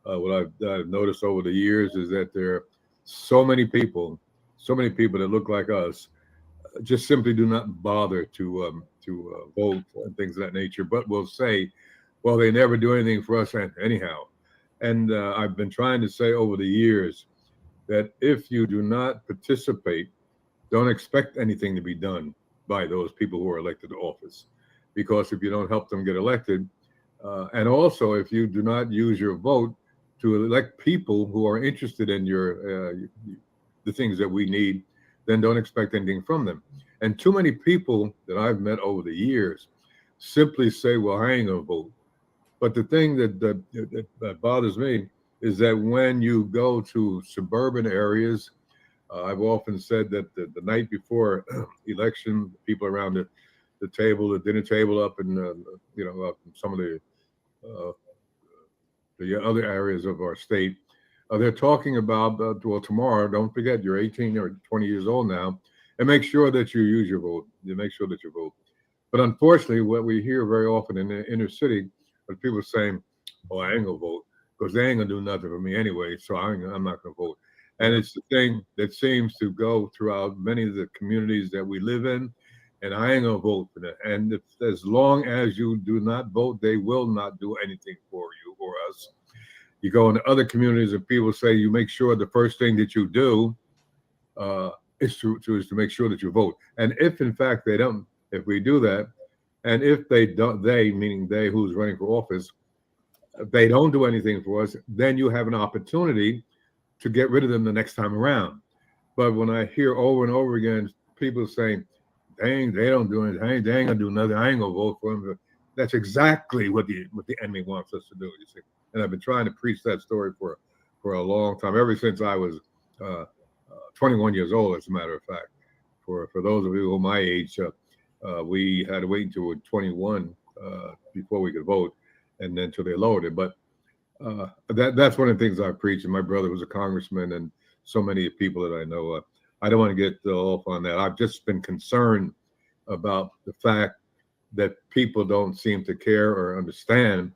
what I've noticed over the years is that there are so many people that look like us, just simply do not bother to vote and things of that nature, but will say, well, they never do anything for us anyhow. And I've been trying to say over the years that if you do not participate, don't expect anything to be done by those people who are elected to office. Because if you don't help them get elected, and also if you do not use your vote to elect people who are interested in the things that we need, then don't expect anything from them. And too many people that I've met over the years simply say, well, I ain't gonna vote. But the thing that bothers me is that when you go to suburban areas, I've often said that the night before election, people around the table, the dinner table up in up in some of the other areas of our state, they're talking about, well, tomorrow, don't forget, you're 18 or 20 years old now, and make sure that you use your vote. You make sure that you vote. But unfortunately, what we hear very often in the inner city are people saying, oh, I ain't gonna vote because they ain't gonna do nothing for me anyway, so I'm not gonna vote. And it's the thing that seems to go throughout many of the communities that we live in, and I ain't gonna vote for that. And as long as you do not vote, they will not do anything for you or us. You go into other communities and people say you make sure the first thing that you do is to make sure that you vote. And if in fact they don't, if we do that, and if they don't, meaning they who's running for office, they don't do anything for us, then you have an opportunity to get rid of them the next time around. But when I hear over and over again people saying, dang, they don't do anything, they ain't gonna do nothing, I ain't gonna vote for them, that's exactly what the enemy wants us to do, you see. And I've been trying to preach that story for a long time, ever since I was 21 years old, as a matter of fact. For those of you who are my age, we had to wait until we were 21 before we could vote, and then until they lowered it. But that's one of the things I preach, and my brother was a congressman, and so many people that I know. I don't want to get off on that. I've just been concerned about the fact that people don't seem to care or understand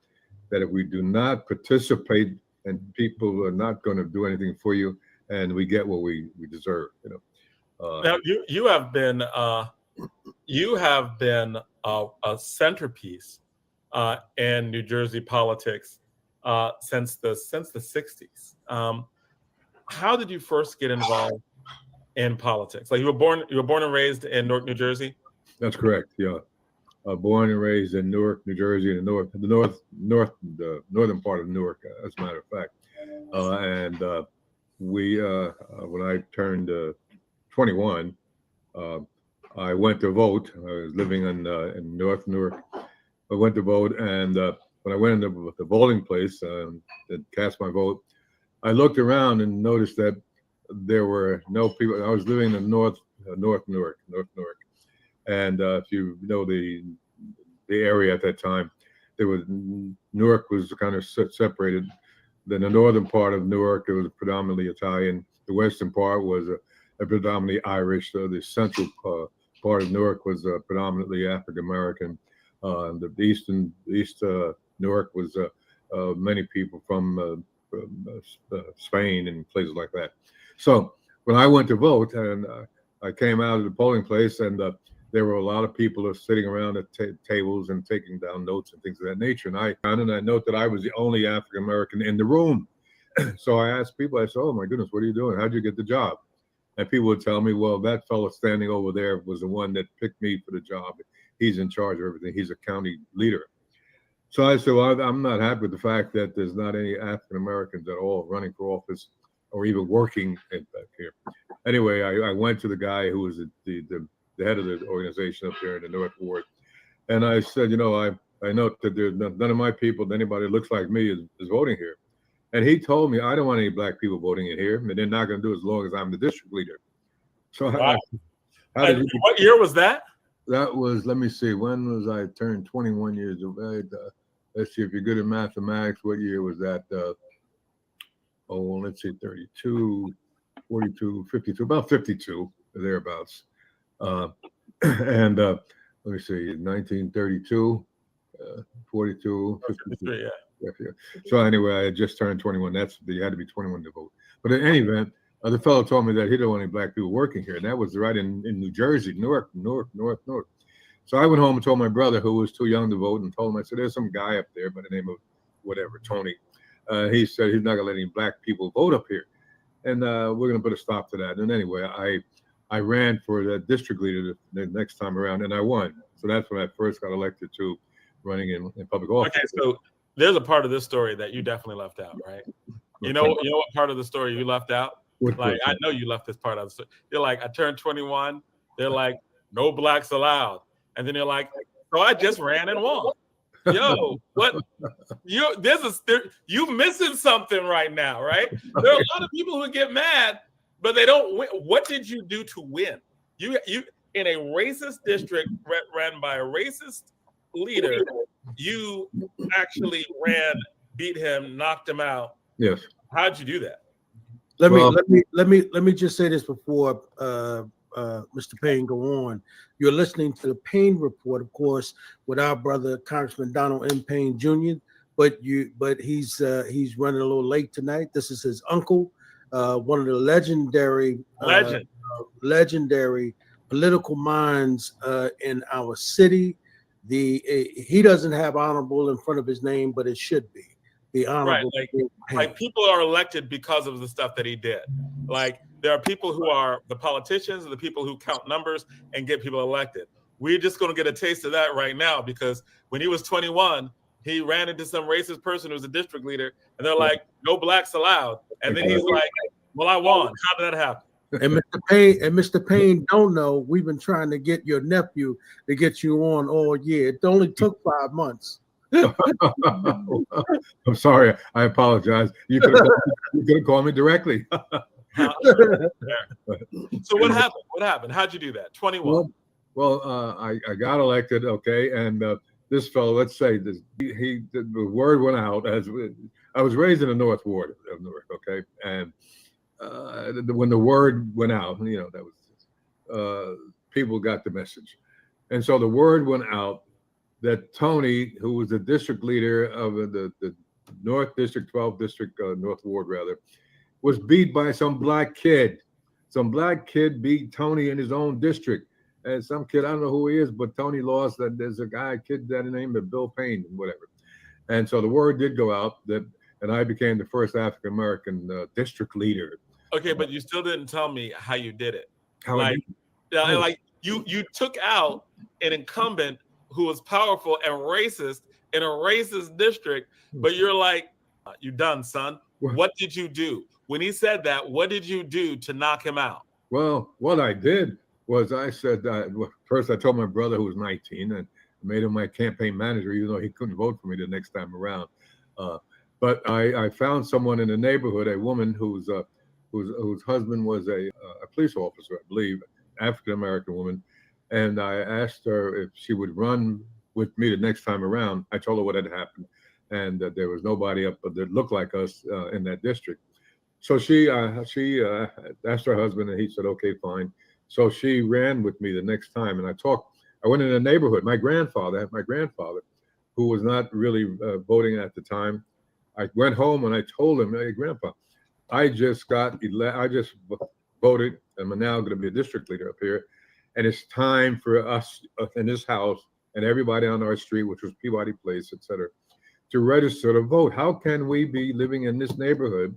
that if we do not participate, and people are not going to do anything for you, and we get what we deserve. Now you have been a centerpiece in New Jersey politics since the 60s. How did you first get involved in politics? Like you were born and raised in Newark, New Jersey? That's correct. Yeah. Born and raised in Newark, New Jersey, in the northern part of Newark, as a matter of fact. And we, when I turned 21, I went to vote. I was living in North Newark. I went to vote, and when I went into the voting place and cast my vote, I looked around and noticed that there were no people. I was living in North Newark, and if you know the area at that time, there was Newark was kind of separated. Then the northern part of Newark, it was predominantly Italian. The western part was a predominantly Irish. The central part of Newark was predominantly African American. The east Newark was many people from Spain and places like that. So when I went to vote, and I came out of the polling place, and there were a lot of people sitting around at tables and taking down notes and things of that nature. And I note that I was the only African American in the room. So I asked people, I said, "Oh my goodness, what are you doing? How'd you get the job?" And people would tell me, "Well, that fellow standing over there was the one that picked me for the job. He's in charge of everything. He's a county leader." So I said, "Well, I'm not happy with the fact that there's not any African Americans at all running for office or even working back here." Anyway, I went to the guy who was the head of the organization up there in the North Ward, and I said, I note that there's none of my people, anybody that looks like me is voting here. And he told me, "I don't want any black people voting in here, and they're not going to do it as long as I'm the district leader." So wow. What year was that? That was, let me see, when was I turned 21 years old? Let's see, if you're good at mathematics, what year was that? Let's see, 32, 42, 52, about 52, thereabouts. And let me see, 1932, 42, 52. Yeah. So anyway, I had just turned 21. You had to be 21 to vote. But in any event, the fellow told me that he didn't want any black people working here, and that was right in New Jersey, Newark. So I went home and told my brother, who was too young to vote, and told him, I said, "There's some guy up there by the name of whatever, Tony. He said he's not going to let any black people vote up here, and we're going to put a stop to that." And anyway, I ran for the district leader the next time around, and I won. So that's when I first got elected to running in public office. Okay, so there's a part of this story that you definitely left out, right? You know what part of the story you left out? Like, I know you left this part of the story. You're like, I turned 21. They're like, "No blacks allowed." And then you're like, "So I just ran and won." Yo, what? You missing something right now, right? There are a lot of people who get mad, but they don't win. What did you do to win? You in a racist district ran by a racist leader, you actually beat him, knocked him out. Yes. How'd you do that? Let me just say this before Mr. Payne go on. You're listening to the Payne Report, of course, with our brother Congressman Donald M. Payne Jr. But he's running a little late tonight. This is his uncle, one of the legendary political minds in our city. He doesn't have honorable in front of his name, but it should be the honorable. Right, like people are elected because of the stuff that he did. Like, there are people who are the politicians and the people who count numbers and get people elected. We're just going to get a taste of that right now, because when he was 21, he ran into some racist person who was a district leader, and they're like, "No blacks allowed." And then he's like, "Well, I won." How did that happen? And Mr. Payne don't know, we've been trying to get your nephew to get you on all year. It only took 5 months. I'm sorry. I apologize. You could have called me directly. So what happened? What happened? How'd you do that? 21. Well, I got elected, okay, and this fellow, let's say this, the word went out. As I was raised in the North Ward of Newark, okay, and when the word went out, that was people got the message, and so the word went out that Tony, who was the district leader of the North District, 12th District, North Ward rather, was beat by some black kid. Some black kid beat Tony in his own district. And some kid, I don't know who he is, but Tony lost. That there's a kid that named Bill Payne, whatever. And so the word did go out and I became the first African American district leader. Okay, but you still didn't tell me how you did it. You took out an incumbent who was powerful and racist in a racist district, but you're like, "You done, son." What did you do? When he said that, what did you do to knock him out? Well, what I did was I said, first I told my brother, who was 19, and made him my campaign manager, even though he couldn't vote for me the next time around. But I found someone in the neighborhood, a woman whose whose husband was a police officer, I believe, African American woman, and I asked her if she would run with me the next time around. I told her what had happened, and that there was nobody up that looked like us in that district. So she asked her husband, and he said, "Okay, fine." So she ran with me the next time, and I went in the neighborhood. My grandfather, who was not really voting at the time, I went home and I told him, "Hey, Grandpa, I just voted, and I'm now going to be a district leader up here, and it's time for us in this house and everybody on our street, which was Peabody Place, etc., to register to vote. How can we be living in this neighborhood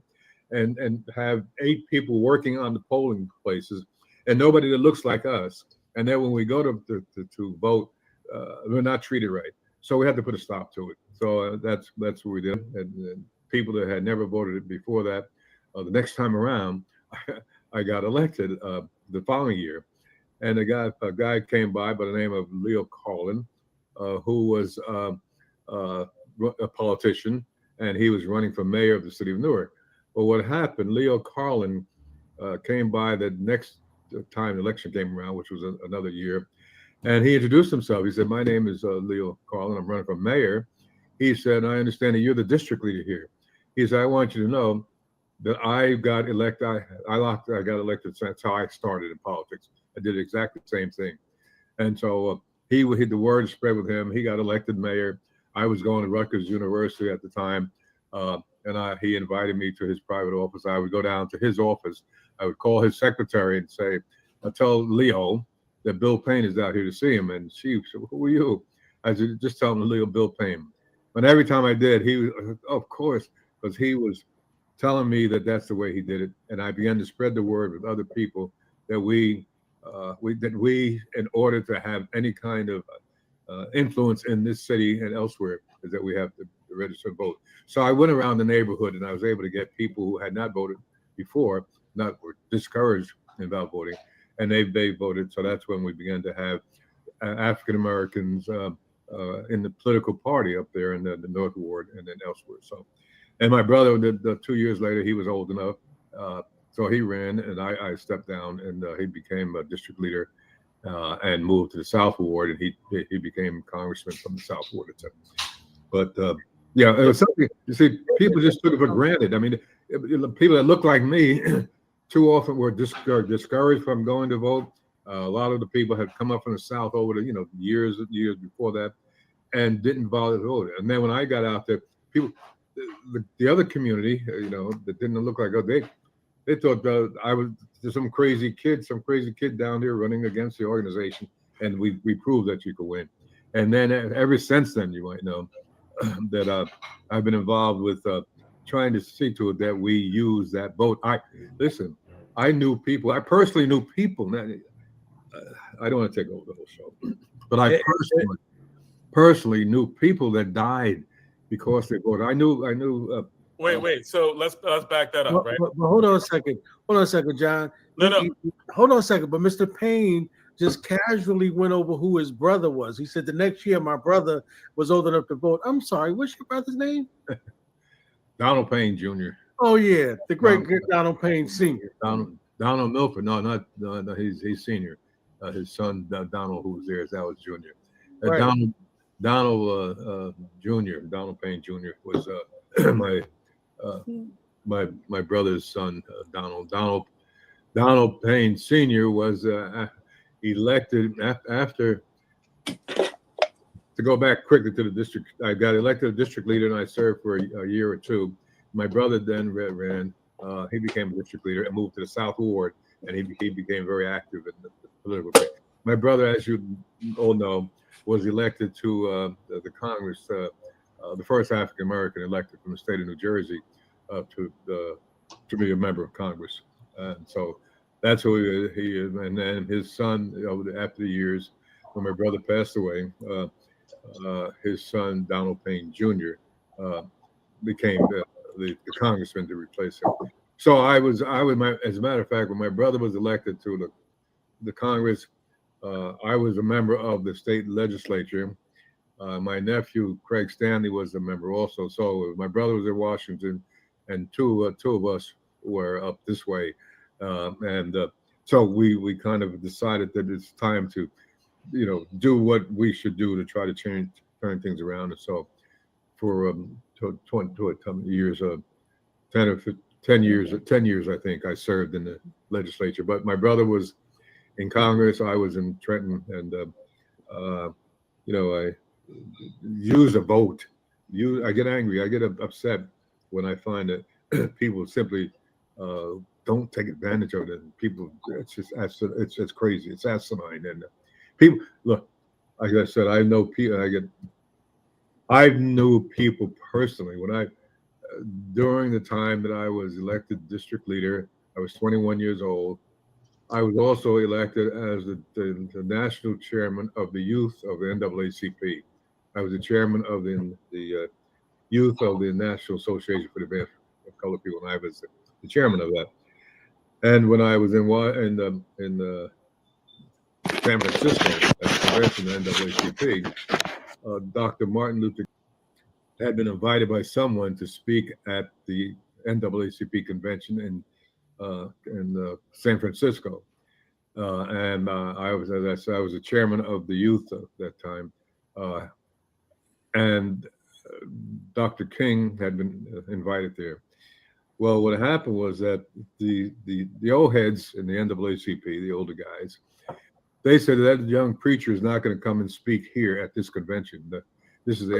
and have 8 people working on the polling places and nobody that looks like us? And then when we go to vote, we're not treated right." So we had to put a stop to it. So that's what we did. And people that had never voted before that, the next time around, I got elected the following year. And a guy came by the name of Leo Carlin, who was a politician, and he was running for mayor of the city of Newark. Well, what happened, Leo Carlin came by the next time the election came around, which was another year, and he introduced himself. He said, "My name is Leo Carlin. I'm running for mayor." He said, "I understand that you're the district leader here." He said, "I want you to know that I got elected. I got elected. That's how I started in politics. I did exactly the same thing." And so the word spread with him. He got elected mayor. I was going to Rutgers University at the time, and he invited me to his private office. I would go down to his office. I would call his secretary and say, "Tell Leo that Bill Payne is out here to see him." And she said, "Who are you?" I said, "Just tell him to Leo Bill Payne." But every time I did, he was, of course, because he was telling me that that's the way he did it. And I began to spread the word with other people that we, in order to have any kind of influence in this city and elsewhere, is that we have to register to vote. So I went around the neighborhood and I was able to get people who had not voted before, were discouraged about voting, and they voted. So that's when we began to have African Americans in the political party up there in the North Ward and then elsewhere. So, and my brother, 2 years later, he was old enough, so he ran, and I stepped down, and he became a district leader and moved to the South Ward, and he became congressman from the South Ward, etc. But yeah, it was something. You see, people just took it for granted. I mean, people that look like me too often were discouraged from going to vote. A lot of the people had come up from the South over the years before that, and didn't bother to vote. And then when I got out there, people, the other community, that didn't look like they thought I was some crazy kid down there running against the organization, and we proved that you could win. And then ever since then, you might know that I've been involved with trying to see to it that we use that vote. I personally knew people. I don't want to take over the whole show, but I personally knew people that died because they voted. I knew. Wait. So let's back that up, right? But hold on a second, John. No. Hold on a second. But Mr. Payne just casually went over who his brother was. He said the next year my brother was old enough to vote. I'm sorry, what's your brother's name? Donald Payne Jr. Oh yeah, the great Donald Payne Sr. Donald Milford. No, he's senior. His son Donald, who was there, that was junior. Right. Donald Jr. Donald Payne Jr. was my brother's son. Donald Payne Sr. was elected after. To go back quickly to the district, I got elected a district leader, and I served for a year or two. My brother then ran. He became a district leader and moved to the South Ward, and he became very active in the political thing. My brother, as you all know, was elected to the Congress, the first African American elected from the state of New Jersey to be a member of Congress. And so that's who he is. And then his son, after the years, when my brother passed away, his son, Donald Payne Jr., became the congressman to replace him. So I was, as a matter of fact, when my brother was elected to the Congress, I was a member of the state legislature. My nephew, Craig Stanley, was a member also. So my brother was in Washington, and two of us were up this way, and so we kind of decided that it's time to, do what we should do to try to turn things around. And so for 20 years, 10 years, I think I served in the legislature. But my brother was in Congress. I was in Trenton, and I use a vote. I get angry. I get upset when I find that people simply don't take advantage of it. And people, it's crazy. It's asinine. And people, look, like I said, I know people. I knew people personally when during the time that I was elected district leader. I was 21 years old. I was also elected as the national chairman of the youth of the NAACP. I was the chairman of the youth of the National Association for the Advancement of Colored People, and I was the chairman of that. And when I was in San Francisco at the convention of the NAACP, Dr. Martin Luther had been invited by someone to speak at the NAACP convention in San Francisco. And I was, as I said, I was the chairman of the youth at that time. And Dr. King had been invited there. Well, what happened was that the old heads in the NAACP, the older guys, they said that young preacher is not going to come and speak here at this convention. This is the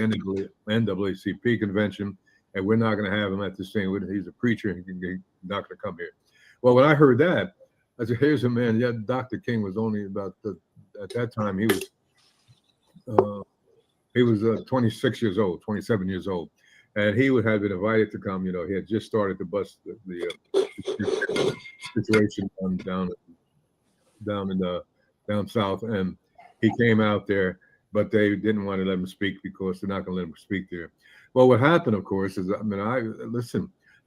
NAACP convention, and we're not going to have him at this thing. He's a preacher, and he's not going to come here. Well, when I heard that, I said, "Here's a man." Yeah, Dr. King was only about at that time he was 26 years old, 27 years old, and he had been invited to come. He had just started to bust the situation down south, and he came out there, but they didn't want to let him speak because they're not going to let him speak there. Well, what happened, of course, is I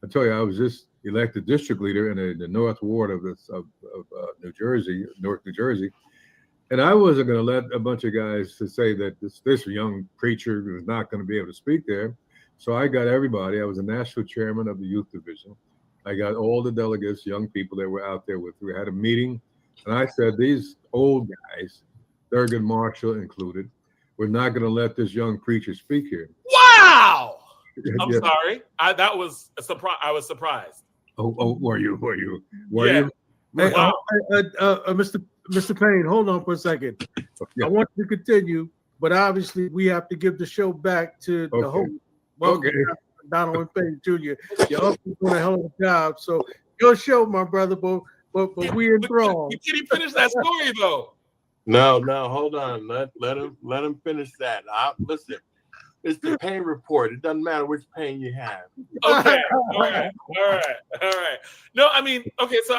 tell you, I was just elected district leader in the North Ward of New Jersey, North New Jersey, and I wasn't going to let a bunch of guys to say that this young preacher was not going to be able to speak there. So I got everybody. I was the national chairman of the youth division. I got all the delegates, young people that were out there with. We had a meeting, and I said, these old guys, Thurgood Marshall included, we're not going to let this young preacher speak here. Wow! I'm Yeah. sorry. That was a surprise. I was surprised. Oh, were you? Yeah. You? Hey, Wow. Mr. Payne, hold on for a second. Yeah. I want you to continue, but obviously we have to give the show back to the host. Okay. Donald Payne Jr. Your uncle's doing a hell of a job. So your show, my brother, but we enthralled. You can't finish that story though. No, hold on. Let him finish that. Listen, it's the Payne Report. It doesn't matter which Payne you have. Okay. All right. No, I mean, okay. So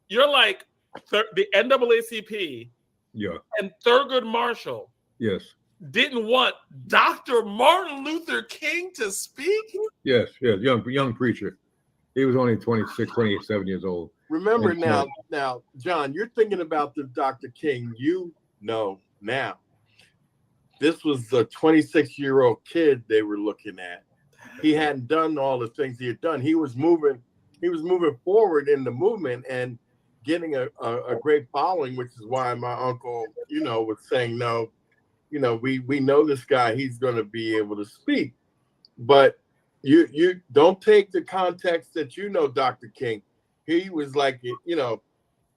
you're like the NAACP. Yeah. And Thurgood Marshall. Yes. Didn't want Dr. Martin Luther King to speak? Yes. Young preacher. He was only 26, 27 years old. Remember now, John, you're thinking about the Dr. King. You know now. This was a 26-year-old kid they were looking at. He hadn't done all the things he had done. He was moving forward in the movement and getting a great following, which is why my uncle, was saying, no, we know this guy, he's going to be able to speak. But you don't take the context that Dr. King. He was like,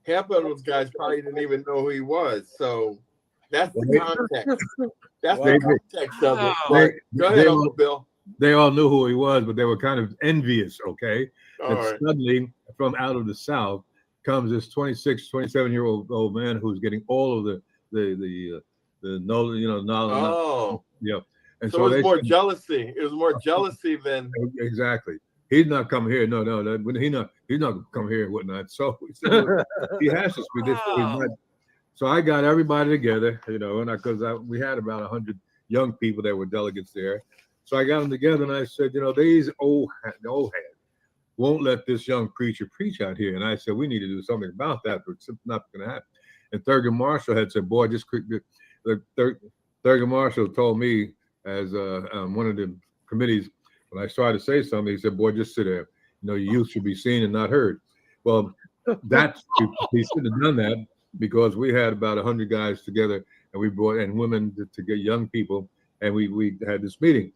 half of those guys probably didn't even know who he was. So that's the context. That's the context of it. But go ahead, Uncle Bill. They all knew who he was, but they were kind of envious, okay? All right. Suddenly, from out of the South, comes this 26, 27-year-old man who's getting all of the knowledge, knowledge. Oh. Yeah. And so it was more jealousy. It was more jealousy than exactly. He's not coming here. No, he's not gonna come here and whatnot. So he has to speak this. So I got everybody together, and because we had about 100 young people that were delegates there. So I got them together and I said, these old heads won't let this young preacher preach out here. And I said, we need to do something about that, but it's not going to happen. And Thurgood Marshall had said, boy, Thurgood Marshall told me as one of the committees, when I started to say something, he said, boy, just sit there. youth should be seen and not heard. Well, he should have done that, because we had about 100 guys together, and we brought and women to get young people, and we had this meeting.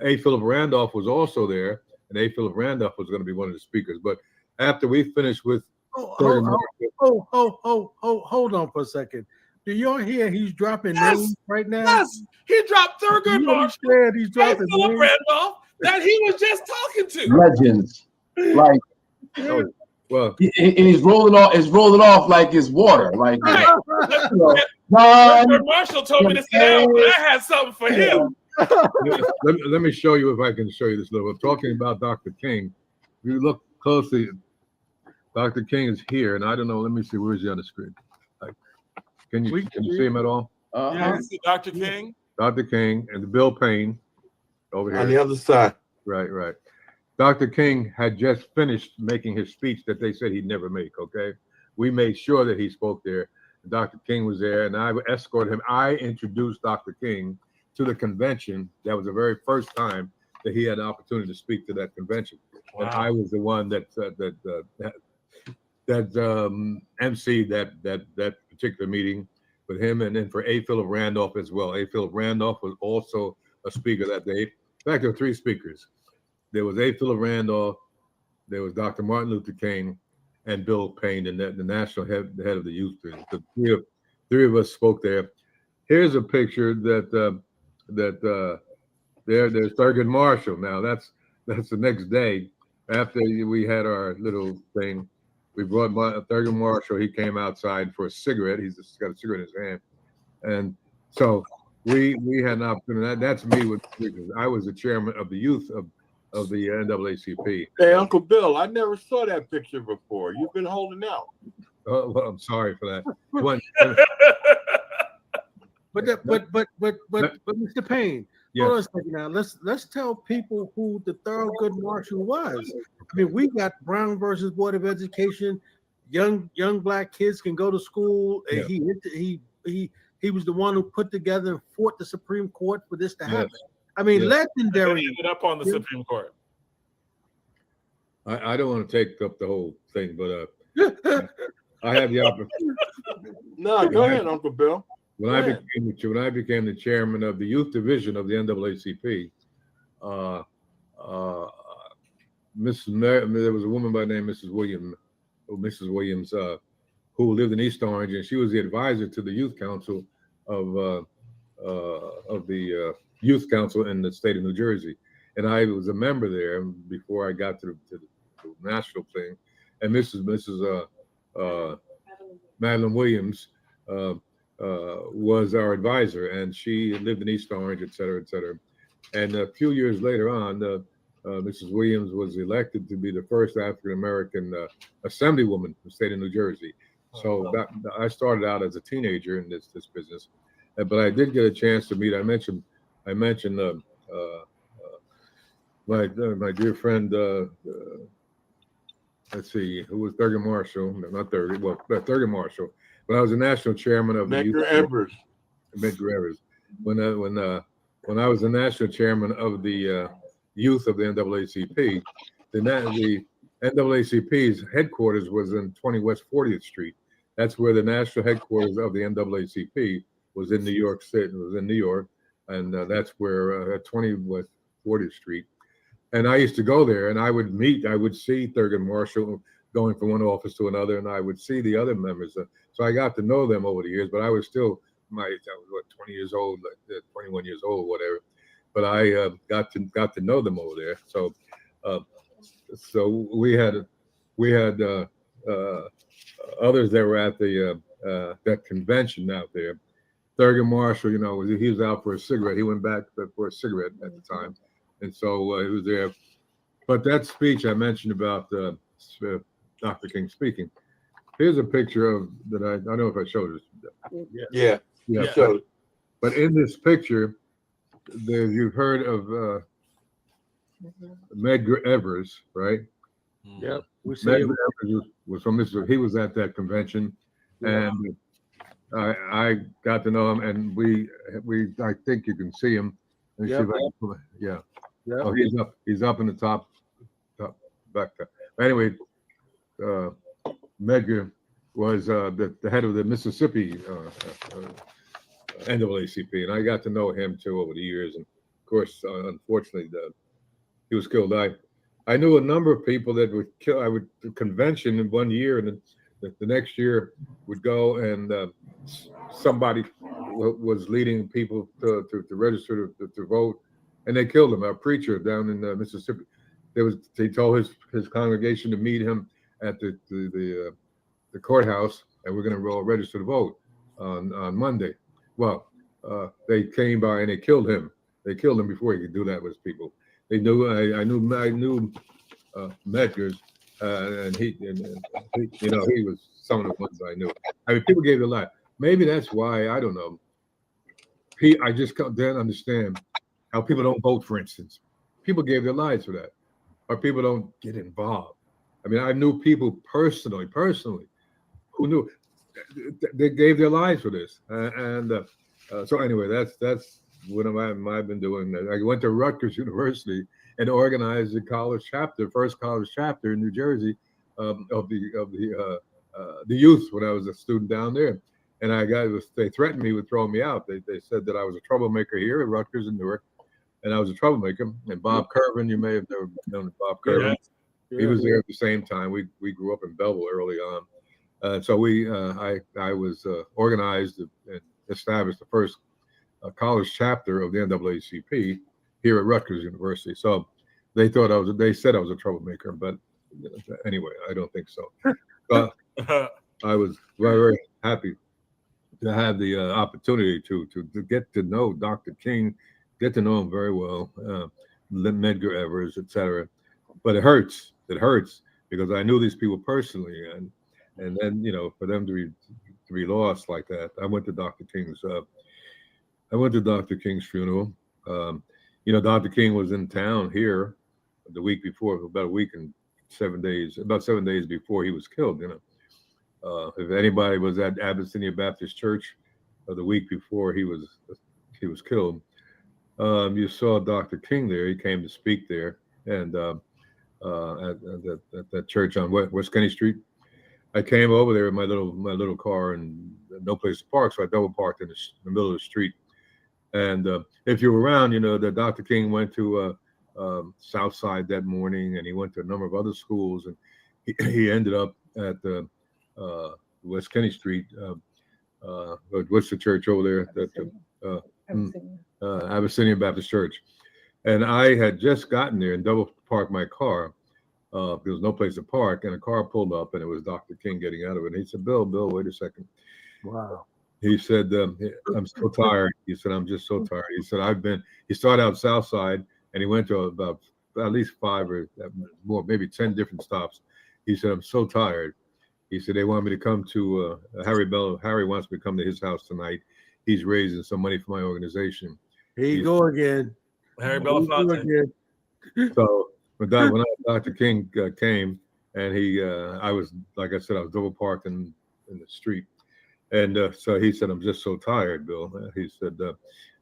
A. Philip Randolph was also there, and A. Philip Randolph was going to be one of the speakers. But after we finished with hold on for a second. Do y'all hear he's dropping names right now? Yes, he dropped Thurgood Marshall. He's dropping Philip names. Randolph that he was just talking to. Legends, like, well, and he's rolling off. It's rolling off like it's water. Like, Right. John, Thurgood Marshall told me to sit down, but I had something for him. let me show you, if I can show you this little. Talking about Dr. King, if you look closely, Dr. King is here, and I don't know. Let me see. Where is he on the screen? Can you see him at all? Yeah, see Dr. King. Dr. King and Bill Payne over here On the other side. Right. Dr. King had just finished making his speech that they said he'd never make. Okay, we made sure that he spoke there. Dr. King was there, and I escorted him. I introduced Dr. King to the convention. That was the very first time that he had the opportunity to speak to that convention. Wow. And I was the one that emceed that particular meeting with him, and then for A. Philip Randolph as well. A. Philip Randolph was also a speaker that day. In fact, there were 3 speakers. There was A. Philip Randolph, there was Dr. Martin Luther King, and Bill Payne, and the national head of the youth. The three of us spoke there. Here's a picture there's Thurgood Marshall. Now that's the next day after we had our little thing. We brought Thurgood Marshall. He came outside for a cigarette. He's just got a cigarette in his hand, and so we had an opportunity. That's me. I was the chairman of the youth of the NAACP. Hey, Uncle Bill, I never saw that picture before. You've been holding out. Oh, well, I'm sorry for that. But Mr. Payne, yes. Hold on a second now. Let's tell people who the Thurgood Marshall was. I mean, we got Brown versus Board of Education. Young black kids can go to school. And he was the one who put together and fought the Supreme Court for this to happen. Yes. I mean, legendary. He ended up on the Supreme Court. I don't want to take up the whole thing, but I had the opportunity. No, go ahead, Uncle Bill. When I became the chairman of the youth division of the NAACP, there was a woman by the name Mrs. Williams, who lived in East Orange, and she was the advisor to the youth council of the youth council in the state of New Jersey, and I was a member there before I got to the national thing. And Mrs. Madeline Williams was our advisor, and she lived in East Orange, et cetera, et cetera. And a few years later on, Mrs. Williams was elected to be the first African-American assemblywoman in the state of New Jersey. So I started out as a teenager in this business, but I did get a chance to meet. I mentioned my dear friend. Let's see, who was Thurgood Marshall? No, not Thurgood. Well, Thurgood Marshall. But I was the national chairman of Medgar Evers. Medgar Evers. When I was the national chairman of the youth of the NAACP, the NAACP's headquarters was in 20 West 40th Street. That's where the national headquarters of the NAACP was in New York City. It was in New York, and that's where at 20 West 40th Street. And I used to go there, and I would see Thurgood Marshall going from one office to another, and I would see the other members. So I got to know them over the years, but I was still I was 20 years old, 21 years old, whatever. But I got to know them over there. So we had others that were at the that convention out there. Thurgood Marshall, he was out for a cigarette. He went back for a cigarette at the time. And so he was there. But that speech I mentioned about Dr. King speaking, here's a picture of that. I don't know if I showed it. Yeah. Showed. But in this picture, you've heard of Medgar Evers, right? Yep. Medgar Evers was from this. He was at that convention, and I got to know him, and we I think you can see him. Yep. Yeah. Oh, he's up in the top back to. Anyway, Medgar was the head of the Mississippi NAACP, and I got to know him too over the years. And of course, unfortunately, he was killed. I knew a number of people that would kill. I would to convention in 1 year, and then the next year would go, and somebody was leading people to register to vote, and they killed him. A preacher down in Mississippi. They told his congregation to meet him at the courthouse, and we're going to register to vote on Monday. Well, they came by and they killed him. They killed him before he could do that with people. They knew I knew Medgar's, and he was some of the ones I knew. I mean, people gave their life. Maybe that's why, I don't know. I just don't understand how people don't vote, for instance. People gave their lives for that, or people don't get involved. I mean, I knew people personally who knew they gave their lives for this, so anyway, that's what I've been doing. I went to Rutgers University and organized the first college chapter in New Jersey of the youth when I was a student down there. And they threatened me with throwing me out. They said that I was a troublemaker here at Rutgers in Newark, and I was a troublemaker. And Bob Kervin, you may have never known Bob Kervin. Yeah. He was there at the same time. We grew up in Belleville early on. So I was organized and established the first college chapter of the NAACP here at Rutgers University. So they said I was a troublemaker, but anyway, I don't think so. I was very, very happy to have the opportunity to get to know Dr. King, get to know him very well, Medgar Evers, etc. But it hurts because I knew these people personally, and then for them to be lost like that. I went to Dr. King's funeral. Dr. King was in town here the week before, about a week and 7 days, about 7 days before he was killed. If anybody was at Abyssinia Baptist Church the week before he was killed, you saw Dr. King there. He came to speak there, and at that church on West Kenny Street. I came over there with my little car and no place to park, so I double parked in the middle of the street. And if you were around, that Dr. King went to Southside that morning, and he went to a number of other schools, and he ended up at West Kenny Street. What's the church over there? Abyssinia Baptist Church. And I had just gotten there and double parked my car. There was no place to park, and a car pulled up, and it was Dr. King getting out of it. And he said, Bill, wait a second. Wow. He said, I'm so tired. He said, I'm just so tired. He said, he started out Southside, and he went to about at least 5 or more, maybe 10 different stops. He said, I'm so tired. He said, they want me to come to Harry wants me to come to his house tonight. He's raising some money for my organization. Here you go again. Harry Belafonte. So when Dr. King came, and I was, like I said, I was double parked in the street. And so he said, I'm just so tired, Bill. He said,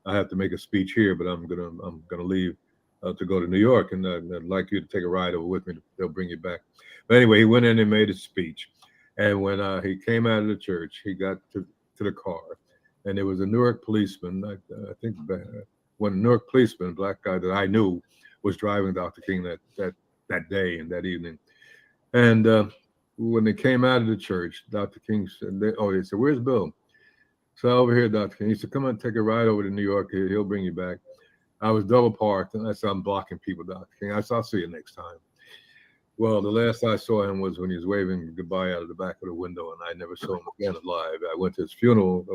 I have to make a speech here, but I'm gonna leave to go to New York, and I'd like you to take a ride over with me. They'll bring you back. But anyway, he went in and made his speech. And when he came out of the church, he got to the car, and there was a Newark policeman. I think one Newark policeman, a black guy that I knew, was driving Dr. King that day and that evening. And when they came out of the church, Dr. King said, they said, where's Bill? So over here, Dr. King. He said, come on, take a ride over to New York. He'll bring you back. I was double parked, and I said, I'm blocking people, Dr. King. I said, I'll see you next time. Well, the last I saw him was when he was waving goodbye out of the back of the window, and I never saw him again alive. I went to his funeral,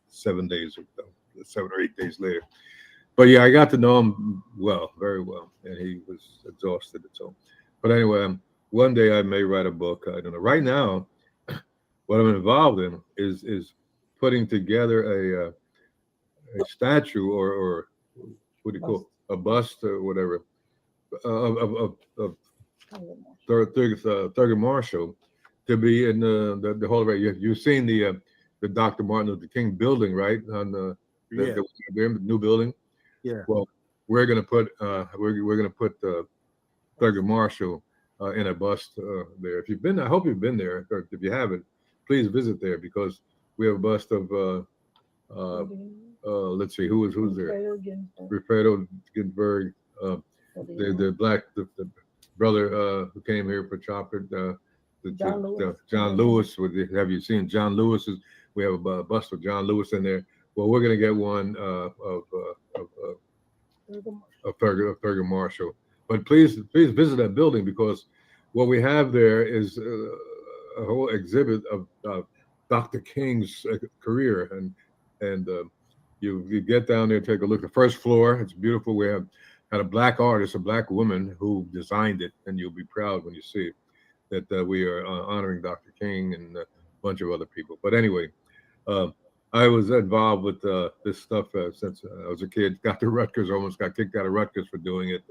7 or 8 days later. But yeah, I got to know him well, very well, and he was exhausted. So, but anyway, one day I may write a book. I don't know. Right now, what I'm involved in is putting together a statue or what do you call it? A bust or whatever of Thurgood Marshall to be in the Hall of Fame. You've seen the Dr. Martin Luther King building, right? On the new building. Yeah. Well, we're gonna put Thurgood Marshall in a bust there. If you've been, I hope you've been there. Or if you haven't, please visit there because we have a bust of. Let's see, who's there? Wilfredo Ginsburg, the black the brother who came here for chocolate. John Lewis. Have you seen John Lewis's? We have a bust of John Lewis in there. Well, we're going to get one of Thurgood Marshall. But please visit that building because what we have there is a whole exhibit of Dr. King's career, and you get down there, take a look. The first floor, it's beautiful. We had a black artist, a black woman who designed it, and you'll be proud when you see it that we are honoring Dr. King and a bunch of other people. But anyway, I was involved with this stuff since I was a kid. Got to Rutgers, almost got kicked out of Rutgers for doing it,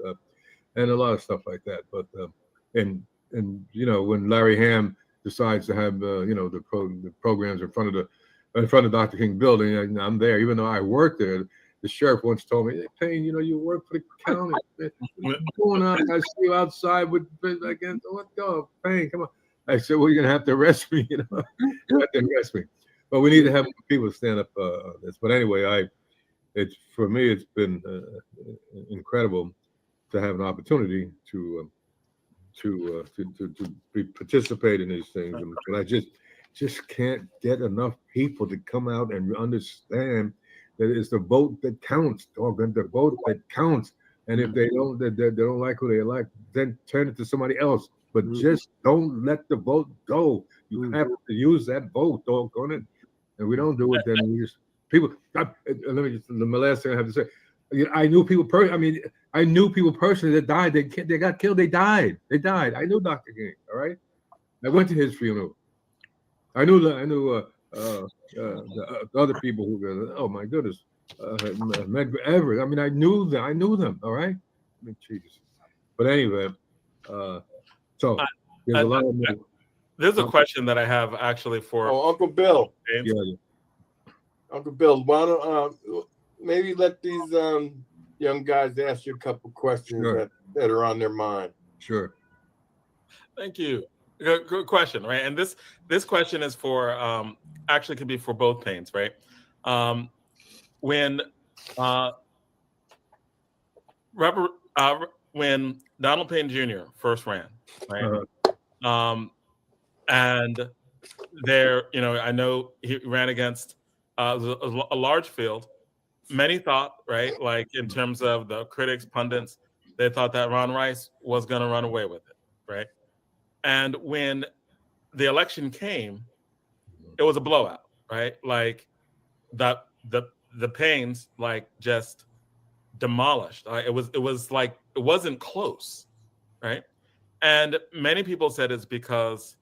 and a lot of stuff like that. But and you know, when Larry Ham decides to have you know, the programs in front of Dr. King building, and I'm there, even though I work there. The sheriff once told me, "Hey, Payne, you know, you work for the county. What's going on? I see you outside with against what? Go, Payne, come on." I said, "Well, you're gonna have to arrest me. You know, you have to arrest me." But we need to have people stand up on this. But anyway, for me, it's been incredible to have an opportunity to participate in these things. But I just can't get enough people to come out and understand that it's the vote that counts, or the vote that counts. And if they don't like who they like, then turn it to somebody else. But just don't let the vote go. You have to use that vote, doggone it. And we don't do it, then we just people. Let me just. The last thing I have to say, I knew people. I knew people personally that died. They got killed. They died. I knew Dr. King. All right. I went to his funeral. I knew the other people who. Oh my goodness, Medgar Evers. I mean, I knew them. All right. I mean, Jesus. But anyway, so there's a lot of. There's a question that I have actually for Uncle Bill. James. Yeah. Uncle Bill, why don't maybe let these young guys ask you a couple questions that are on their mind. Sure. Thank you. Good question, right? And this question is for actually could be for both Paynes, right? When Donald Payne Jr. first ran, right? And there, you know, I know he ran against a large field. Many thought, right, like in terms of the critics, pundits, they thought that Ron Rice was going to run away with it, right? And when the election came, it was a blowout, right? Like the Paynes like just demolished. It was like it wasn't close, right? And many people said it's because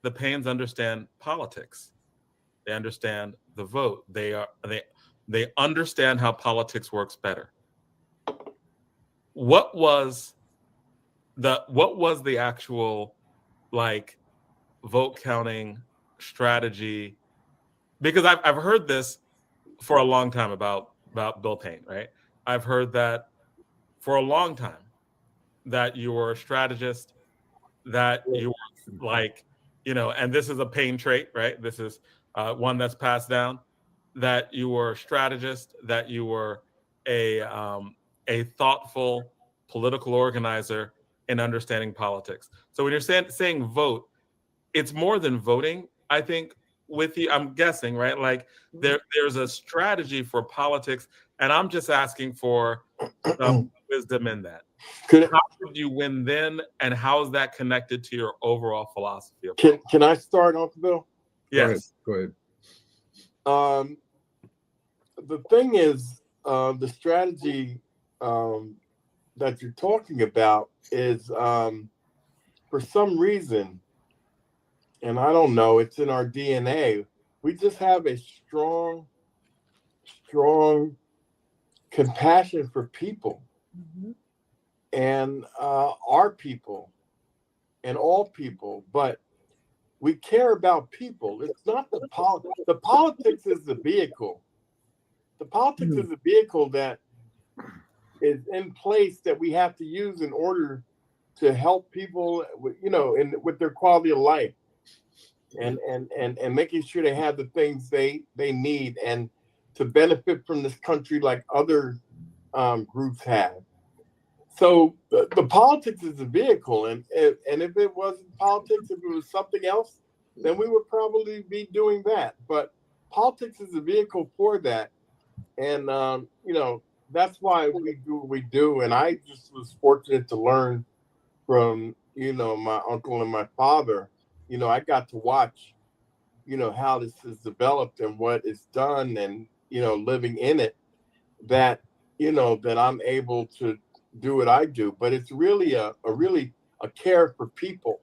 the Paynes understand politics. They understand the vote. They understand how politics works better. What was the actual like vote counting strategy? Because I've heard this for a long time about Bill Payne, right? I've heard that for a long time that you were a strategist, that you were like, you know, and this is a Payne trait, right? This is one that's passed down, that you were a strategist, that you were a thoughtful political organizer in understanding politics. So when you're saying vote, it's more than voting, I think, with you. I'm guessing, right? Like there's a strategy for politics, and I'm just asking for wisdom in that. How did you win then, and how is that connected to your overall philosophy of politics? Can I start, Uncle Bill? Yes. Go ahead. The thing is, the strategy that you're talking about is, for some reason, and I don't know, it's in our DNA. We just have a strong compassion for people, and our people, and all people, but we care about people. It's not the politics. The politics is the vehicle. The politics is a vehicle that is in place that we have to use in order help people, with their quality of life, and making sure they have the things they need, and to benefit from this country like other groups have. So the politics is a vehicle, and if it wasn't politics, if it was something else, then we would probably be doing that. But politics is a vehicle for that, and that's why we do what we do. And I just was fortunate to learn from my uncle and my father. I got to watch how this is developed and what is done, and living in it, that that I'm able to do what I do. But it's really a care for people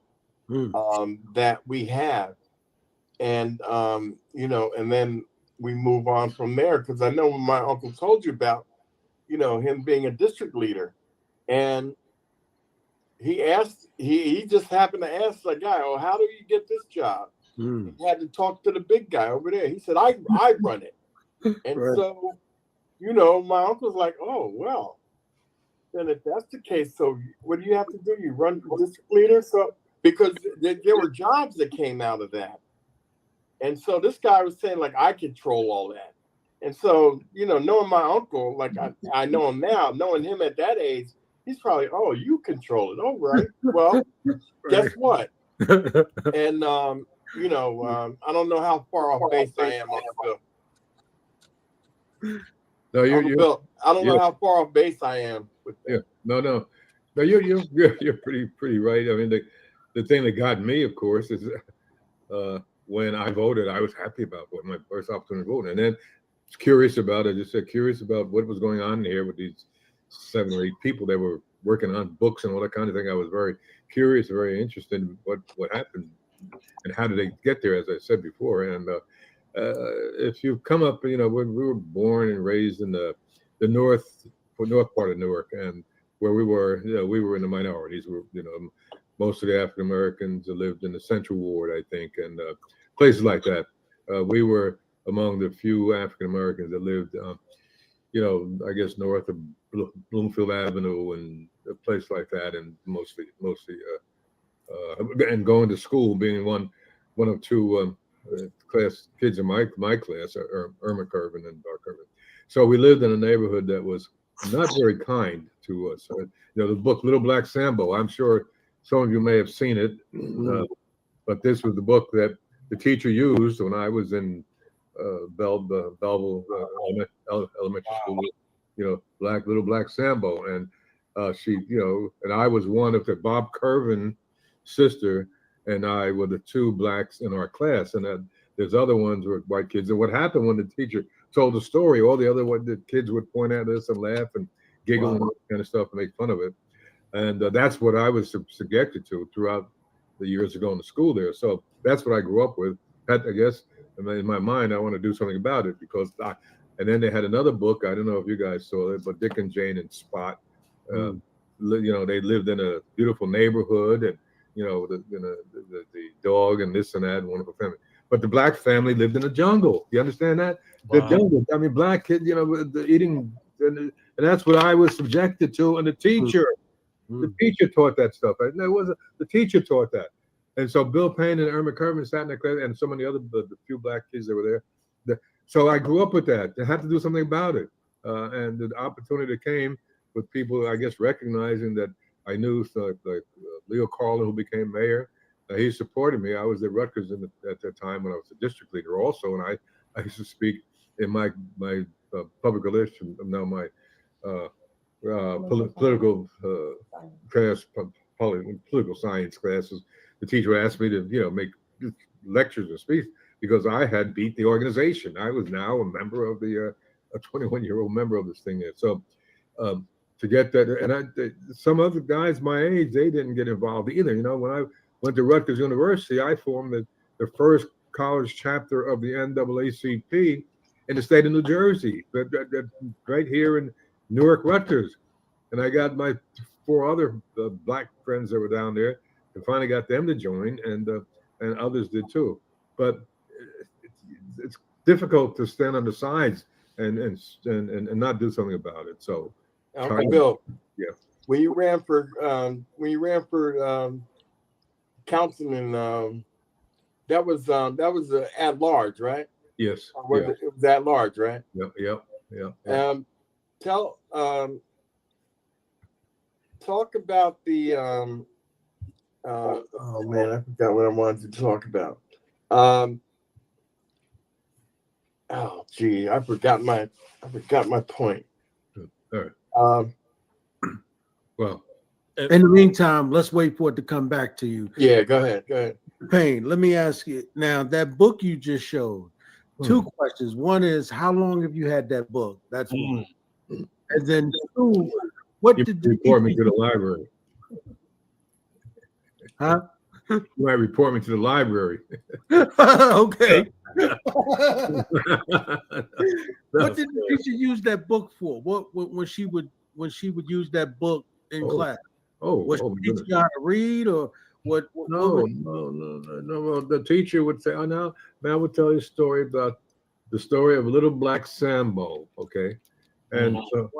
that we have, and and then we move on from there, because I know when my uncle told you about him being a district leader, and he just happened to ask the guy, "Oh, how do you get this job?" He had to talk to the big guy over there. He said, I run it. And Right. so my uncle's like, "Oh, well, then if that's the case, so what do you have to do? You run for district leader?" So, because there were jobs that came out of that. And so this guy was saying, like, I control all that. And so, knowing my uncle, like I know him now, knowing him at that age, he's probably, "Oh, you control it." "Oh, right. Well, guess what?" And, I don't know how far off base I am, Uncle Bill. No, Bill, I don't know how far off base I am with that. No, you're pretty right. I mean, the thing that got me, of course, is when I voted, I was happy about voting, my first opportunity to vote, and then curious about it. Just curious about what was going on here with these 7 or 8 people that were working on books and all that kind of thing. I was very curious, very interested in what happened and how did they get there, as I said before. And if you come up, when we were born and raised in the north part of Newark, and where we were in the minorities. Most of the African Americans lived in the Central Ward, I think, and places like that. We were among the few African Americans that lived, I guess north of Bloomfield Avenue and a place like that, and mostly, and going to school, being one of 2 class kids in my class, Irma Curvin and Dark Curvin. So we lived in a neighborhood that was not very kind to us. The book Little Black Sambo, I'm sure some of you may have seen it, but this was the book that the teacher used when I was in Belleville Elementary School. Little Black Sambo, and she, and I was one of Bob Curvin sister and I were the 2 blacks in our class, and there's other ones were white kids. And what happened when the teacher told the story, all the kids would point at us and laugh and giggle and kind of stuff and make fun of it. And that's what I was subjected to throughout the years of going to school there. So that's what I grew up with. I guess in my mind, I want to do something about it, because and then they had another book. I don't know if you guys saw it, but Dick and Jane and Spot. They lived in a beautiful neighborhood, and the dog and this and that, wonderful family. But the black family lived in the jungle. You understand that? Wow. The jungle. I mean, black kids, eating, and that's what I was subjected to. And the teacher taught that stuff. The teacher taught that. And so Bill Payne and Irma Curvin sat in the class, and so many other the few black kids that were there. So I grew up with that. I had to do something about it. And the opportunity came with people, I guess, recognizing that I knew, like Leo Carlin, who became mayor. He supported me. I was at Rutgers at that time when I was the district leader also, and I used to speak in my public relations, no, my political class, political science classes. The teacher asked me to make lectures and speeches because I had beat the organization. I was now a member of a 21-year-old member of this thing there. So to get that, and some other guys my age, they didn't get involved either. When I went to Rutgers University, I formed the first college chapter of the NAACP in the state of New Jersey, right here in Newark, Rutgers. And I got my 4 other black friends that were down there, and finally got them to join, and others did too. But it's difficult to stand on the sides and not do something about it. So, Uncle Bill, when you ran for councilman, that was at large, right? Yes. Or was it was at large, right? Yep. Talk about the oh man, I forgot what I wanted to talk about. Oh gee, I forgot my point. All right. Well, in the meantime, let's wait for it to come back to you. Yeah, go ahead. Payne, let me ask you now, that book you just showed, two questions. One is, how long have you had that book? That's one. And then two, what you did report me to the library? Huh? You might report me to the library. Okay. What did the teacher use that book for? What when she would use that book in class? Was she teaching you how to read, or what? No. Well, the teacher would say, "Oh, now, man, I would tell you a story about the story of a little black Sambo." Okay, and so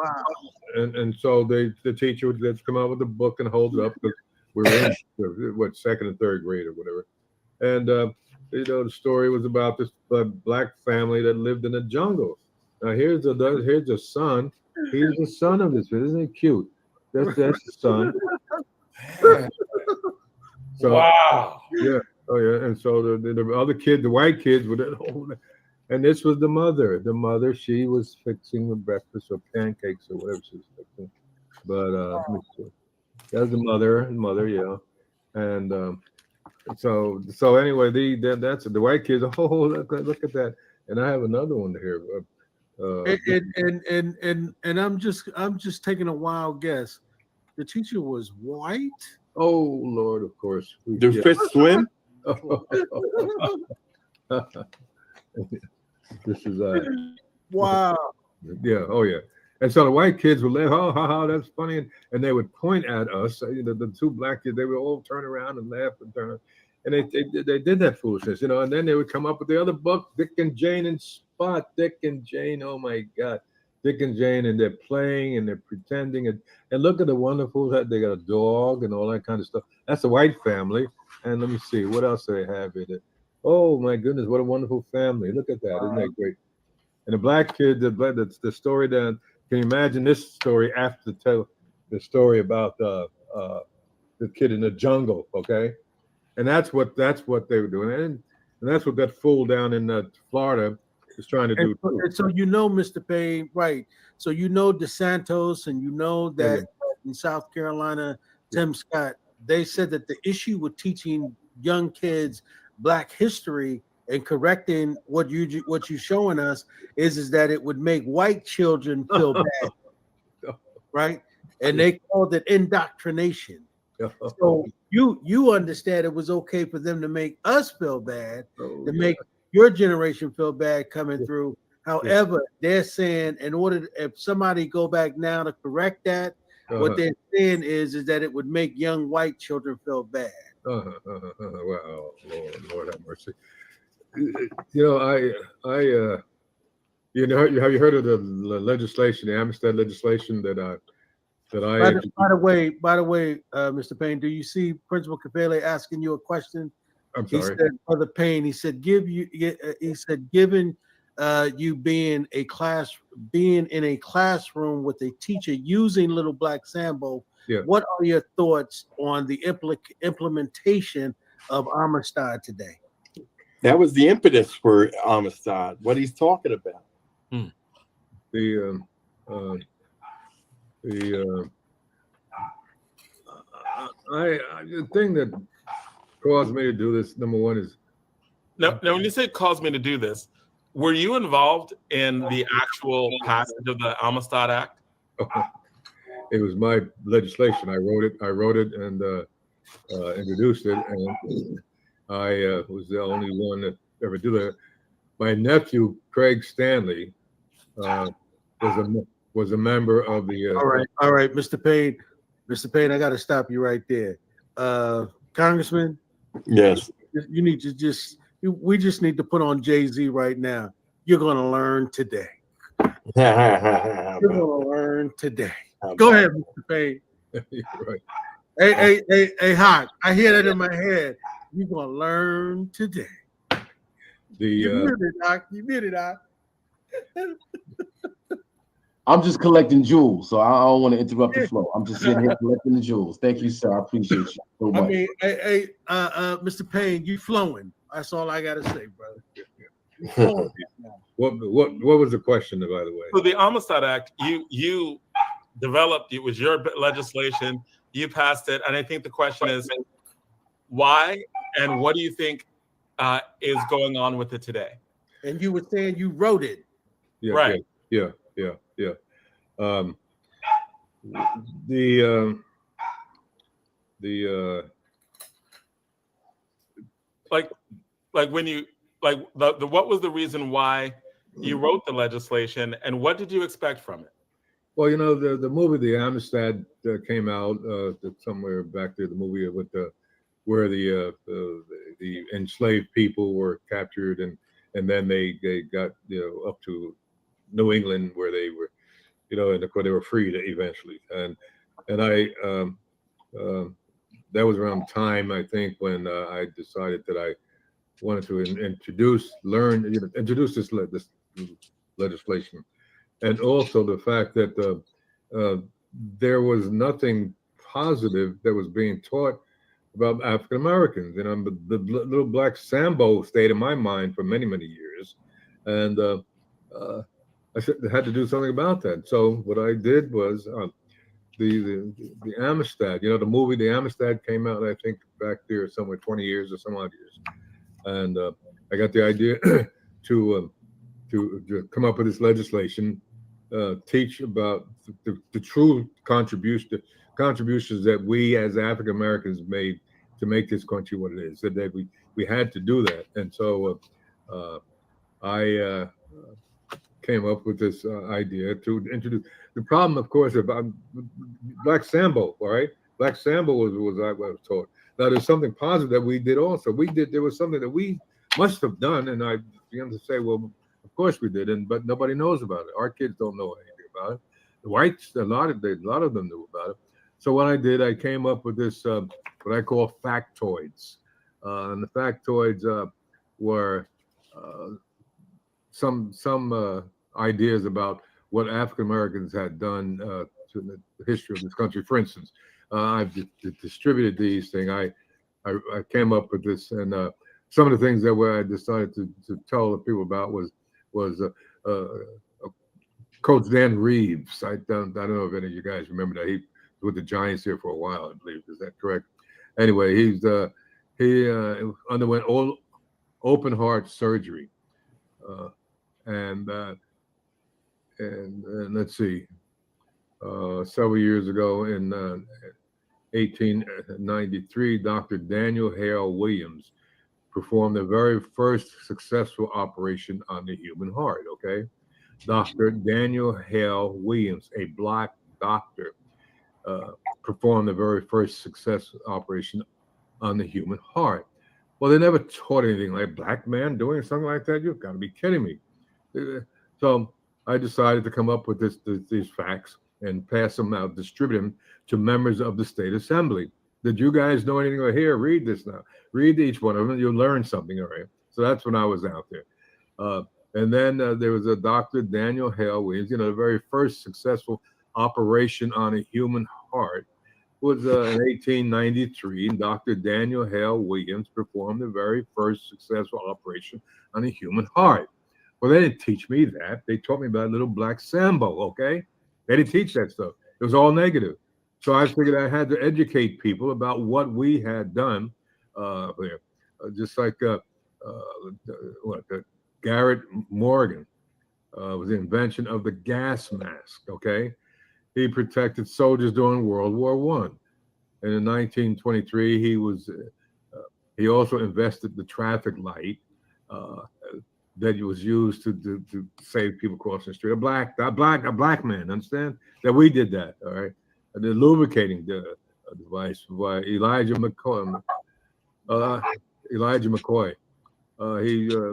and so the teacher would just come out with the book and hold it up, because we were in second and third grade or whatever, and the story was about this black family that lived in the jungle. Now here's a son. He's the son of this. Isn't it cute? That's the son. So, wow. Yeah. Oh yeah. And so the other kid, the white kids, would, and this was the mother. The mother, she was fixing the breakfast or pancakes or whatever she was fixing. But that was the mother, yeah. And so anyway, that's the white kids. Oh, look at that. And I have another one here. And I'm just taking a wild guess. The teacher was white. Oh Lord, of course. Do fish swim? This is wow. Yeah. Oh yeah. And so the white kids would laugh. Oh, ha, that's funny, and they would point at us. The two black kids, they would all turn around and laugh and turn. And they did that foolishness, And then they would come up with the other book, Dick and Jane and Spot. Dick and Jane. Oh my God. Dick and Jane, and they're playing and they're pretending, and look at the wonderful, they got a dog and all that kind of stuff. That's a white family. And let me see, what else do they have in it? Oh my goodness, what a wonderful family. Look at that. Isn't that great? And the black kid, the story that, can you imagine this story after tell the story about the kid in the jungle, okay? And that's what they were doing. And that's what that fool down in Florida is trying to do. And so Mr. Payne, right? So DeSantos, and that in South Carolina, Tim Scott, they said that the issue with teaching young kids Black history and correcting what you're showing us is that it would make white children feel bad, right? And they called it indoctrination. So you understand it was okay for them to make us feel bad, make your generation feel bad coming through. However, they're saying if somebody go back now to correct that, what they're saying is that it would make young white children feel bad. Wow, Lord have mercy. Have you heard of the legislation, the Amistad legislation that I? By the way, Mr. Payne, do you see Principal Kafele asking you a question? I'm sorry. He said, Brother Payne, he said, given you being in a classroom with a teacher using Little Black Sambo, what are your thoughts on the implementation of Amistad today? That was the impetus for Amistad. What he's talking about. The thing that caused me to do this, number one, is now when you say caused me to do this, were you involved in the actual passage of the Amistad Act? It was my legislation. I wrote it and introduced it, and I was the only one that ever did it. My nephew Craig Stanley was a member of the. All right, Mr. Payne, I got to stop you right there. Congressman, yes, you need to we just need to put on Jay-Z right now. You're going to learn today. You're going to learn today. Go ahead, Mr. Payne. Right. Hey, Hawk, I hear that in my head. You're going to learn today. You muted, Hawk. You muted, Hawk. I'm just collecting jewels, so I don't want to interrupt the flow. I'm just sitting here collecting the jewels. Thank you, sir. I appreciate you so much. I mean, Mr. Payne, you flowing. That's all I gotta say, brother. What was the question, by the way? So the Amistad Act, you developed. It was your legislation. You passed it, and I think the question is, why and what do you think is going on with it today? And you were saying you wrote it, right? Yeah. Like when you the what was the reason why you wrote the legislation, and what did you expect from it? Well, you know, the movie The Amistad came out somewhere back there. The movie with where the enslaved people were captured, and then they got up to New England where they were, and of course they were freed eventually. And I that was around the time, I think, when I decided that I wanted to introduce this legislation, and also the fact that there was nothing positive that was being taught about African Americans. The little black Sambo stayed in my mind for many, many years, and I had to do something about that. So what I did was the Amistad. The movie The Amistad came out, I think, back there somewhere 20 years or some odd years, and I got the idea to come up with this legislation, teach about the true contributions that we as African Americans made to make this country what it is. That we had to do that, and so I came up with this idea to introduce. The problem, of course, about Black Sambo, all right? Black Sambo was I was taught. Now, there's something positive that we did also. There was something that we must have done, and I began to say, well, of course we did, but nobody knows about it. Our kids don't know anything about it. The whites, a lot of them knew about it. So what I did, I came up with this, what I call factoids. And the factoids were some ideas about what African Americans had done to the history of this country. For instance, I've distributed these things. I came up with this, and some of the things that I decided to tell the people about was Coach Dan Reeves. I don't know if any of you guys remember that. He was with the Giants here for a while, I believe. Is that correct? Anyway, he underwent all open heart surgery, and let's see, several years ago in 1893, Dr. Daniel Hale Williams performed the very first successful operation on the human heart. Okay, Dr. Daniel Hale Williams, a black doctor, performed the very first successful operation on the human heart. Well, they never taught anything like black man doing something like that. You've got to be kidding me. So I decided to come up with these facts and pass them out, distribute them to members of the state assembly. Did you guys know anything? Here, read this now. Read each one of them. You'll learn something, all right? So that's when I was out there. And then there was a Dr. Daniel Hale Williams, the very first successful operation on a human heart was in 1893. Dr. Daniel Hale Williams performed the very first successful operation on a human heart. Well, they didn't teach me that. They taught me about little black Sambo, okay? They didn't teach that stuff. It was all negative. So I figured I had to educate people about what we had done there. Just like Garrett Morgan was the invention of the gas mask, okay? He protected soldiers during World War I. And in 1923, he also invented the traffic light that was used to save people crossing the street. A black man, understand? That we did that, all right? The lubricating device by Elijah McCoy.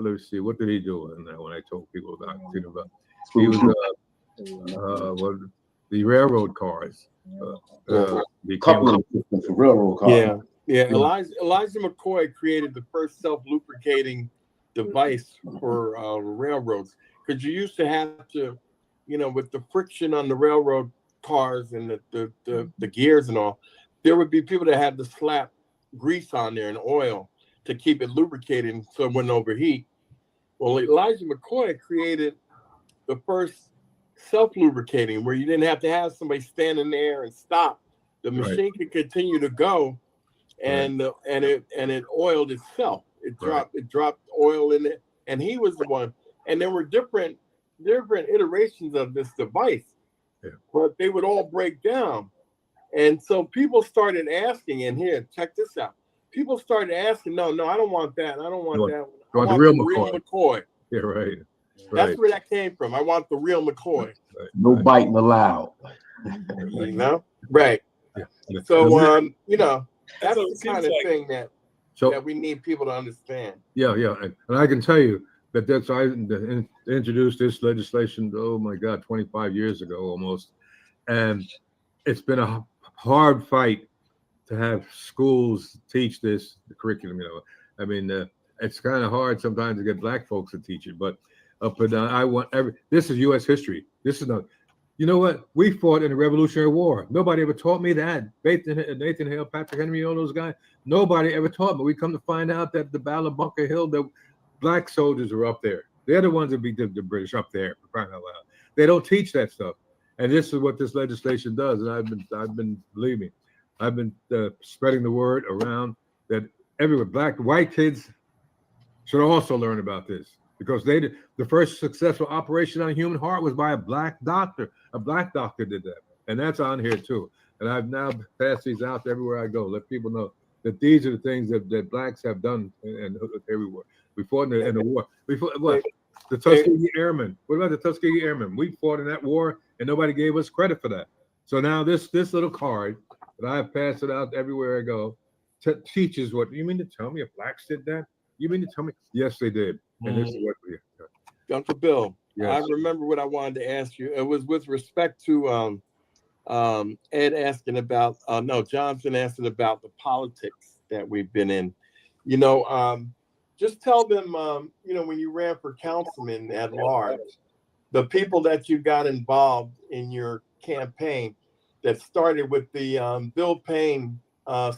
Let's see, what did he do when I told people about it? He was the railroad cars. Coupling system for railroad cars. Yeah. Elijah McCoy created the first self-lubricating device for railroads, because you used to have to, with the friction on the railroad cars and the gears and all, there would be people that had to slap grease on there and oil to keep it lubricated so it wouldn't overheat. Well, Elijah McCoy created the first self-lubricating, where you didn't have to have somebody standing there and stop. The machine could continue to go, and it oiled itself. It dropped oil in it, and he was the one. And there were different iterations of this device, but they would all break down. And so people started asking, and here, check this out. People started asking, no, I don't want that. I don't want that. I want the real McCoy. Yeah, right. That's where that came from. I want the real McCoy. No biting allowed. Right. Yeah. So, that's the kind of thing that we need people to understand. Yeah. And I can tell you that I introduced this legislation, oh my God, 25 years ago almost. And it's been a hard fight to have schools teach the curriculum. I mean, it's kind of hard sometimes to get black folks to teach it, but I want this is U.S. history. This is not, you know what? We fought in the Revolutionary War. Nobody ever taught me that. Nathan Hale, Patrick Henry, all those guys. Nobody ever taught me. We come to find out that the Battle of Bunker Hill, the black soldiers were up there. They're the ones that beat the British up there, for crying out loud. They don't teach that stuff. And this is what this legislation does. And I've been believe me, I've been spreading the word around that everywhere. Black, white kids should also learn about this, because the first successful operation on a human heart was by a black doctor. A black doctor did that, and that's on here too. And I've now passed these out everywhere I go. Let people know that these are the things that blacks have done, and everywhere. We fought in the war. We fought what? The Tuskegee Airmen. What about the Tuskegee Airmen? We fought in that war, and nobody gave us credit for that. So now this little card that I pass it out everywhere I go teaches what you mean to tell me if blacks did that? You mean to tell me? Yes, they did. And this is what we. Uncle Bill, yes. I remember what I wanted to ask you. It was with respect to Ed asking about Johnson asking about the politics that we've been in. Just tell them when you ran for councilman at large, the people that you got involved in your campaign that started with the Bill Payne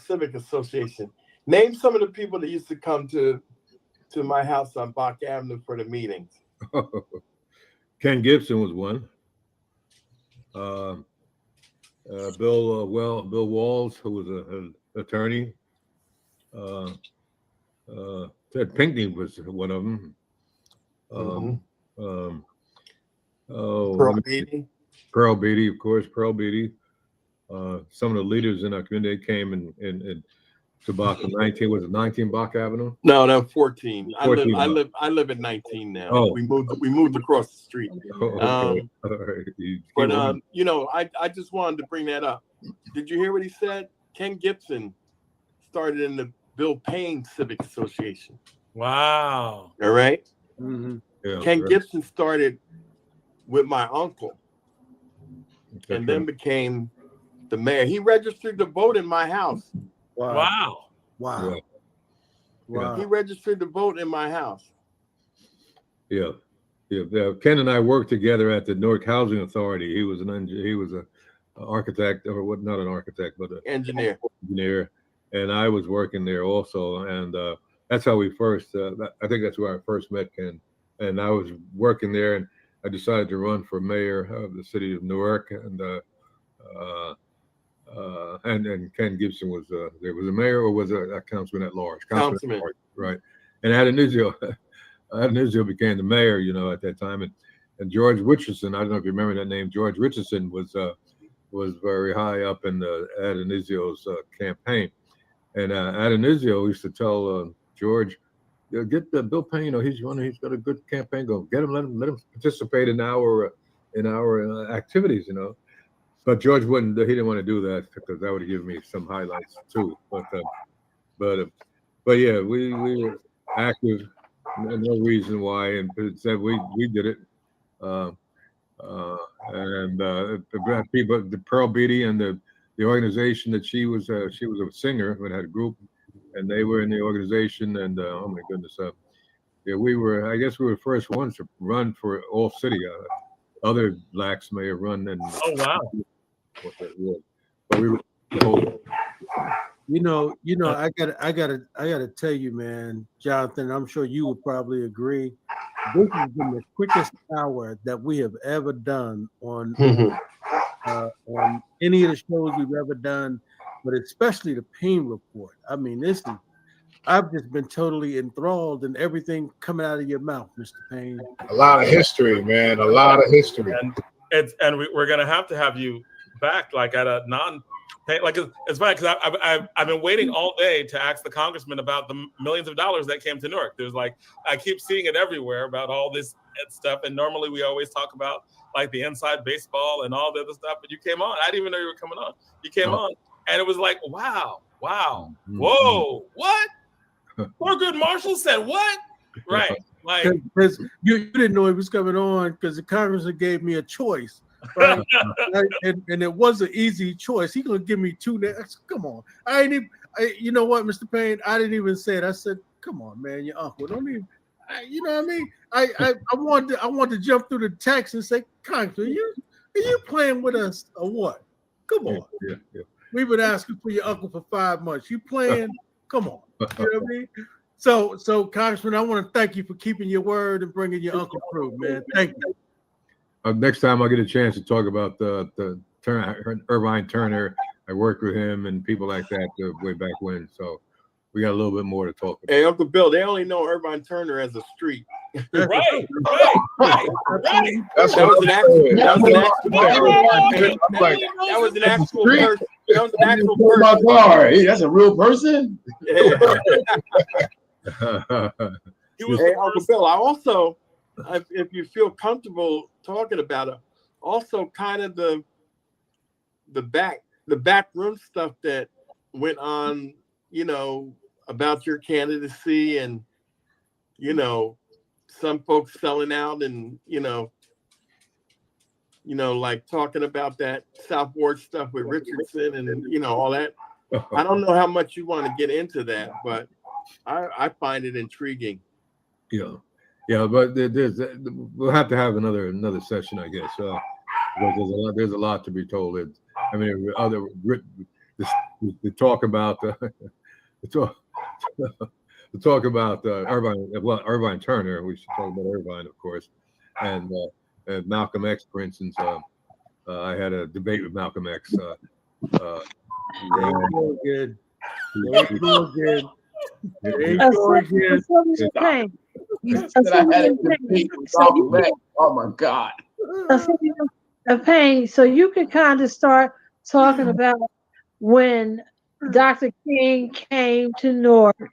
Civic Association. Name some of the people that used to come to my house on Bach Avenue for the meetings. Ken Gibson was one. Bill Walls, who was an attorney. Ted Pinkney was one of them. Pearl Beatty, of course. Pearl Beatty. Some of the leaders in our community came and to Bach 19. Was it 19 Bach Avenue? No, 14. 14 I live at 19 now. Oh. We moved across the street. Okay. All right. I just wanted to bring that up. Did you hear what he said? Ken Gibson started in the Bill Payne Civic Association. Wow. All right. Mm-hmm. Yeah, Ken Gibson started with my uncle, and then became the mayor. He registered to vote in my house. Wow. He registered to vote in my house. Yeah. Ken and I worked together at the Newark Housing Authority. He was an architect, or what? Not an architect, but an engineer. And I was working there also, and that's how we first. I think that's where I first met Ken. And I was working there, and I decided to run for mayor of the city of Newark, and Ken Gibson was there was a mayor, or was a councilman at large? Councilman. At large, right. And Adenizio became the mayor, at that time, and George Richardson. I don't know if you remember that name. George Richardson was very high up in Adenizio's campaign, and Adenizio used to tell George, get Bill Payne. He's got a good campaign going. Get him, let him participate in our activities. But George wouldn't. He didn't want to do that because that would give me some highlights too. But yeah, we were active. No reason why, and said we did it. the people, the Pearl Beatty and the organization that she was a singer and had a group, and they were in the organization. And oh my goodness, yeah, I guess we were the first ones to run for all city. Other blacks may have run, and Oh wow! But we were the whole. I gotta tell you, man, Jonathan. I'm sure you would probably agree. This has been the quickest hour that we have ever done on any of the shows we've ever done, but especially the Payne Report. I mean, I've just been totally enthralled in everything coming out of your mouth, Mr. Payne. A lot of history, man. A lot of history. And we're gonna have to have you back, like at a like it's funny because I've been waiting all day to ask the congressman about the millions of dollars that came to Newark. There's like, I keep seeing it everywhere about all this stuff, and normally we always talk about like the inside baseball and all the other stuff. But you came on. I didn't even know you were coming on. You came on, and it was like, wow, whoa, what? Thurgood Marshall said what? Right. Like, because you didn't know he was coming on because the congressman gave me a choice, right? and it was an easy choice. He gonna give me two next. Come on, you know what, Mr. Payne? I didn't even say it. I said, come on, man, your uncle. Don't even. You know what I mean? I wanted to jump through the text and say, Congressman, are you playing with us or what? Come on. Yeah. We've been asking for your uncle for 5 months. You playing? Come on. You know what I mean? So Congressman, I want to thank you for keeping your word and bringing your uncle through, man. Thank you. Next time I'll get a chance to talk about the Irvine Turner. I worked with him and people like that way back when. So we got a little bit more to talk about. Hey, Uncle Bill, they only know Irvine Turner as a street. Right. That was an actual person. That was an actual person. My car. Hey, that's a real person. Yeah. Hey, Uncle Bill, I also, if you feel comfortable talking about it, also kind of the backroom stuff that went on, about your candidacy and, some folks selling out and, like talking about that South Ward stuff with Richardson and, all that. I don't know how much you want to get into that, but I find it intriguing. Yeah, but we'll have to have another session, I guess. Because there's a lot to be told. I mean, the talk about Irvine Turner. We should talk about Irvine, of course, and Malcolm X, for instance. I had a debate with Malcolm X. Good. Oh my God. Payne, so you could kind of start talking about when Dr. King came to Newark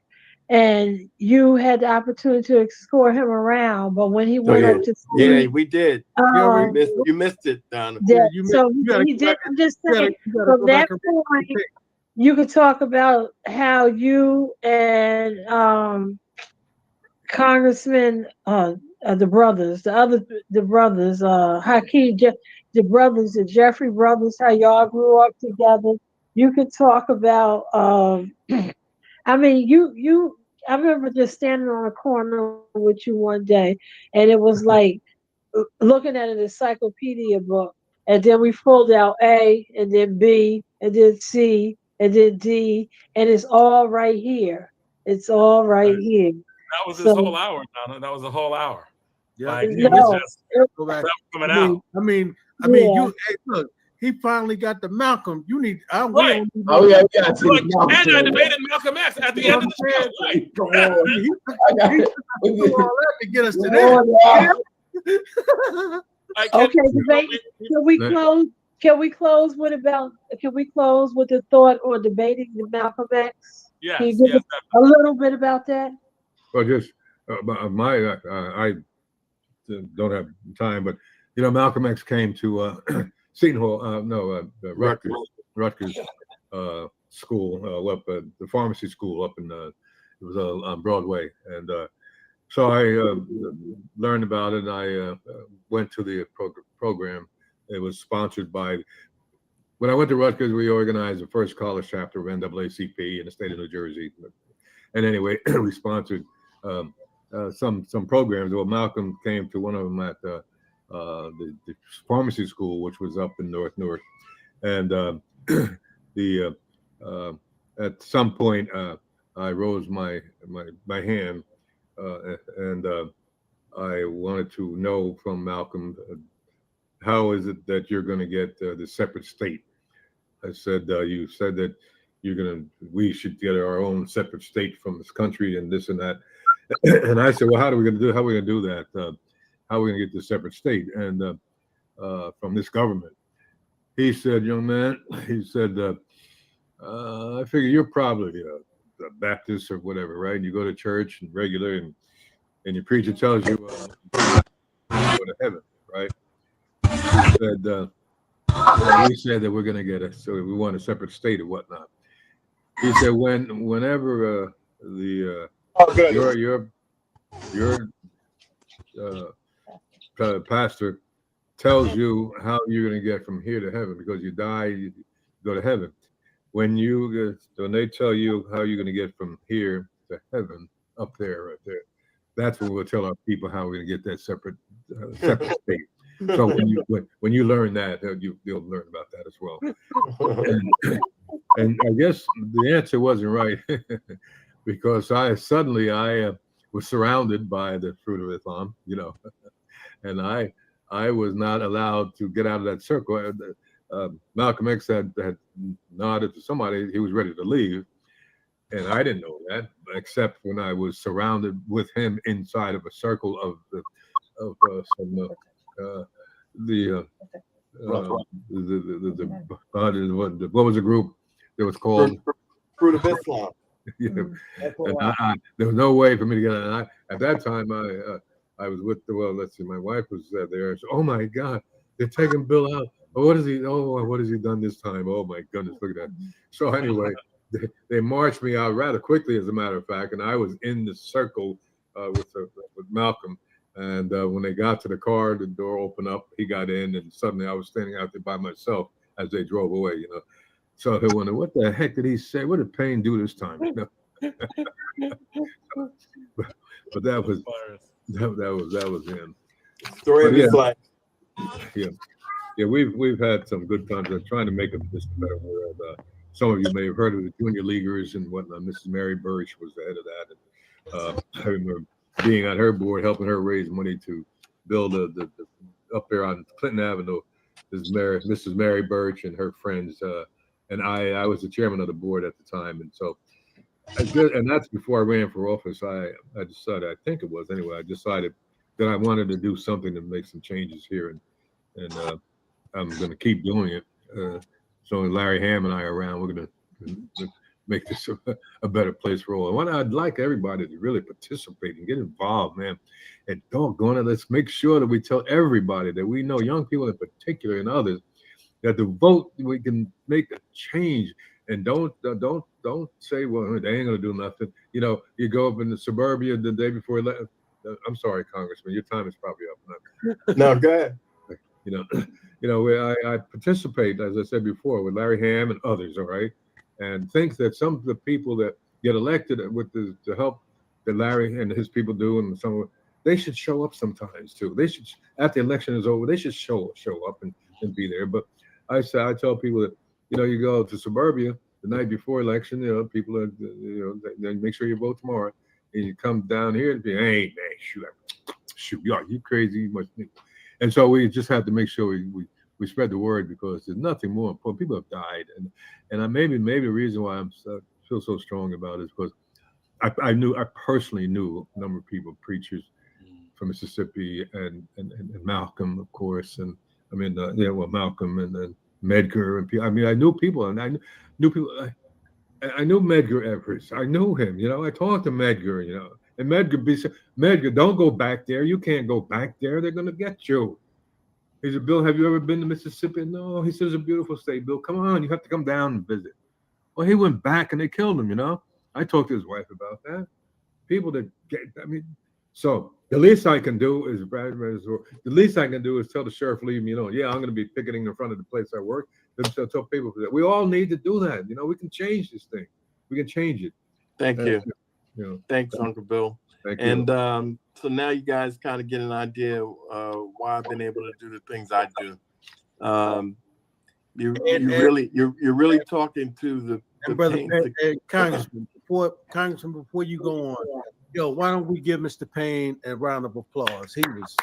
and you had the opportunity to escort him around, but when he went up to see, we did. You missed it, Donna. Yeah, so he did. I'm just saying, from that point, you could talk about how you and Congressman, the brothers, Hakeem, the brothers, the Jeffrey brothers, how y'all grew up together. You could talk about, I mean, I remember just standing on a corner with you one day, and it was like looking at an encyclopedia book, and then we pulled out A, and then B, and then C, and then D, and it's all right here. It's all right here. That was this whole hour, Donna. That was a whole hour. Yeah, like, it was just coming out. I mean, you look. He finally got the Malcolm. You need. Right. Oh yeah, yeah. And I debated Malcolm X at the end of the show. Right. Come on. He took all that to get us to there. Okay, debate. Can we close? Can we close with the thought on debating the Malcolm X? Yes. Can you give us a little bit about that? Well, just I don't have time, but Malcolm X came to Seton Hall, Rutgers school, the pharmacy school up in it was on Broadway, and So I learned about it, and I went to the program. It was sponsored by. When I went to Rutgers, we organized the first college chapter of NAACP in the state of New Jersey. And anyway, we sponsored some programs. Well, Malcolm came to one of them at the pharmacy school, which was up in North Newark. And at some point, I rose my hand, and I wanted to know from Malcolm, how is it that you're going to get the separate state? I said, you said that we should get our own separate state from this country and this and that. And I said, well, how are we going to do that? How are we going to get this separate state and from this government? He said, young man, he said, I figure you're probably a Baptist or whatever, right? And you go to church and regular, and your preacher tells you go to heaven, right? He said, we said that we're going to get so we want a separate state or whatnot. He said, whenever your pastor tells you how you're going to get from here to heaven, because you die, you go to heaven. When they tell you how you're going to get from here to heaven, up there, right there, that's when we'll tell our people how we're going to get that separate state. So when you learn that, you'll learn about that as well. And I guess the answer wasn't right because I was surrounded by the fruit of Islam, and I was not allowed to get out of that circle. Malcolm X had nodded to somebody; he was ready to leave, and I didn't know that, except when I was surrounded with him inside of a circle of what was the group that was called Fruit of Islam? Yeah. And there was no way for me to get out. And at that time, I was with let's see, my wife was there. So, oh my God, they're taking Bill out. What has he done this time? Oh my goodness, look at that. So anyway, they marched me out rather quickly, as a matter of fact, and I was in the circle with Malcolm. And when they got to the car, the door opened up, he got in, and suddenly I was standing out there by myself as they drove away, So they wondered, what the heck did he say? What did Payne do this time? But that was him. Story of his life. Yeah, we've had some good times. I'm trying to make this a better world. Some of you may have heard of the junior leaguers and whatnot. Mrs. Mary Birch was the head of that. And, I remember being on her board, helping her raise money to build the up there on Clinton Avenue. Mrs. Mary Birch and her friends, and I was the chairman of the board at the time, and so and that's before I ran for office. I decided, I think it was anyway, I decided that I wanted to do something to make some changes here, and I'm going to keep doing it. So Larry Ham and I are around. We're going to make this a better place for all. And what I'd like everybody to really participate and get involved, man. And doggone it, let's make sure that we tell everybody that we know, young people in particular and others, that the vote, we can make a change. And don't say, well, they ain't gonna do nothing. You go up in the suburbia the day before. I'm sorry, Congressman, your time is probably up. No, go ahead. I participate, as I said before, with Larry Ham and others. All right. And think that some of the people that get elected with the help that Larry and his people do, and they should show up sometimes too. They should, after the election is over, they should show up and be there. But I tell people that, you go to suburbia the night before election, people are, they make sure you vote tomorrow, and you come down here and be, hey man, shoot, you crazy, you must. And so we just have to make sure we spread the word, because there's nothing more important. People have died, and maybe the reason why I feel so strong about it is because I personally knew a number of people, preachers from Mississippi, and Malcolm, of course, and Malcolm and then Medgar, and people. I mean, I knew people, and I knew people. I knew Medgar Evers. I knew him. I talked to Medgar. And Medgar, don't go back there. You can't go back there. They're gonna get you. He said, Bill, have you ever been to Mississippi? No. He says, it's a beautiful state. Bill, come on, you have to come down and visit. Well, he went back and they killed him, I talked to his wife about that. People that So the least I can do is tell the sheriff, leave me alone. Yeah, I'm going to be picketing in front of the place I work. Tell people that we all need to do that. We can change this thing. We can change it. Thank you. Thanks, Thank Uncle Bill. Thank you. And so now you guys kind of get an idea why I've been able to do the things I do. You're really talking to the brother Congressman. Before you go on, why don't we give Mr. Payne a round of applause? He was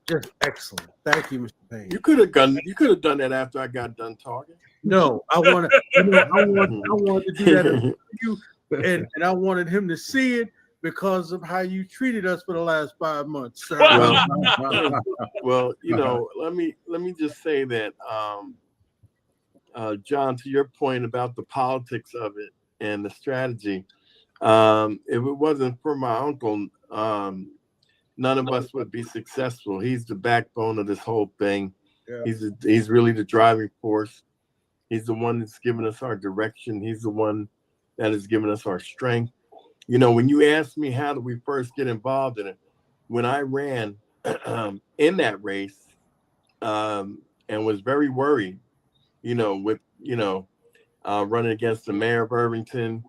just excellent. Thank you, Mr. Payne. You could have done that after I got done talking. No, I wanted to do that for you, and I wanted him to see it because of how you treated us for the last 5 months. Sir. Well, let me just say that, John, to your point about the politics of it and the strategy, if it wasn't for my uncle, none of us would be successful. He's the backbone of this whole thing. Yeah. He's really the driving force. He's the one that's given us our direction. He's the one that has given us our strength. When you asked me how did we first get involved in it, when I ran in that race and was very worried, with running against the mayor of Irvington,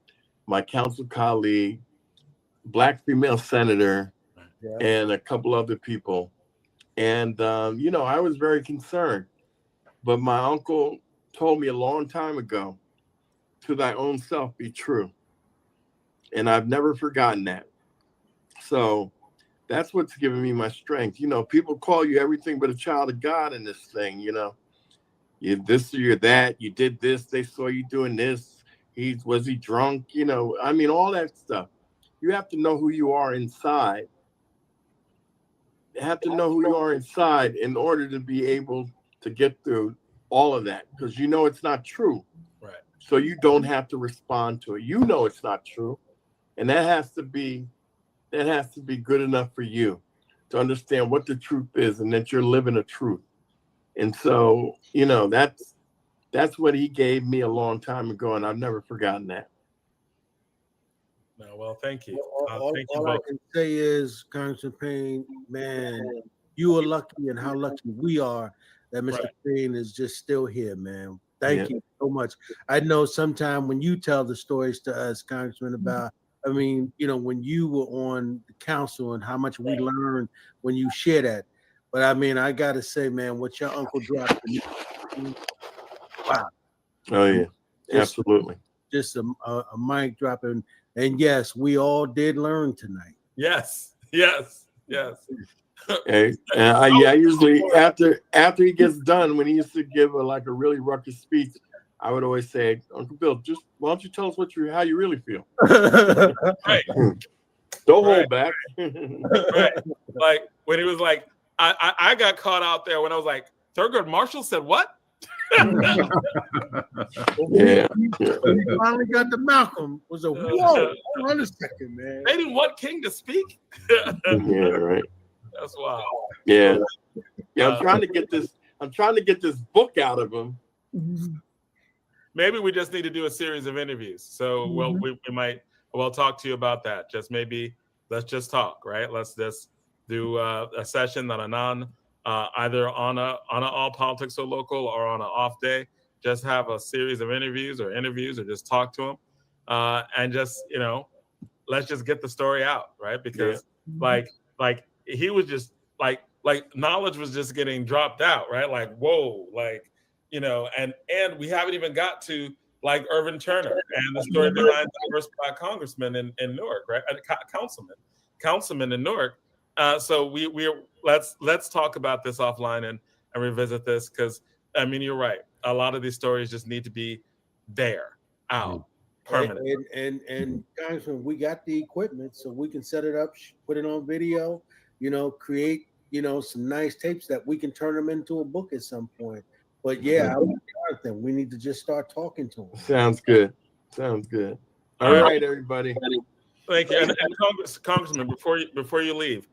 my council colleague, black female senator, and a couple other people. And, I was very concerned. But my uncle told me a long time ago, to thy own self be true. And I've never forgotten that. So that's what's given me my strength. People call you everything but a child of God in this thing, You're this or you're that. You did this. They saw you doing this. Was he drunk? All that stuff. You have to know who you are inside. You have to know who you are inside in order to be able to get through all of that, because it's not true. Right. So you don't have to respond to it. It's not true. And that has to be good enough for you to understand what the truth is and that you're living a truth. And so, that's what he gave me a long time ago, and I've never forgotten that. No, well, thank you. All I can say is, Congressman Payne, man, you are lucky, and how lucky we are that Mr. Payne is just still here, man. Thank you so much. I know sometime when you tell the stories to us, Congressman, about, when you were on the council and how much we learned when you share that. But I got to say, man, what your uncle dropped. Wow. Oh, yeah. Absolutely. Just a mic dropping. And yes, we all did learn tonight. Yes. Hey, I usually after he gets done, when he used to give a really ruckus speech, I would always say, Uncle Bill, just why don't you tell us how you really feel? Right. Don't hold back. Right. Like when he was like, I got caught out there when I was like, Thurgood Marshall said what? Yeah. When he finally got to Malcolm, was a whoa, hold on a second, man. They didn't want King to speak. Yeah, right. That's wild. Yeah. I'm trying to get this book out of him. Maybe we just need to do a series of interviews. So we'll talk to you about that. Just maybe let's just talk, right? Let's just do a session on either on a all politics or local or on an off day. Just have a series of interviews or just talk to him, and just let's just get the story out, right? Because like he was just like knowledge was just getting dropped out, right? Like whoa, and we haven't even got to Irvin Turner and the story behind the first black congressman in Newark, right? Councilman in Newark. So let's talk about this offline and revisit this, because you're right. A lot of these stories just need to be out, permanent. And Congressman, we got the equipment, so we can set it up, put it on video, create some nice tapes that we can turn them into a book at some point. But we need to just start talking to them. Sounds good. All right, everybody. Thank you. And Congressman, before you leave,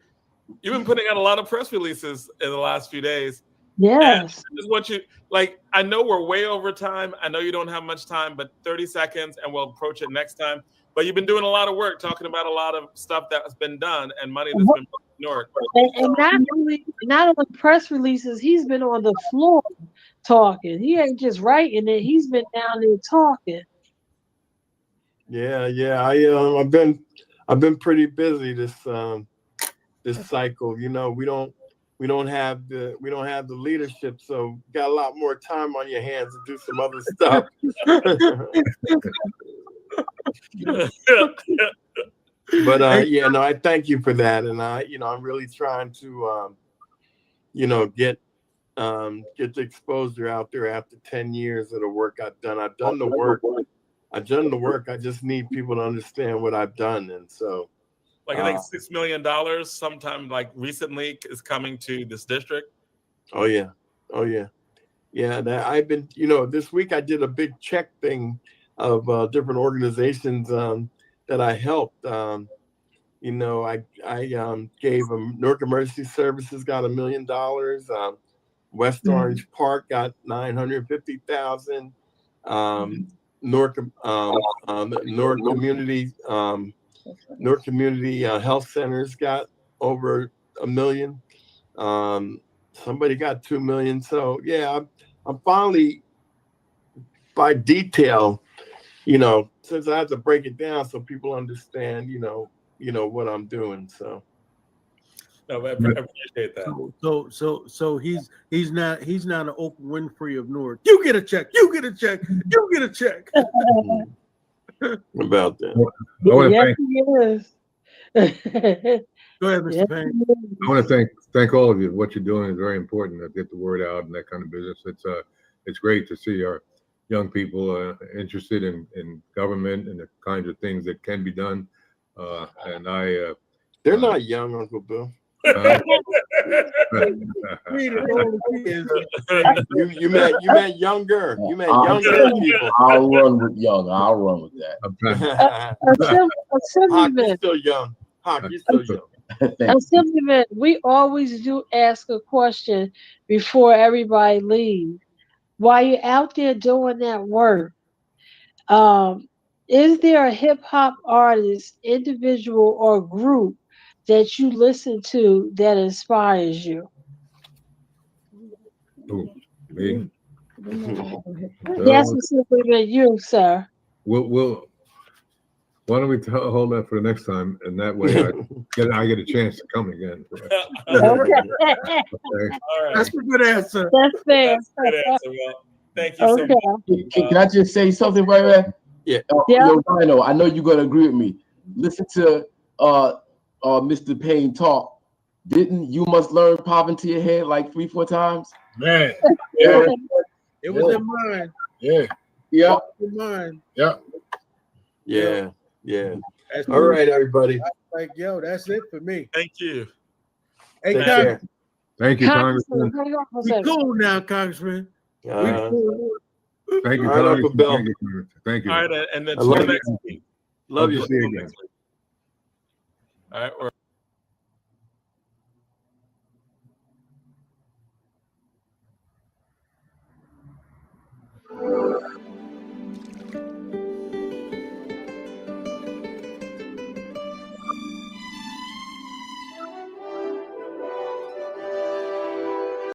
you've been putting out a lot of press releases in the last few days. Yes. And this is what you like. I know we're way over time. I know you don't have much time, but 30 seconds and we'll approach it next time. But you've been doing a lot of work talking about a lot of stuff that's been done and money that's been ignored. And not only press releases, he's been on the floor talking. He ain't just writing it. He's been down there talking. Yeah. I've been pretty busy this cycle. You know, we don't have the leadership, so got a lot more time on your hands to do some other stuff. But I thank you for that, and I'm really trying to get the exposure out there after 10 years of the work I've done. I've done the work. I just need people to understand what I've done, and so. Like I think $6 million sometime like recently is coming to this district. Oh yeah. That I've been, this week I did a big check thing of different organizations that I helped. I gave them Newark Emergency Services got $1 million. West Orange Park got $950,000. Newark Community Health Centers got over $1 million. Somebody got $2 million. So yeah, I'm finally by detail, since I have to break it down so people understand, what I'm doing. So. No, I appreciate that. So he's not an open Winfrey of Newark. You get a check. You get a check. You get a check. About that. Yes, he is. Go ahead, Mr. Payne. I want to thank all of you. What you're doing is very important to get the word out and that kind of business. It's great to see our young people interested in government and the kinds of things that can be done. They're not young, Uncle Bill. You meant younger. You meant younger people. I'll run with young. I'll run with that. You're still young. You're still young. Assemblyman, we always do ask a question before everybody leaves. While you're out there doing that work, is there a hip hop artist, individual, or group that you listen to that inspires you? Ooh, me? Yes, Assemblyman, you, sir. We'll why don't we hold that for the next time, and that way I get a chance to come again. Okay. All right. That's a good answer. That's fair. That's a good answer. Well, thank you so much. Can I just say something right there? Yeah. Yo, Rhino, I know you're gonna agree with me. Listen to Mr. Payne talk. Didn't You Must Learn pop into your head like 3-4 times? Man, yeah. It was in mine. Yeah. Yeah. In mine. Yeah. Yeah. All right, everybody. Like, yo, that's it for me. Thank you. Hey, Take care. Thank you, Congressman. We cool now, Congressman. Thank you, All right, Congressman. Uncle Bill. Thank you. All right, and then I love next week. Love you. See you again. All right.